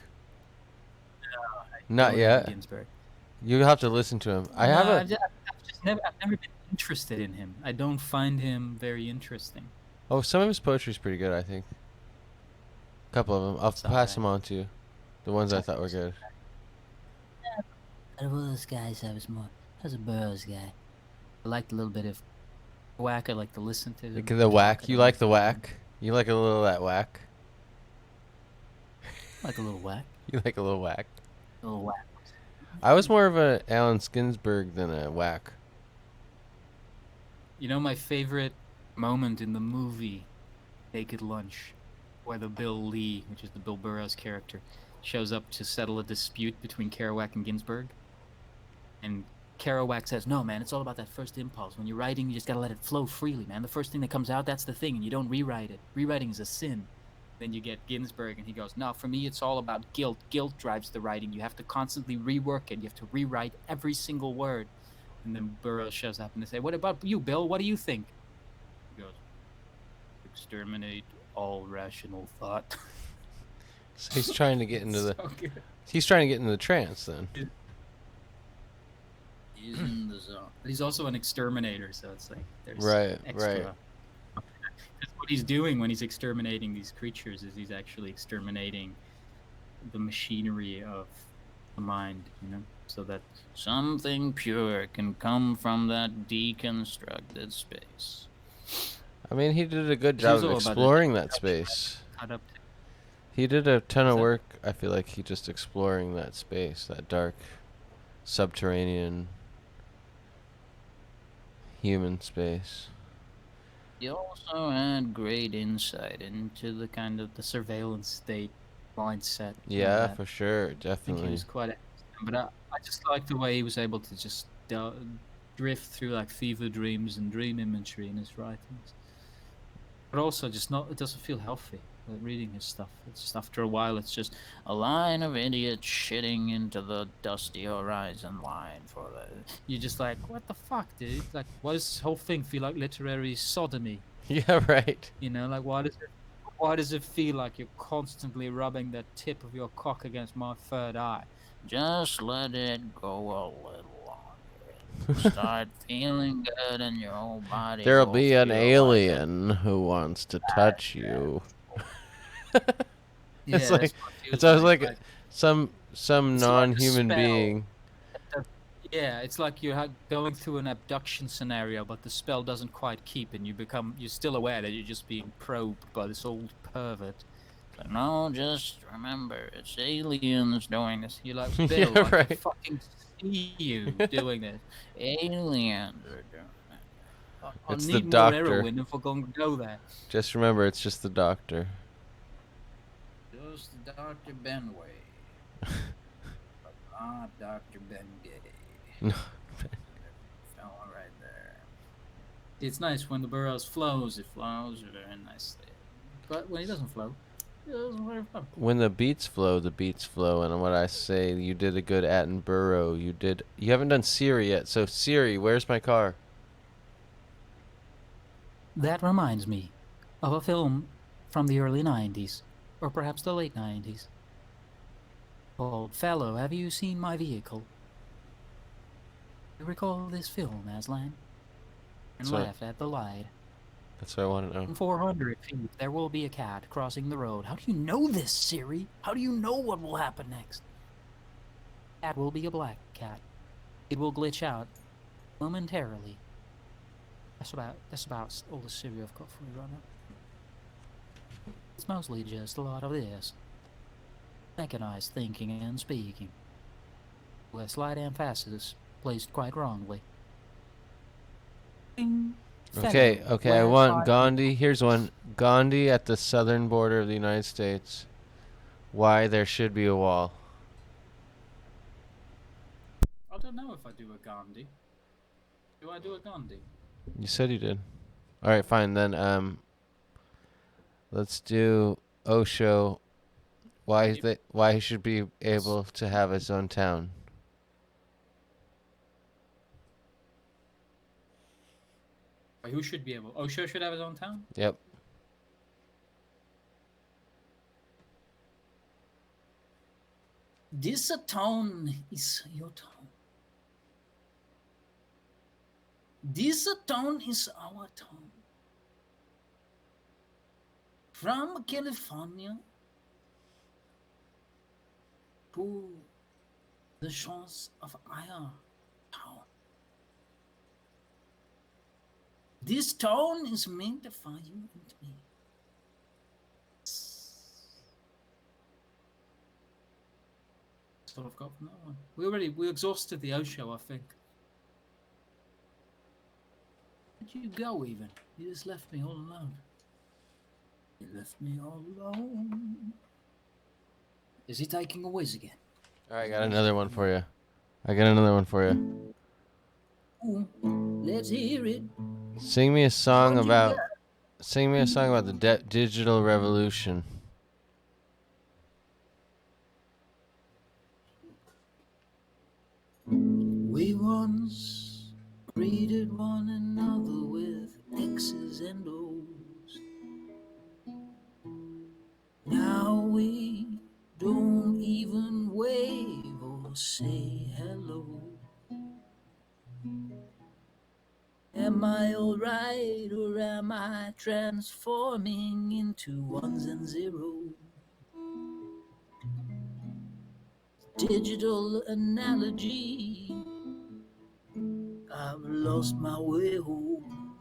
No, Not yet. Ginsberg. You have to listen to him. I've never been interested in him. I don't find him very interesting. Oh, some of his poetry is pretty good, I think. A couple of them. I'll pass them on to you. The ones I thought were good. Out of all those guys, I was a Burroughs guy. I liked a little bit of whack. I like to listen to Like the whack. You like the whack? You like a little of that whack? Like a little whack. You like a little whack? A little whack. I was more of a Alan Ginsberg than a Whack. You know my favorite moment in the movie Naked Lunch, where the Bill Lee, which is the Bill Burroughs character, shows up to settle a dispute between Kerouac and Ginsberg. And Kerouac says, no, man, it's all about that first impulse. When you're writing, you just gotta let it flow freely, man. The first thing that comes out, that's the thing, and you don't rewrite it. Rewriting is a sin. Then you get Ginsberg, and he goes, no, for me, it's all about guilt. Guilt drives the writing. You have to constantly rework it. You have to rewrite every single word. And then Burroughs shows up, and they say, what about you, Bill? What do you think? He goes, exterminate all rational thought. So he's trying to get into the. So good. He's trying to get into the trance then. He's in the zone. But he's also an exterminator, so it's like there's Right, extra. right. That's what he's doing when he's exterminating these creatures. Is he's actually exterminating the machinery of the mind, you know, so that something pure can come from that deconstructed space. I mean, he did a good It's job also of about exploring that space. cut up. He did a ton of What's that? work. I feel like he just exploring that space, that dark, subterranean, human space. He also had great insight into the kind of the surveillance state mindset. Yeah, for sure, I think he definitely. was quite excellent, but I just like the way he was able to just drift through like fever dreams and dream imagery in his writings. But also, just not, it doesn't feel healthy reading his stuff. It's just after a while, it's just a line of idiots shitting into the dusty horizon line for the. You're just like, what the fuck, dude? Like, why does this whole thing feel like literary sodomy? Yeah, right. You know, like why does it feel like you're constantly rubbing the tip of your cock against my third eye? Just let it go a little longer. Start feeling good in your whole body. There'll will be an feel like alien who wants to touch you. Yeah, It's that's like what it it's feels always like It's some like a non-human spell. being. Yeah, it's like you're going through an abduction scenario, but the spell doesn't quite keep, and you're still aware that you're just being probed by this old pervert. But no, just remember, it's aliens doing this. You're like, Bill, Yeah, I can right. fucking see you doing this. Aliens are doing that. I It's the need more doctor. heroin if we're going to go there. Just remember, it's just the doctor. Just Dr. Benway. Not Dr. Ben Gay. No. Fella right there. It's nice when the Burroughs flows. It flows very nicely. But when it doesn't flow, it doesn't very flow. When the beats flow, and what I say, you did a good Attenborough. You haven't done Siri yet, so Siri, where's my car? That reminds me of a film from the early 90s, or perhaps the late 90s, called Fellow, Have You Seen My Vehicle? You recall this film, Aslan? And So- laughed at the light. That's what I want to know. In 400 feet, there will be a cat crossing the road. How do you know this, Siri? How do you know what will happen next? Cat will be a black cat. It will glitch out momentarily. That's about all the Siri I've got for you right now. It's mostly just a lot of this. Mechanized thinking and speaking. With slight emphasis placed quite wrongly. Ding. Okay, Fellow, okay, I where want are- Gandhi. Here's one. Gandhi at the southern border of the United States. Why there should be a wall. I don't know if I do a Gandhi. Do I do a Gandhi? You said you did. All right, fine then. Let's do Osho. Why he should be able to have his own town. Who should be able? Osho should have his own town? Yep. This town is your town. This town is our town. From California to the shores of our town. This town is meant for you and me. what I've got from that one. We exhausted the Osho, I think. Where'd you go? Even you just left me all alone. You left me all alone. Is he taking a whiz again? All right, I got another one for you. Ooh, let's hear it. Sing me a song about the digital revolution. We once greeted one another with X's and O's. Now we don't even wave or say hello. Am I alright, or am I transforming into ones and zeros? Digital analogy, I've lost my way home.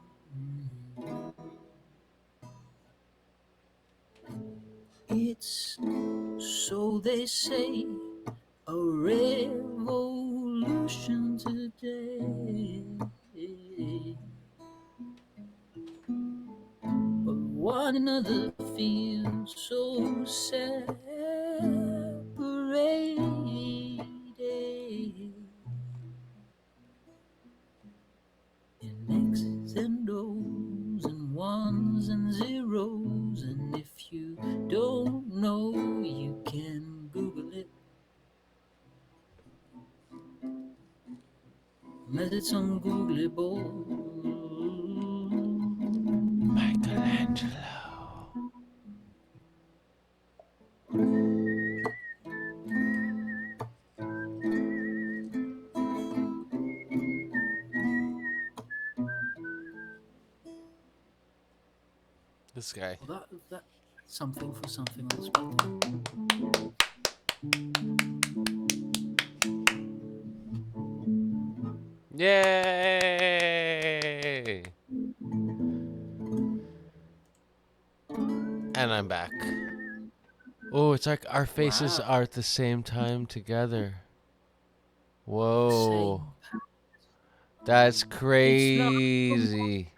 It's, so they say, a revolution today. But one another feels so separated. In X's and O's and ones and zeros. And if you don't know, you can Google it. But it's ungoogleable. Michelangelo. This guy. Well, that something for something unspoken. Yay! And I'm back. Oh, it's like our faces are at the same time together. Whoa. That's crazy.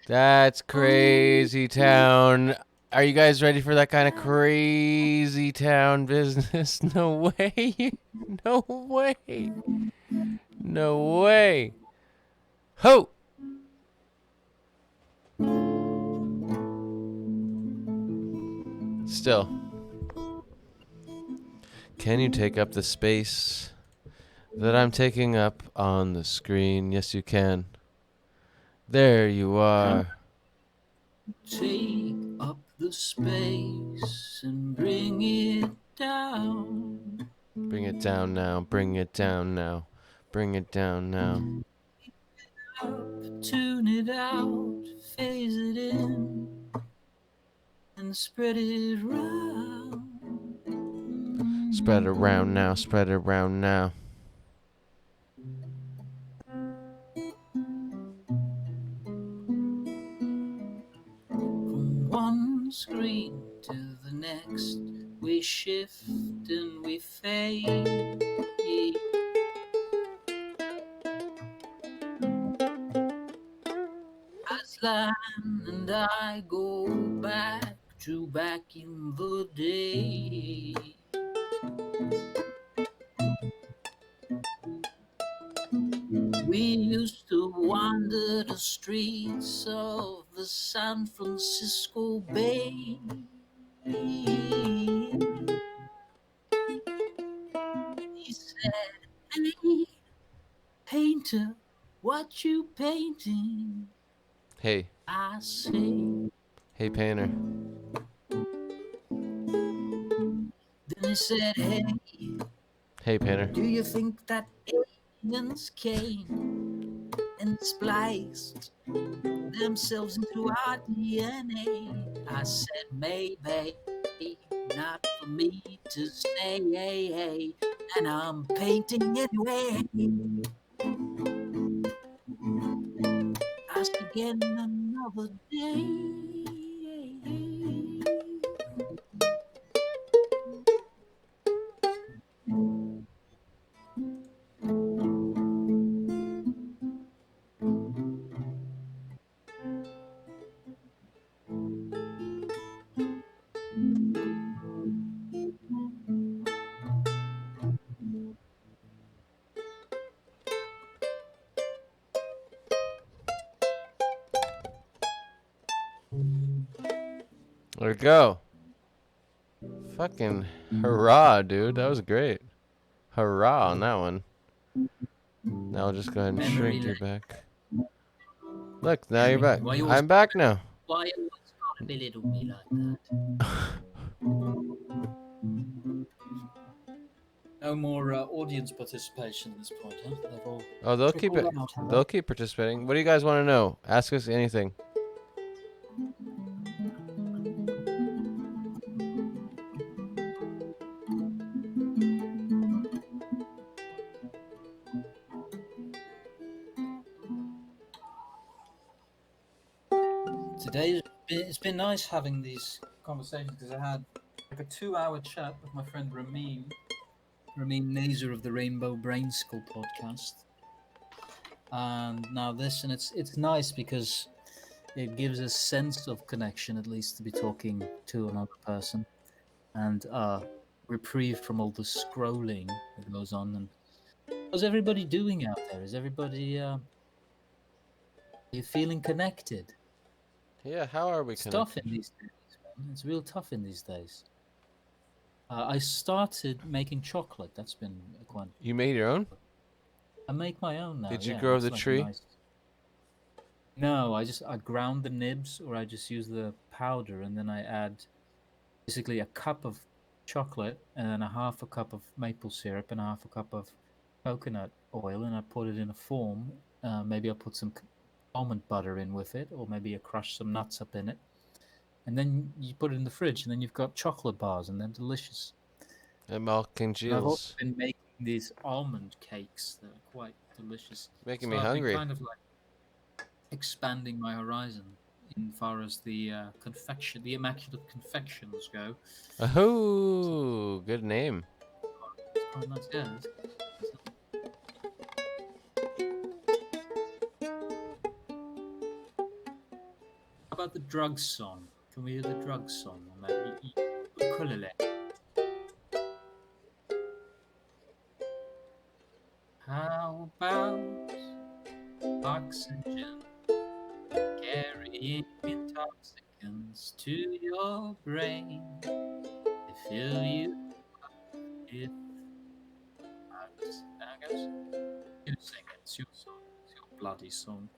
That's crazy town. Are you guys ready for that kind of crazy town business? No way. No way. No way. Ho! Still. Can you take up the space that I'm taking up on the screen? Yes, you can. There you are. Take up the space and bring it down. Bring it down now. Bring it down now. Bring it down now. Up, tune it out, phase it in, and spread it round. Spread around now. Spread around now. From one screen to the next, we shift and we fade. Aslan and I go back in the day. We used to wander the streets of the San Francisco Bay. He said, "Hey, painter, what you painting?" Hey. I say, "Hey, painter." Then he said, "Hey, painter. Do you think that aliens came and spliced themselves into our DNA?" I said, maybe, not for me to say, and I'm painting anyway. Ask again another day. There we go. Fucking hurrah, dude. That was great. Hurrah on that one. Now I'll just go ahead and shrink you back. Look, now you're back. I'm back now. Why you always gotta belittle me like that? No more audience participation at this point, huh? They've all they'll keep it. They'll keep participating. What do you guys want to know? Ask us anything. Today it's been nice having these conversations because I had like a 2-hour chat with my friend Ramin Nazer of the Rainbow Brain School podcast, and now this, and it's nice because it gives a sense of connection, at least to be talking to another person, and reprieve from all the scrolling that goes on. And how's everybody doing out there? Is everybody are you feeling connected? Yeah, how are we connected? Tough in these days, man. It's real tough in these days. I started making chocolate. That's been quite. You made your own? I make my own now. Did you grow the tree? Nice... No, I ground the nibs, or I just use the powder, and then I add basically a cup of chocolate and then a half a cup of maple syrup and a half a cup of coconut oil, and I put it in a form. Maybe I'll put some almond butter in with it, or maybe I crush some nuts up in it. And then you put it in the fridge, and then you've got chocolate bars, and they're delicious. And milk and I've also been making these almond cakes that are quite delicious. Making me hungry. I've been kind of like expanding my horizon in far as the the immaculate confections go. Oh, good name. It's quite nice, yeah. How about the drug song? Can we hear the drug song on that ukulele? How about oxygen carrying intoxicants to your brain? They fill you up with drugs. I guess you sing it. It's your song. It's your bloody song.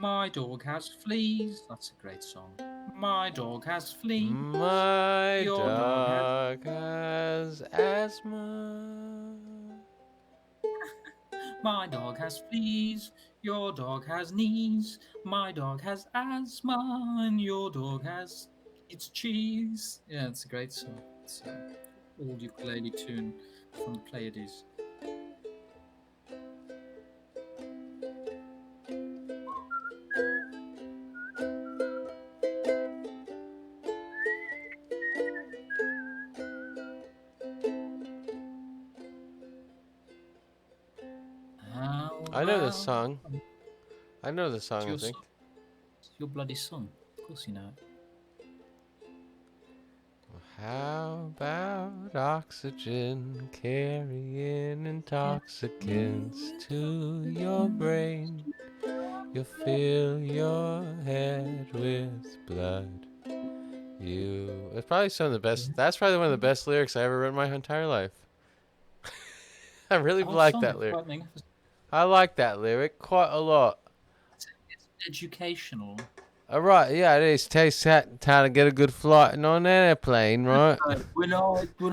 My dog has fleas. That's a great song. My dog has fleas. My dog has asthma. My dog has fleas. Your dog has knees. My dog has asthma, and your dog has its cheese. Yeah, it's a great song. It's an old ukulele tune from the Pleiades. I know this song. I know the song, I think. It's your bloody song. Of course you know it. How about oxygen carrying intoxicants to your brain? You'll fill your head with blood. It's probably some of the best. That's probably one of the best lyrics I ever read in my entire life. I really like that lyric. I like that lyric quite a lot. It's educational. All right, yeah, it is. Takes time to get a good flight on an airplane, right? When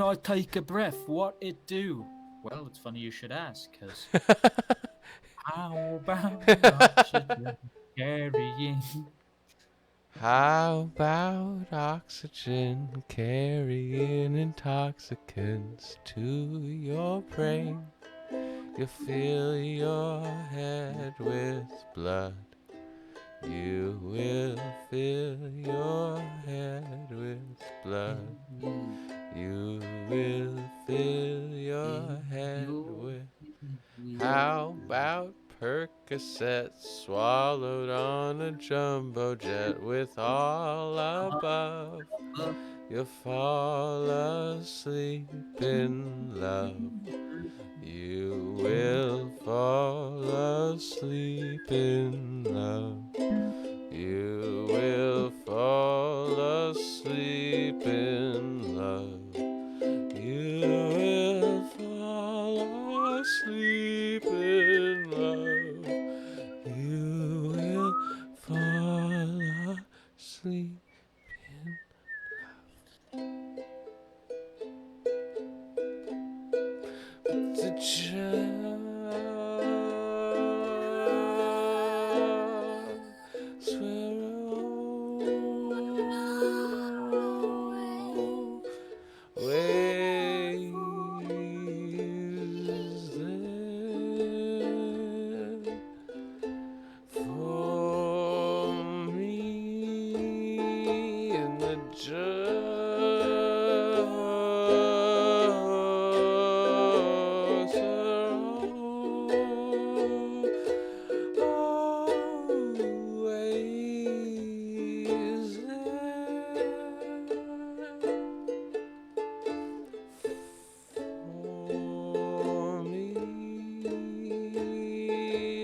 I take a breath, what it do? Well, it's funny you should ask, because how about oxygen carrying? How about oxygen carrying intoxicants to your brain? You fill your head with blood. You will fill your head with blood. You will fill your head with. How about Percocet swallowed on a jumbo jet with all above. You'll fall asleep in love. You will fall asleep in love. You will fall asleep in love. You will fall asleep in love. You will fall asleep in love. The just ways there for me in the always for me.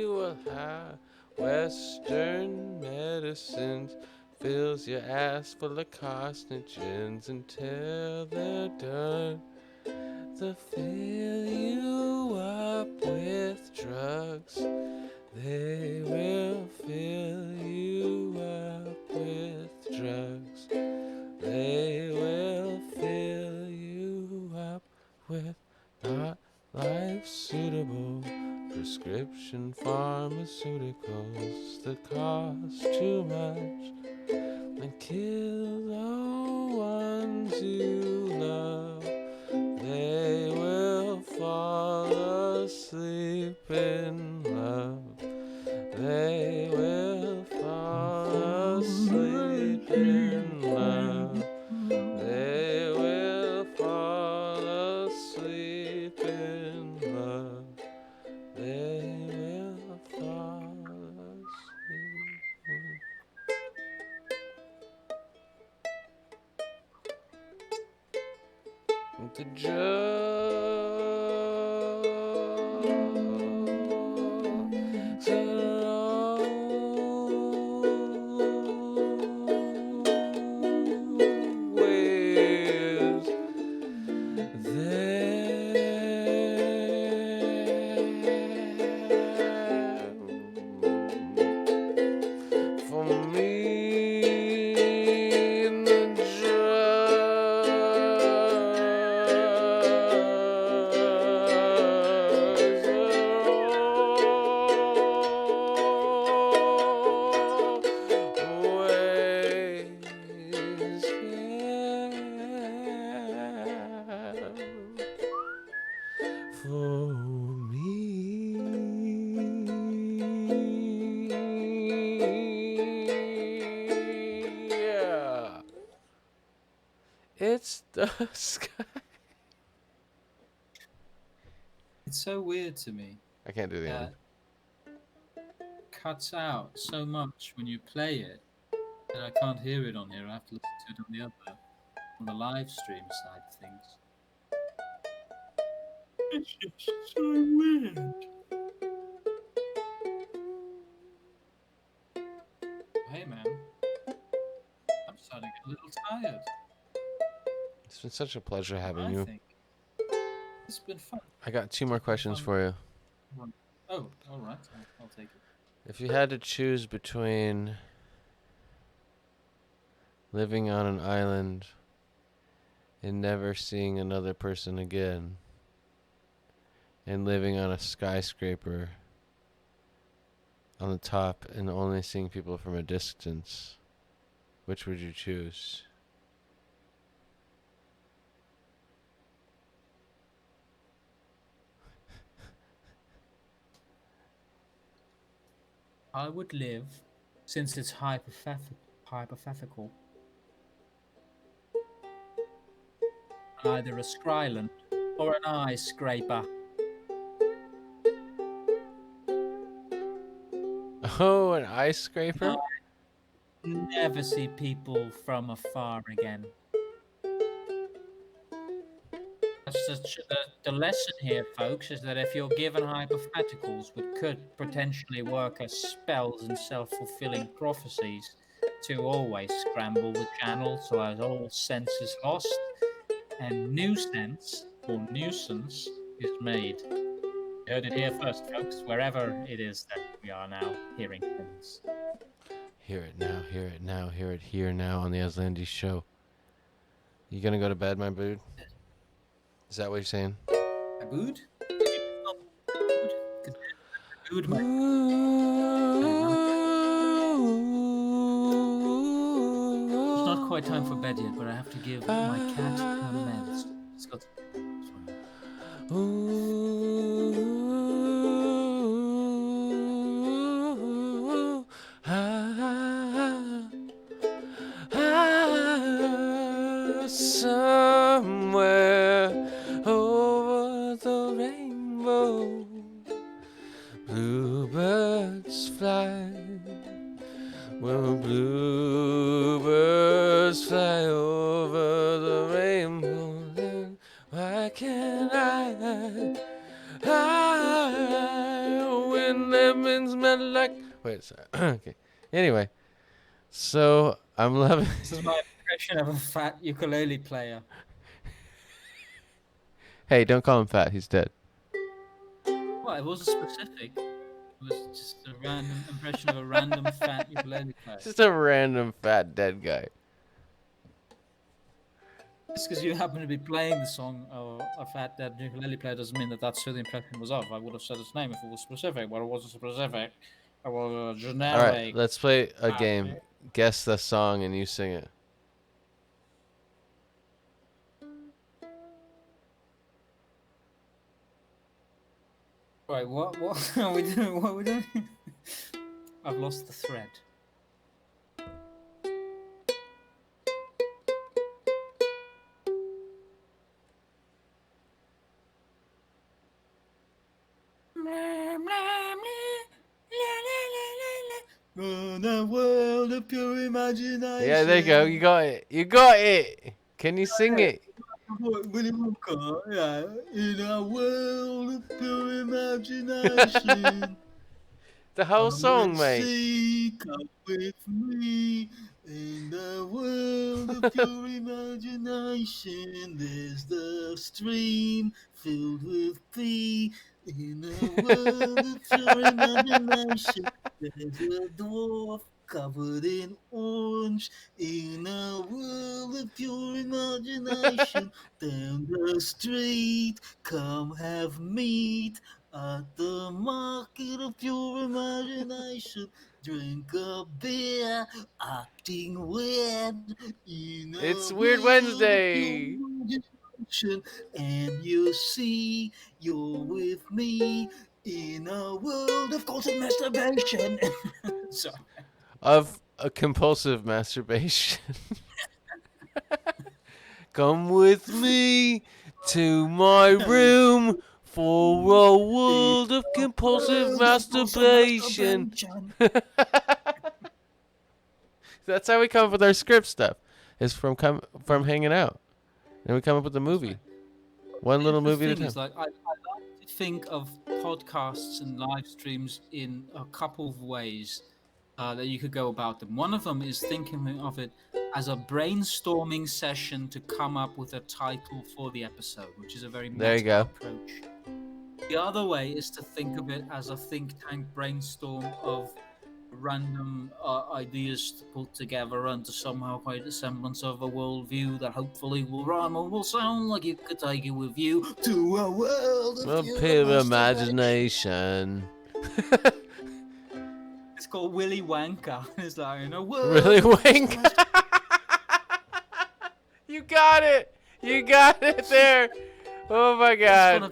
Well, how Western medicines fills your ass full of carcinogens until they're done to fill you up with drugs. They will fill you up with drugs. They will fill you up with not life suitable prescription pharmaceuticals that cost too much and kill the ones you love. They will fall asleep in love. They will fall asleep in love. They will fall asleep in love. They will fall asleep in the drugs are always there for me in the for me. Yeah. It's the sky. It's so weird to me I can't do the end. that cuts out so much when you play it that I can't hear it on here. I have to listen to it on the other, on the live stream side of things. It's just so weird. Hey man, I'm starting to get a little tired. It's been such a pleasure having I you. think it's been fun. I got 2 more questions for you. Oh, all right. I'll take it. If you had to choose between living on an island and never seeing another person again and living on a skyscraper on the top and only seeing people from a distance, which would you choose? I would live, since it's hypothetical, either a Skryland or an eye scraper. Oh, an ice scraper? Never see people from afar again. That's the lesson here, folks, is that if you're given hypotheticals which could potentially work as spells and self-fulfilling prophecies, to always scramble the channel so as all sense is lost and new sense or nuisance is made. You heard it here first, folks, wherever it is that we are now hearing things. Hear it now, hear it now, hear it here now on the Aslandy Show. You gonna go to bed, my dude? Is that what you're saying? A boot? Boot, my... It's not quite time for bed yet, but I have to give my cat her meds. It's got... Somewhere over the rainbow, bluebirds fly. Well, bluebirds fly over the rainbow, then why can't I when lemons smell like... Wait, sorry. Okay. Anyway, so I'm loving... This is my impression of a fat ukulele player. Hey, don't call him fat. He's dead. Well, it wasn't specific. It was just a random impression of a random fat ukulele player. Just a random fat dead guy. Just because you happen to be playing the song of a fat dead ukulele player doesn't mean that that's who the impression was of. I would have said his name if it was specific, but it wasn't specific. It was generic. All right, let's play a game. Guess the song and you sing it. Right, what are we doing? What are we doing? I've lost the thread. The world of pure imagination. Yeah, there you go. You got it. You got it. Can you sing it? Willy Wonka, yeah. In a world of pure imagination. The whole song, mate. See, come with me. In the world of pure imagination, there's the stream filled with pee. In a world of pure imagination, there's a dwarf covered in orange. In a world of pure imagination, down the street, come have meat. At the market of pure imagination, drink a beer, acting weird. It's Weird Wednesday. And you see, you're with me in a world of constant masturbation. Sorry. Of a compulsive masturbation. Come with me to my room for a world of compulsive masturbation. That's how we come up with our script stuff. Is from hanging out, and we come up with a movie. One little movie at a time. Like, I like to think of podcasts and live streams in a couple of ways that you could go about them. One of them is thinking of it as a brainstorming session to come up with a title for the episode, which is a very meta approach. The other way is to think of it as a think tank brainstorm of random ideas to put together and to somehow create a semblance of a worldview that hopefully will rhyme or will sound like you could take it with you to a world of pure imagination. It's called Willy Wonka. It's like, in a world. Willy Wonka. You got it. You got it there. Oh my God.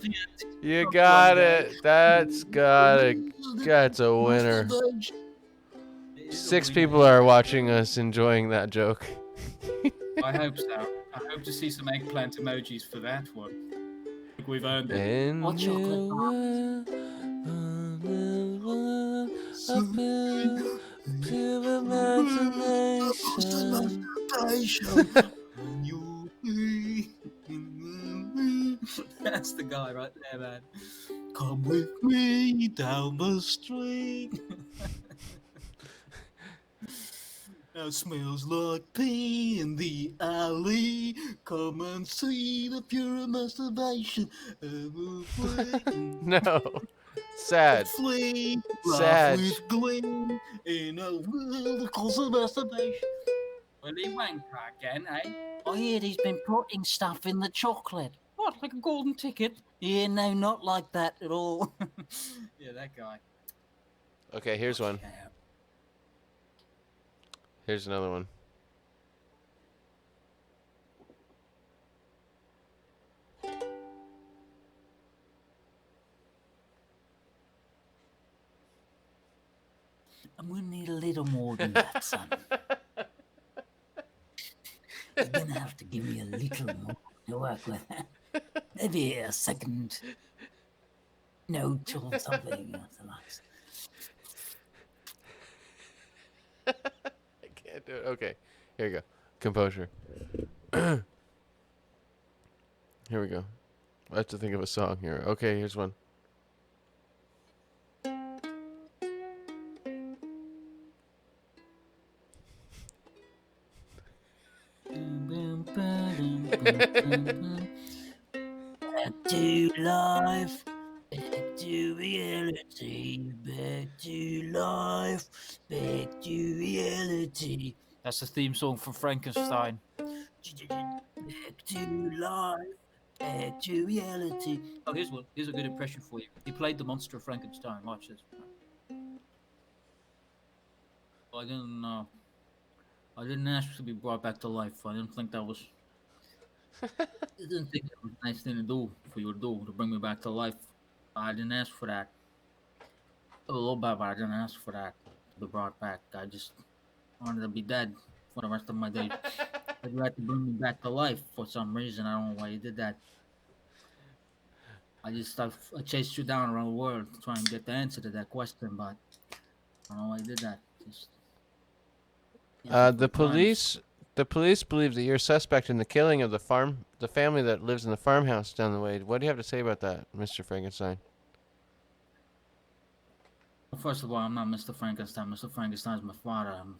You got it. That's a winner. 6 people are watching us enjoying that joke. I hope so. I hope to see some eggplant emojis for that one. I think we've earned it. And What chocolate bar? pure imagination. That's the guy right there, man. Come with me down the street. It smells like pee in the alley. Come and see the pure masturbation. No. Sad. Flee, Sad. laugh with glee in a world of masturbation. Willy Wanker again, eh? I hear he's been putting stuff in the chocolate. What, like a golden ticket? Yeah, no, not like that at all. Yeah, that guy. Okay, here's one. Here's another one. I'm gonna need a little more than that, son. You're gonna have to give me a little more to work with. Maybe a second note or something. I can't do it. Okay, here we go. Composure. Here we go. I have to think of a song here. Okay, here's one. Back to life, back to reality, back to life, back to reality. That's the theme song from Frankenstein. Back to life, back to reality. Oh, here's one. Here's a good impression for you. He played the monster of Frankenstein. Watch this. I didn't ask to be brought back to life. I didn't think that was. I didn't think that was a nice thing to do for you to do, to bring me back to life. I didn't ask for that. A little bit, but I didn't ask for that to be brought back. I just wanted to be dead for the rest of my days. But you had to bring me back to life for some reason. I don't know why you did that. I chased you down around the world to try and get the answer to that question, but I don't know why you did that. The police believe that you're a suspect in the killing of the family that lives in the farmhouse down the way. What do you have to say about that, Mr. Frankenstein? Well, first of all, I'm not Mr. Frankenstein. Mr. Frankenstein's my father. I'm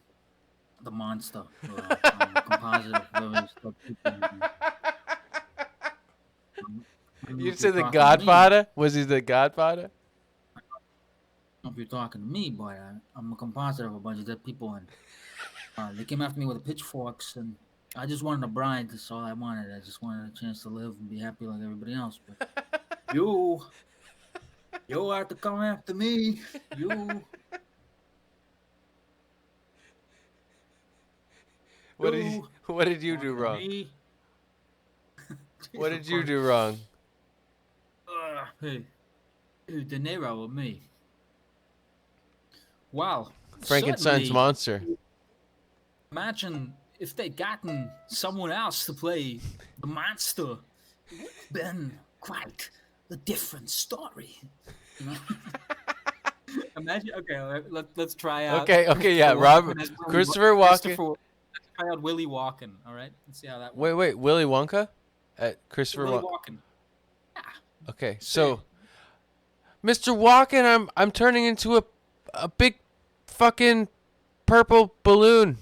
the monster. I'm a composite of various people. You said the Godfather? Was he the Godfather? I don't know if you're talking to me, but I'm a composite of a bunch of dead people, and they came after me with the pitchforks, and I just wanted a bride. That's all I wanted. I just wanted a chance to live and be happy like everybody else. But you have to come after me. What did you do wrong? What did you do wrong? Hey, De Niro or me? Wow. Frankenstein's monster. Imagine if they'd gotten someone else to play the monster. It would have been quite a different story. You know? Imagine. Okay, let's try out. Okay, yeah. Christopher Walken. Let's try out Willy Walken. All right, let's see how that works. Wait, Willy Wonka? Christopher Walken. Yeah. Okay, so Mr. Walken, I'm turning into a big fucking purple balloon.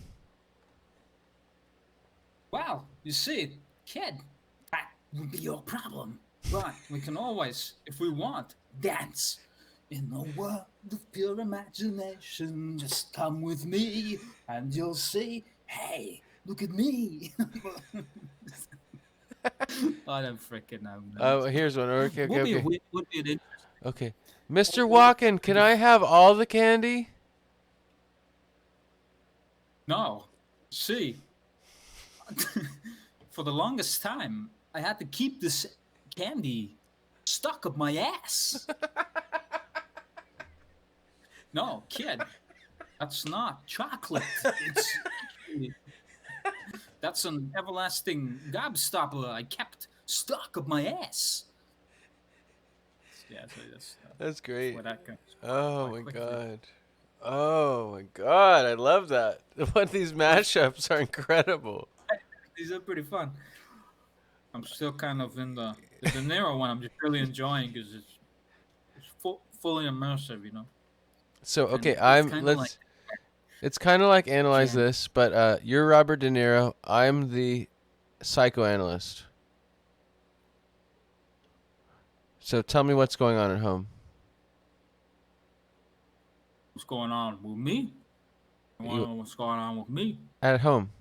Wow, you see, kid, that would be your problem. But we can always, if we want, dance in the world of pure imagination. Just come with me, and you'll see. Hey, look at me. I don't freaking know. Oh, here's one. Okay. Would be an okay. Mr. Walken, can I have all the candy? No. See, for the longest time, I had to keep this candy stuck up my ass. No, kid, that's not chocolate. That's an everlasting gobstopper I kept stuck up my ass. Yeah, that's great. Where that goes. Oh my god. Oh my god, I love that. What these mashups are incredible. These are pretty fun. I'm still kind of in the De Niro one. I'm just really enjoying because it's fully immersive, you know. So okay, It's it's kind of like analyze Yeah. this, but you're Robert De Niro. I'm the psychoanalyst. So tell me what's going on at home. What's going on with me? I want to know what's going on with me. At home.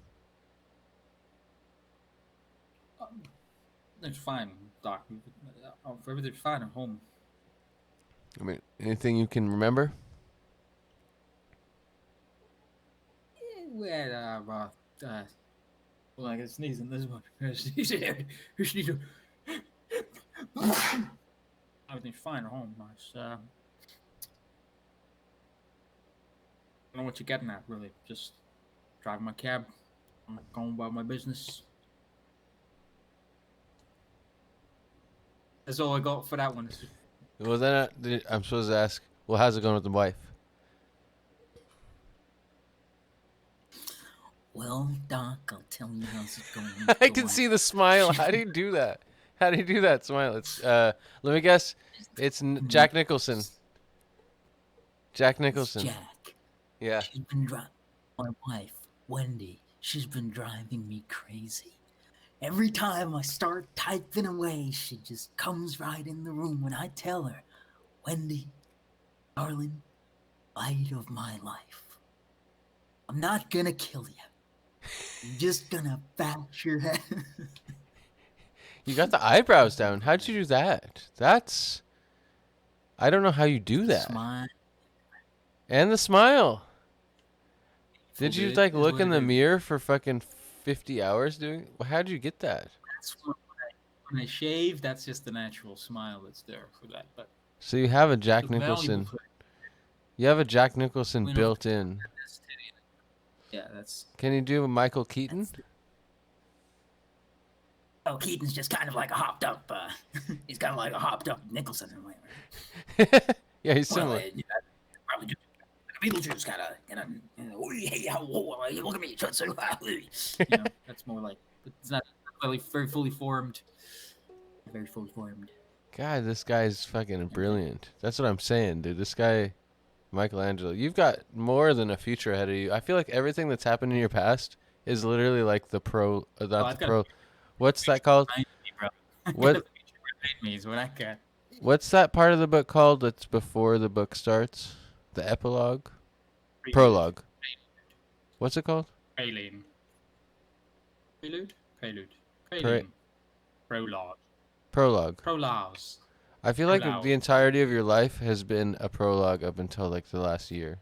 It's fine, Doc. Everything's fine at home. I mean, anything you can remember? Well, I can sneeze in this one. Sneeze. Everything's fine at home. I don't know what you're getting at, really. Just driving my cab. I'm going about my business. That's all I got for that one. Well, then I'm supposed to ask, well, how's it going with the wife? Well, Doc, I'll tell you how's it going. I can see the smile. How do you do that? How do you do that smile? It's let me guess. It's Jack Nicholson. Jack Nicholson. It's Jack. Yeah. She's been driving. My wife, Wendy, she's been driving me crazy. Every time I start typing away, she just comes right in the room when I tell her, Wendy, darling, light of my life, I'm not gonna kill you. I'm just gonna bash your head. You got the eyebrows down. How'd you do that? I don't know how you do that. Smile. And the smile. Did you It like is look what in it the is. mirror for fucking 50 hours doing? Well, how'd you get that? That's when I shave. That's just the natural smile that's there for that. But So you have a Jack it's valuable Nicholson. for- You have a Jack Nicholson We know- built in. Yeah, that's. Can you do a Michael Keaton? Oh, Keaton's just kind of like a hopped up. He's kind of like a hopped up Nicholson in a way. Yeah, he's Well, similar. probably just Beetlejuice kind of, look at me, You know, that's more like it's not really very fully formed. Very fully formed. God, this guy's fucking brilliant. That's what I'm saying, dude. This guy, Michelangelo, you've got more than a future ahead of you. I feel like everything that's happened in your past is literally like the pro, I've not the got pro. What's that called? What? Means what I got. What's that part of the book called that's before the book starts? The epilogue? Prologue. What's it called? Prelude. Prelude. Prelude. Pre- Prelude. Prologue. Prologue. Prologues. I feel like Prologue. the entirety of your life has been a prologue up until like the last year.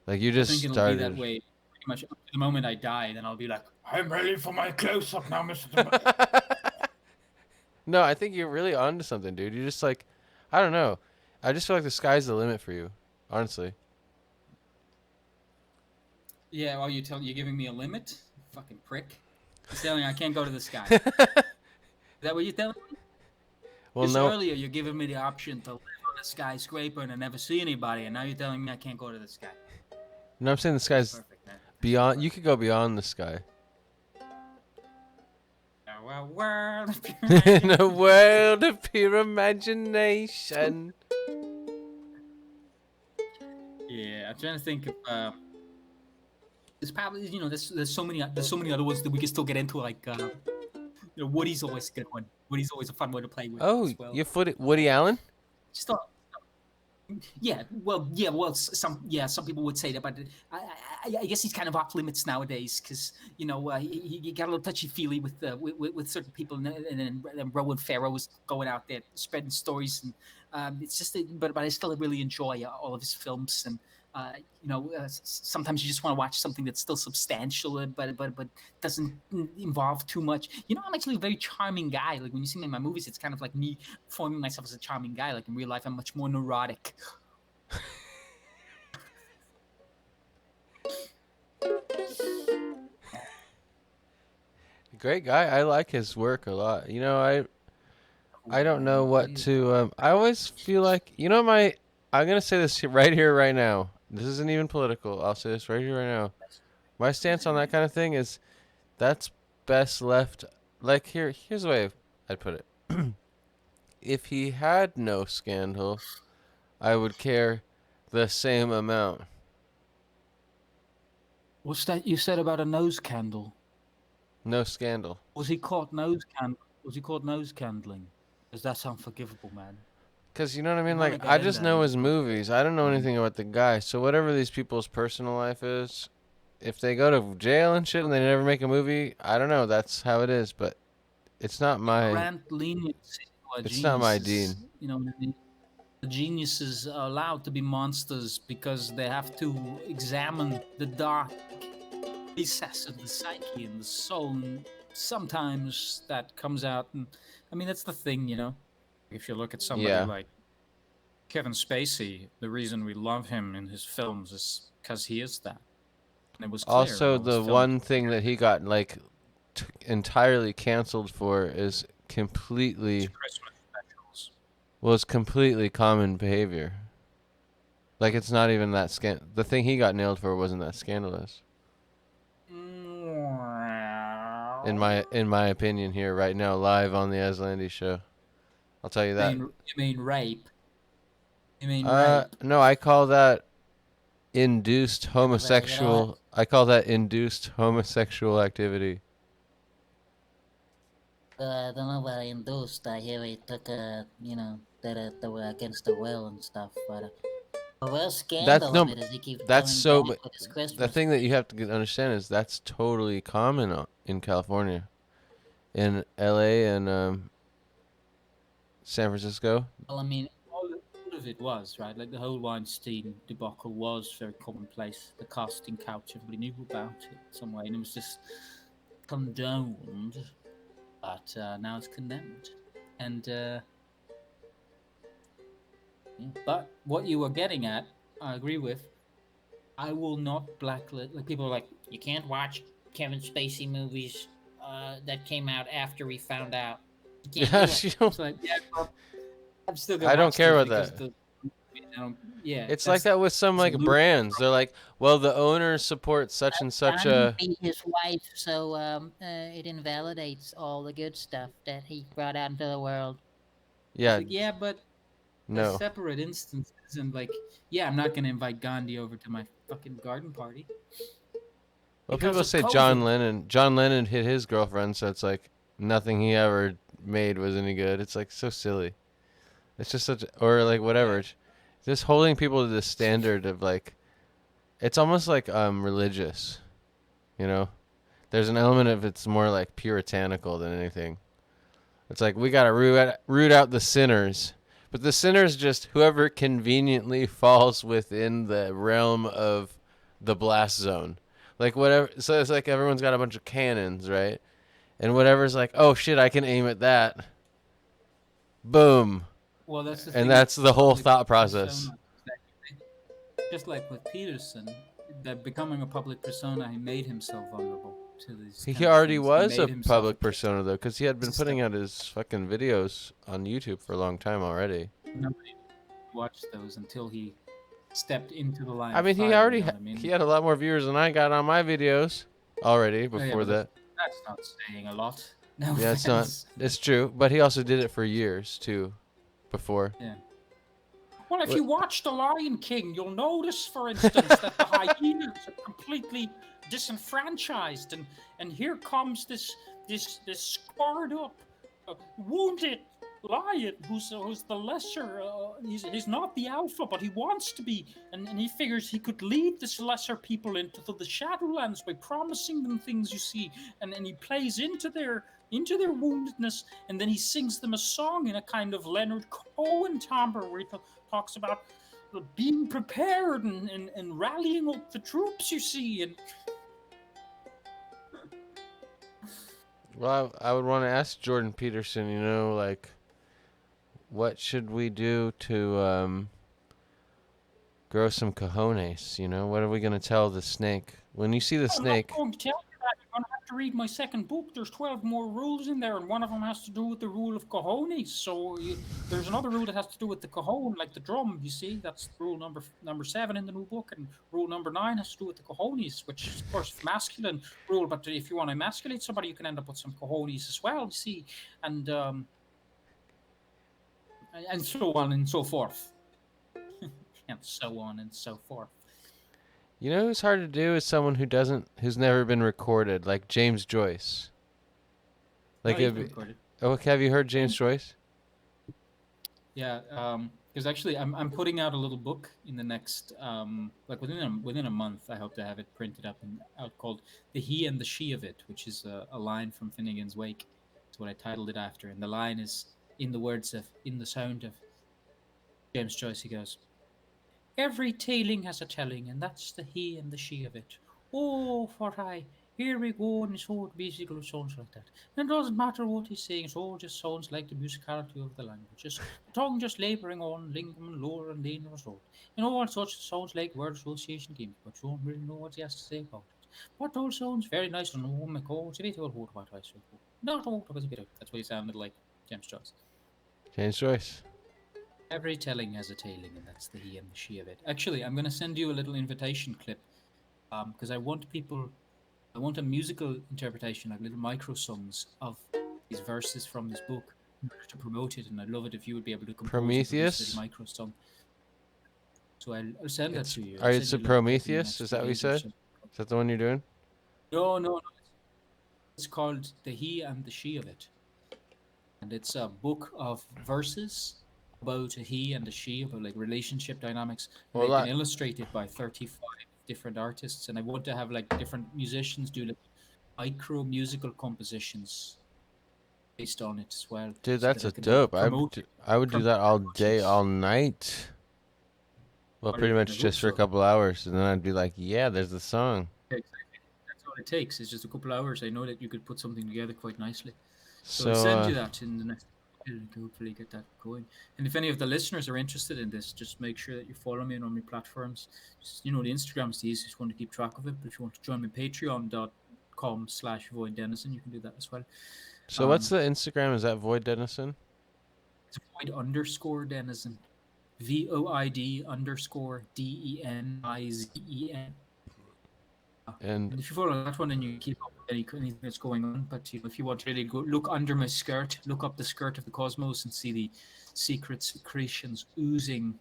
Like you I just think it'll started. be that way pretty much up to the moment I die. Then I'll be like, I'm ready for my close-up now, Mr. No, I think you're really onto something, dude. You're just like, I don't know. I just feel like the sky's the limit for you, honestly. Yeah, well, you're giving me a limit? Fucking prick. You're telling me I can't go to the sky. Is that what you're telling me? Well, Because no. earlier you're giving me the option to live on a skyscraper and I never see anybody, and now you're telling me I can't go to the sky. No, I'm saying the sky's Perfect, man. beyond. You could go beyond the sky. Our world of In a world of pure imagination. Yeah, I'm trying to think of. There's probably there's so many other ones that we can still get into, like Woody's always a good one. Woody's always a fun one to play with. Oh, as well. you foot it, Woody Allen? Just thought. Some people would say that, but I guess he's kind of off limits nowadays because he got a little touchy feely with certain people, and then Rowan Farrow was going out there spreading stories, and it's just but I still really enjoy all of his films, and sometimes you just want to watch something that's still substantial, but doesn't involve too much. I'm actually a very charming guy. Like when you see me in my movies, it's kind of like me forming myself as a charming guy. Like in real life, I'm much more neurotic. Great guy. I like his work a lot. I don't know what to. I always feel like I'm gonna say this right here, right now. this isn't even political. I'll say this right here, right now. My stance on that kind of thing is that's best left. Like here's the way I'd put it. If he had no scandal, I would care the same amount. What's that you said about a nose candle? No scandal. Was he caught nose candling? Does that sound forgivable, man? Because, you know what I mean? Like, I just know his movies. I don't know anything about the guy. So whatever these people's personal life is, if they go to jail and shit and they never make a movie, I don't know. That's how it is. But it's not my... Grant leniency to it's not my dean. You know what I mean? The geniuses are allowed to be monsters because they have to examine the dark recess of the psyche and the soul. And sometimes that comes out. And I mean, that's the thing, you know? If you look at somebody like Kevin Spacey, the reason we love him in his films is because he is that. And it was clear also, the one thing that he got, like, entirely canceled for is completely... was completely common behavior. Like, it's not even that the thing he got nailed for wasn't that scandalous. In my opinion here right now, live on the Aslandy show. I'll tell you that. You mean rape? You mean rape? No, I call that induced homosexual. I call that induced homosexual activity. I don't know about induced. I hear he took that were against the will and stuff. But well, scandal of it is he keeps that's so. With his the thing that you have to understand is that's totally common in California, in L.A. and San Francisco. Well, I mean, all of it was right. Like the whole Weinstein debacle was very commonplace. The casting couch, everybody knew about it some way, and it was just condoned. But now it's condemned, and but what you were getting at, I agree with. I will not blacklist. Like people are like, you can't watch Kevin Spacey movies that came out after we found out. You can't do it. It's like, well, I'm still gonna I don't care about that. It's like that with some like brands. They're like, well, the owners support such and such a. Beat his wife, so it invalidates all the good stuff that he brought out into the world. Yeah. Like, yeah, but no separate instances, and like, yeah, I'm not gonna invite Gandhi over to my fucking garden party. Well, people say COVID. John Lennon hit his girlfriend, so it's like nothing he ever made was any good. It's like so silly. It's just such, or like whatever. Just holding people to the standard of like, it's almost like religious, you know. There's an element of it's more like puritanical than anything. It's like we gotta root out the sinners, but the sinners just whoever conveniently falls within the realm of the blast zone, like whatever. So it's like everyone's got a bunch of cannons, right? And whatever's like, oh shit, I can aim at that. Boom. Well, that's the and that's the whole thought process. Just like with Peterson, that becoming a public persona, he made himself vulnerable to these. He already was a public persona though, because he had been putting out his fucking videos on YouTube for a long time already. Nobody watched those until he stepped into the line. I mean, he already he had a lot more viewers than I got on my videos already before that. That's not saying a lot. No yeah, offense. it's not. It's true, but he also did it for years too. Before. Yeah. Well, if you watch The Lion King, you'll notice, for instance, that the hyenas are completely disenfranchised, and here comes this scarred up, wounded lion who's the lesser. He's not the alpha, but he wants to be, and he figures he could lead this lesser people into the Shadowlands by promising them things. You see, and he plays into their woundedness, and then he sings them a song in a kind of Leonard Cohen timbre where he talks about being prepared and rallying up the troops, you see. And well, I would want to ask Jordan Peterson, you know, like, what should we do to grow some cojones, you know? What are we going to tell the snake? When you see the snake... I'm not going to tell you that. You're going to have to read my second book, there's 12 more rules in there, and one of them has to do with the rule of cojones. So there's another rule that has to do with the cajon, like the drum. You see, that's rule number 7 in the new book, and rule number 9 has to do with the cojones, which is of course masculine rule. But if you want to emasculate somebody, you can end up with some cojones as well. You see, and so on and so forth, and so on and so forth. You know who's hard to do is someone who's never been recorded, like James Joyce. Like, have you heard James Joyce? Yeah, because actually, I'm putting out a little book in the next, like within a month. I hope to have it printed up and out, called "The He and the She of It," which is a line from Finnegan's Wake. That's what I titled it after, and the line is in the sound of James Joyce. He goes, "Every tailing has a telling, and that's the he and the she of it. Oh, for here we go, and it's all basically sounds like that. And it doesn't matter what he's saying, it all just sounds like the musicality of the language. Just the tongue just labouring on, lingering lower and dangerous road. And all such sounds like word association games, but you don't really know what he has to say about it. But it all sounds very nice and oh my god, it's a bit old what I say. Not old, but it's a bit. That's what he sounded like, James Joyce. James Joyce. Every telling has a tailing, and that's the he and the she of it. Actually, I'm going to send you a little invitation clip, because I want a musical interpretation, like little micro songs of these verses from this book to promote it, and I'd love it if you would be able to compose Prometheus? a little micro song. So I'll send that to you. It's a Prometheus? Is that what you said? Is that the one you're doing? No. It's called The He and the She of It. And it's a book of verses about a he and a she, about like relationship dynamics. Well, they've been illustrated by 35 different artists, and I want to have like different musicians do like micro musical compositions based on it as well. Dude, that's a dope. I would do that all day, all night. Well, pretty much just for a couple hours, and then I'd be like, yeah, there's the song. Exactly. That's all it takes. It's just a couple hours. I know that you could put something together quite nicely. So I'll send you that in the next. To hopefully get that going. And if any of the listeners are interested in this, just make sure that you follow me on my platforms. Just, the Instagram's the easiest one to keep track of it. But if you want to join me, patreon.com/voiddenizen, you can do that as well. So what's the Instagram? Is that Void Denizen? It's Void_Denizen. VOID_DENIZEN. And if you follow that one, then you keep up with anything that's going on. But if you want to really go look under my skirt, look up the skirt of the cosmos and see the secret secretions oozing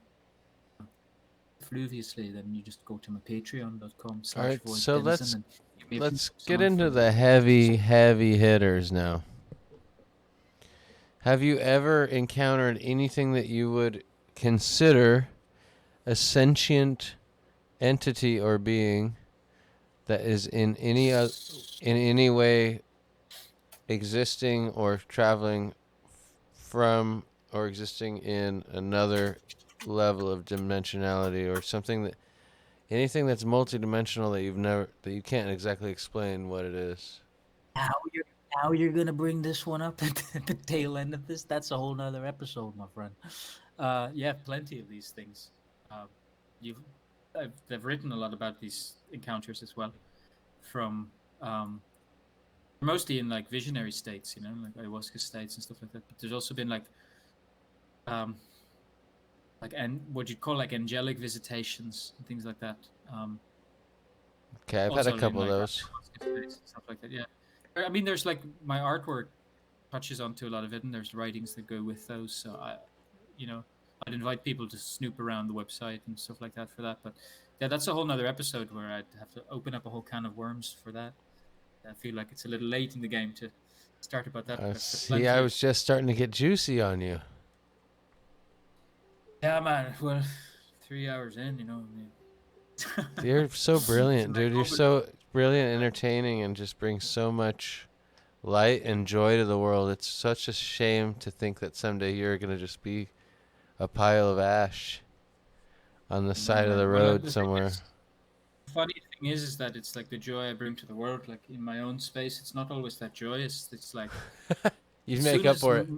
effluviously, then you just go to my patreon.com. All right, so let's get into the heavy hitters now. Have you ever encountered anything that you would consider a sentient entity or being that is in any way existing or traveling from or existing in another level of dimensionality, or anything that's multidimensional that you can't exactly explain what it is? Now you're gonna bring this one up at the tail end of this. That's a whole nother episode, my friend. Yeah, plenty of these things. They've written a lot about these encounters as well, from mostly in like visionary states, like ayahuasca states and stuff like that. But there's also been like what you'd call like angelic visitations and things like that. Okay, I've had a couple of those. Stuff like that, yeah. I mean, there's like my artwork touches onto a lot of it, and there's writings that go with those. So I'd invite people to snoop around the website and stuff like that for that. But yeah, that's a whole nother episode where I'd have to open up a whole can of worms for that. I feel like it's a little late in the game to start about that. I was just starting to get juicy on you. Yeah, man. Well, 3 hours in, You're so brilliant, dude. You're so brilliant, entertaining, and just bring so much light and joy to the world. It's such a shame to think that someday you're going to just be a pile of ash on the side of the road somewhere. The funny thing is that it's like the joy I bring to the world. Like in my own space, it's not always that joyous. It's like you make up for it.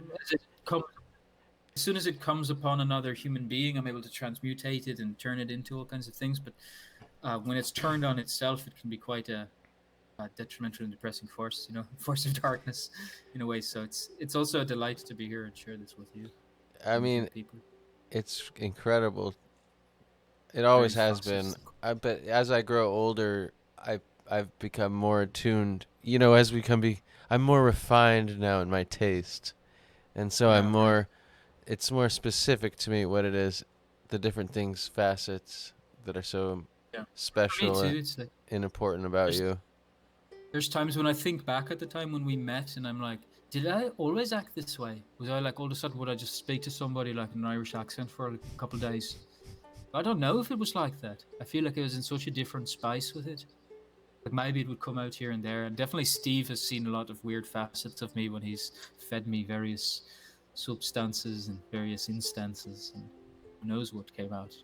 As soon as it comes upon another human being, I'm able to transmutate it and turn it into all kinds of things. But when it's turned on itself, it can be quite a detrimental and depressing force, force of darkness, in a way. So it's also a delight to be here and share this with you. I mean, people. It's incredible. It always has been. But as I grow older, I've become more attuned. As we I'm more refined now in my taste, and so I'm more. It's more specific to me what it is, the different things, facets that are so special and important about you. There's times when I think back at the time when we met, and I'm like, did I always act this way? Was I like all of a sudden would I just speak to somebody like in an Irish accent for like a couple of days? I don't know if it was like that. I feel like it was in such a different spice with it. Like maybe it would come out here and there, and definitely Steve has seen a lot of weird facets of me when he's fed me various substances and various instances, and who knows what came out.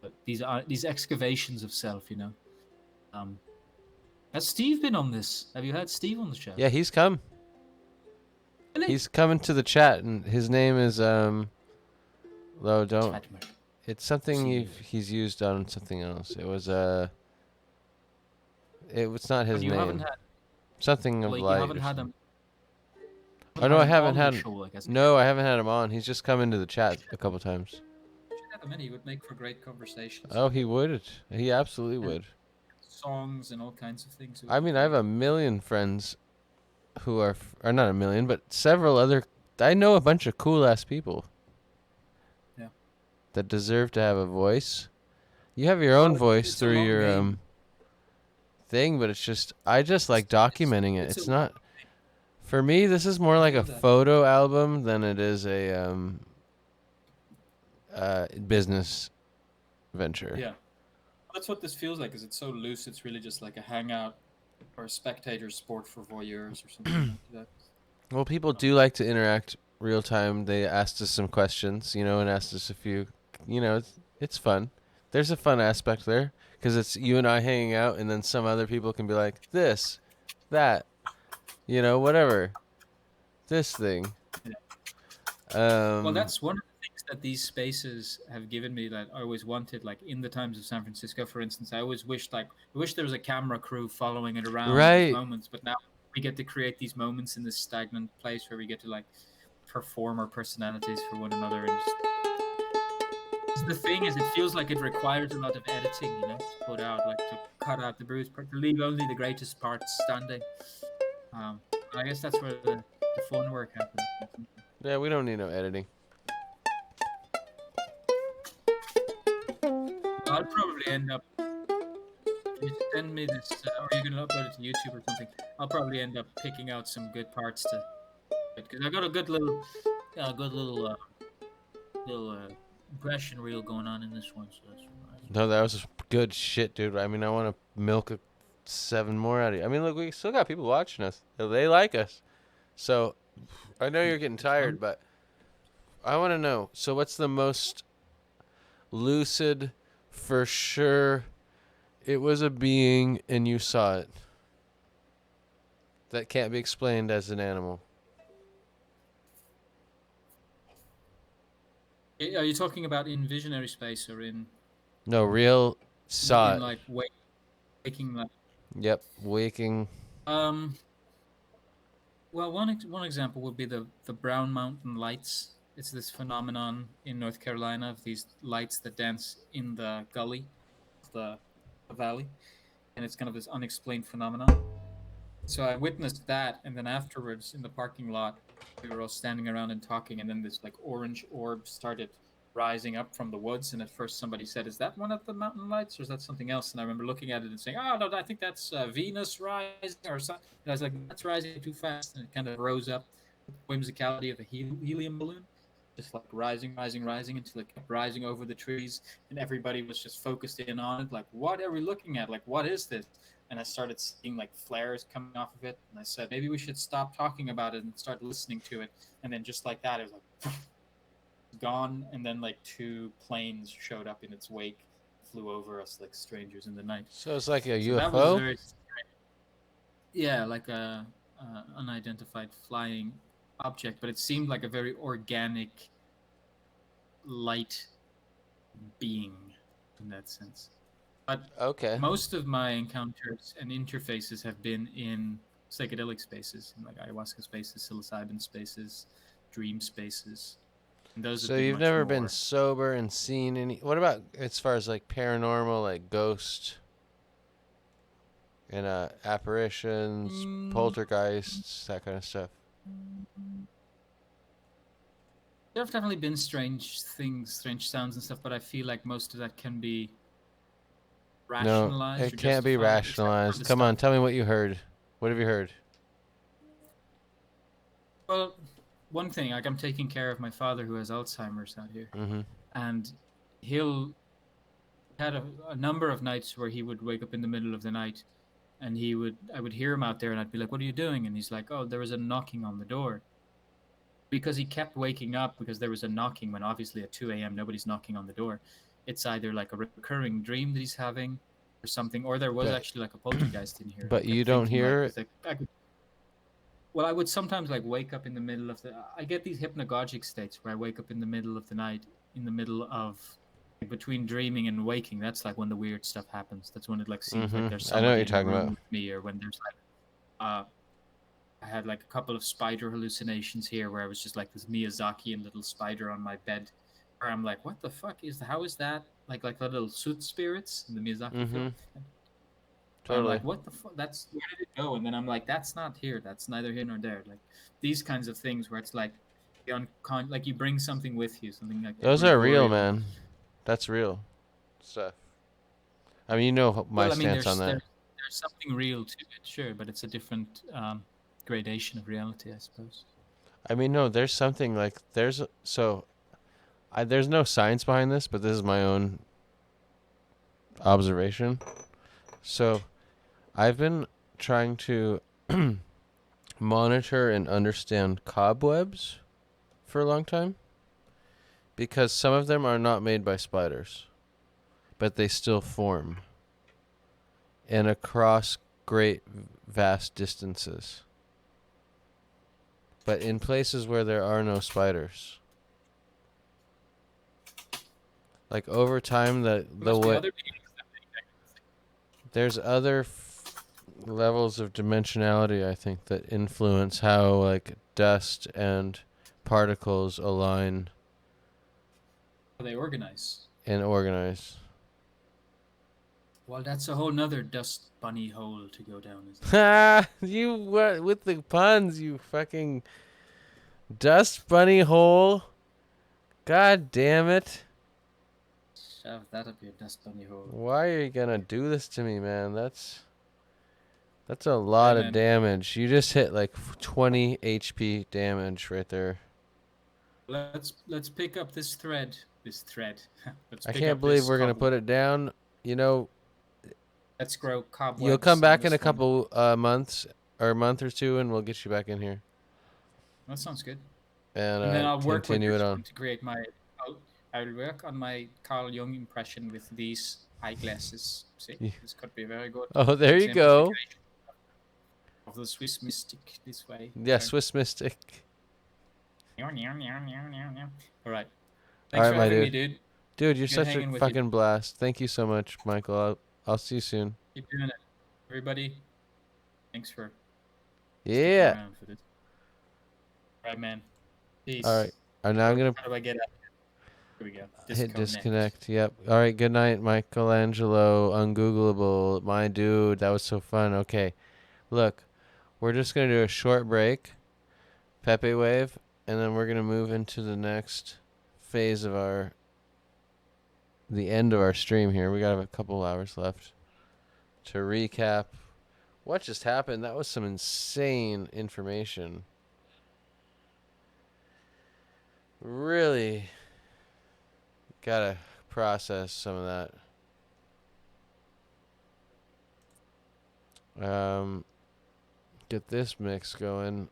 But these excavations of self, Has Steve been on this? Have you had Steve on the show? Yeah, he's come. Really? He's coming to the chat, and his name is don't. It's something he's used on something else. It was It was not his name. Haven't had, something of light. You haven't had him. Oh no, I haven't had. Show, no, I haven't had him on. He's just come into the chat a couple times. If you had him in, he would make for great conversations. Oh, he would. He absolutely would. Songs and all kinds of things. I mean, I have a million friends who are not a million, but several other. I know a bunch of cool ass people. Yeah. That deserve to have a voice. You have your own voice through your thing, but I just like documenting it. It's not. For me, this is more like a photo album than it is a business venture. Yeah. That's what this feels like, is it's so loose. It's really just like a hangout or a spectator sport for voyeurs or something like that. Well, people do like to interact real time. They asked us some questions, and asked us a few, it's fun. There's a fun aspect there because it's you and I hanging out, and then some other people can be like, this, that, whatever, this thing. Yeah. Well, that's one of the things that these spaces have given me that I always wanted. Like in the Times of San Francisco, for instance, I always wished there was a camera crew following it around at these moments. But now we get to create these moments in this stagnant place where we get to like perform our personalities for one another. And the thing is, it feels like it requires a lot of editing, to put out, like to cut out the bruised part, to leave only the greatest parts standing. I guess that's where the fun work happens. Yeah, we don't need no editing. I'll probably end up. If you send me this, or you're gonna upload it to YouTube or something, I'll probably end up picking out some good parts to. Because I got a good little impression reel going on in this one. So that's nice. No, that was good shit, dude. I mean, I want to milk 7 more out of you. I mean, look, we still got people watching us. They like us. So, I know you're getting tired, but I want to know. So, what's the most lucid, for sure, it was a being and you saw it, that can't be explained as an animal? Are you talking about in visionary space or in? No, real saw it. Like waking life. Yep, waking. Well, one example would be the Brown Mountain lights. It's this phenomenon in North Carolina of these lights that dance in the gully of the valley, and it's kind of this unexplained phenomenon. So I witnessed that, and then afterwards in the parking lot, we were all standing around and talking, and then this like orange orb started rising up from the woods, and at first somebody said, "Is that one of the mountain lights, or is that something else?" And I remember looking at it and saying, "Oh no, I think that's Venus rising or something." And I was like, "That's rising too fast," and it kind of rose up with the whimsicality of a helium balloon, just like rising until it kept rising over the trees, and everybody was just focused in on it. Like, what are we looking at? Like, what is this? And I started seeing like flares coming off of it, and I said, maybe we should stop talking about it and start listening to it. And then just like that, it was like gone, and then like 2 planes showed up in its wake, flew over us like strangers in the night. So it's like a UFO? That was very strange. Yeah, like a unidentified flying object, but it seemed like a very organic light being in that sense. But Okay. most of my encounters and interfaces have been in psychedelic spaces, in like ayahuasca spaces, psilocybin spaces, dream spaces. And those So have been you've much never more. been sober and seen any? What about as far as like paranormal, like ghost and apparitions, poltergeists, that kind of stuff? There have definitely been strange things, strange sounds and stuff, but I feel like most of that can be rationalized. No, or it can't be justified, except for rationalized. the Come stuff. on, tell me what you heard. What have you heard? Well, one thing, like I'm taking care of my father who has Alzheimer's out here, and he'll had a number of nights where he would wake up in the middle of the night, and I would hear him out there, and I'd be like, "What are you doing?" And he's like, "Oh, there was a knocking on the door." Because he kept waking up because there was a knocking when obviously at 2 a.m. nobody's knocking on the door. It's either like a recurring dream that he's having or something, or there was actually like a poltergeist in here. But you don't hear it? Well, I would sometimes like wake up in the middle of I get these hypnagogic states where I wake up in the middle of the night, in the middle of like, between dreaming and waking. That's like when the weird stuff happens. That's when it like seems like there's I know what somebody you're in the talking room about. with me, or when there's like I had like a couple of spider hallucinations here where I was just like this Miyazakian little spider on my bed, where I'm like, what the fuck how is that? Like the little soot spirits in the Miyazaki film. Totally. I'm like, what the fuck? Where did it go? And then I'm like, that's not here. That's neither here nor there. Like these kinds of things where it's like like you bring something with you, something like those are real, man. That's real stuff. I mean, you know my stance on that. There's something real to it, sure, but it's a different gradation of reality, I suppose. I mean, no, there's something like there's no science behind this, but this is my own observation. So, I've been trying to monitor and understand cobwebs for a long time because some of them are not made by spiders, but they still form and across great vast distances. But in places where there are no spiders. Like over time, there's other levels of dimensionality, I think, that influence how like dust and particles align. How they organize. And organize. Well, that's a whole nother dust bunny hole to go down. Ha! You what with the puns? You fucking dust bunny hole. God damn it! Shove that up your dust bunny hole. Why are you gonna do this to me, man? That's a lot of damage. You just hit like 20 HP damage right there. Let's pick up this thread. I can't believe we're gonna put it down. You know. Let's grow cobwebs. You'll come back in a couple months or a month or two, and we'll get you back in here. That sounds good. And then I'll work continue it on. To create my. I'll work on my Carl Jung impression with these eyeglasses. See, this could be very good. Oh, there you go. Of the Swiss mystic this way. Yeah, Swiss mystic. All right. Thanks for having me, dude. Dude, you're such a fucking blast. Thank you so much, Michael. I'll see you soon. Keep doing it, everybody. Thanks for. Yeah. Around for this. All right, man. Peace. All right. Now I'm gonna. How do I get up? Here we go. Hit disconnect. Yep. All right. Good night, Michaelangelo. Ungoogleable. My dude. That was so fun. Okay. Look, we're just gonna do a short break. Pepe wave, and then we're gonna move into the next phase of the end of our stream here. We got a couple hours left to recap what just happened. That was some insane information. Really gotta process some of that. Get this mix going.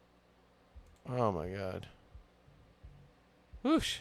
Oh my god. Whoosh.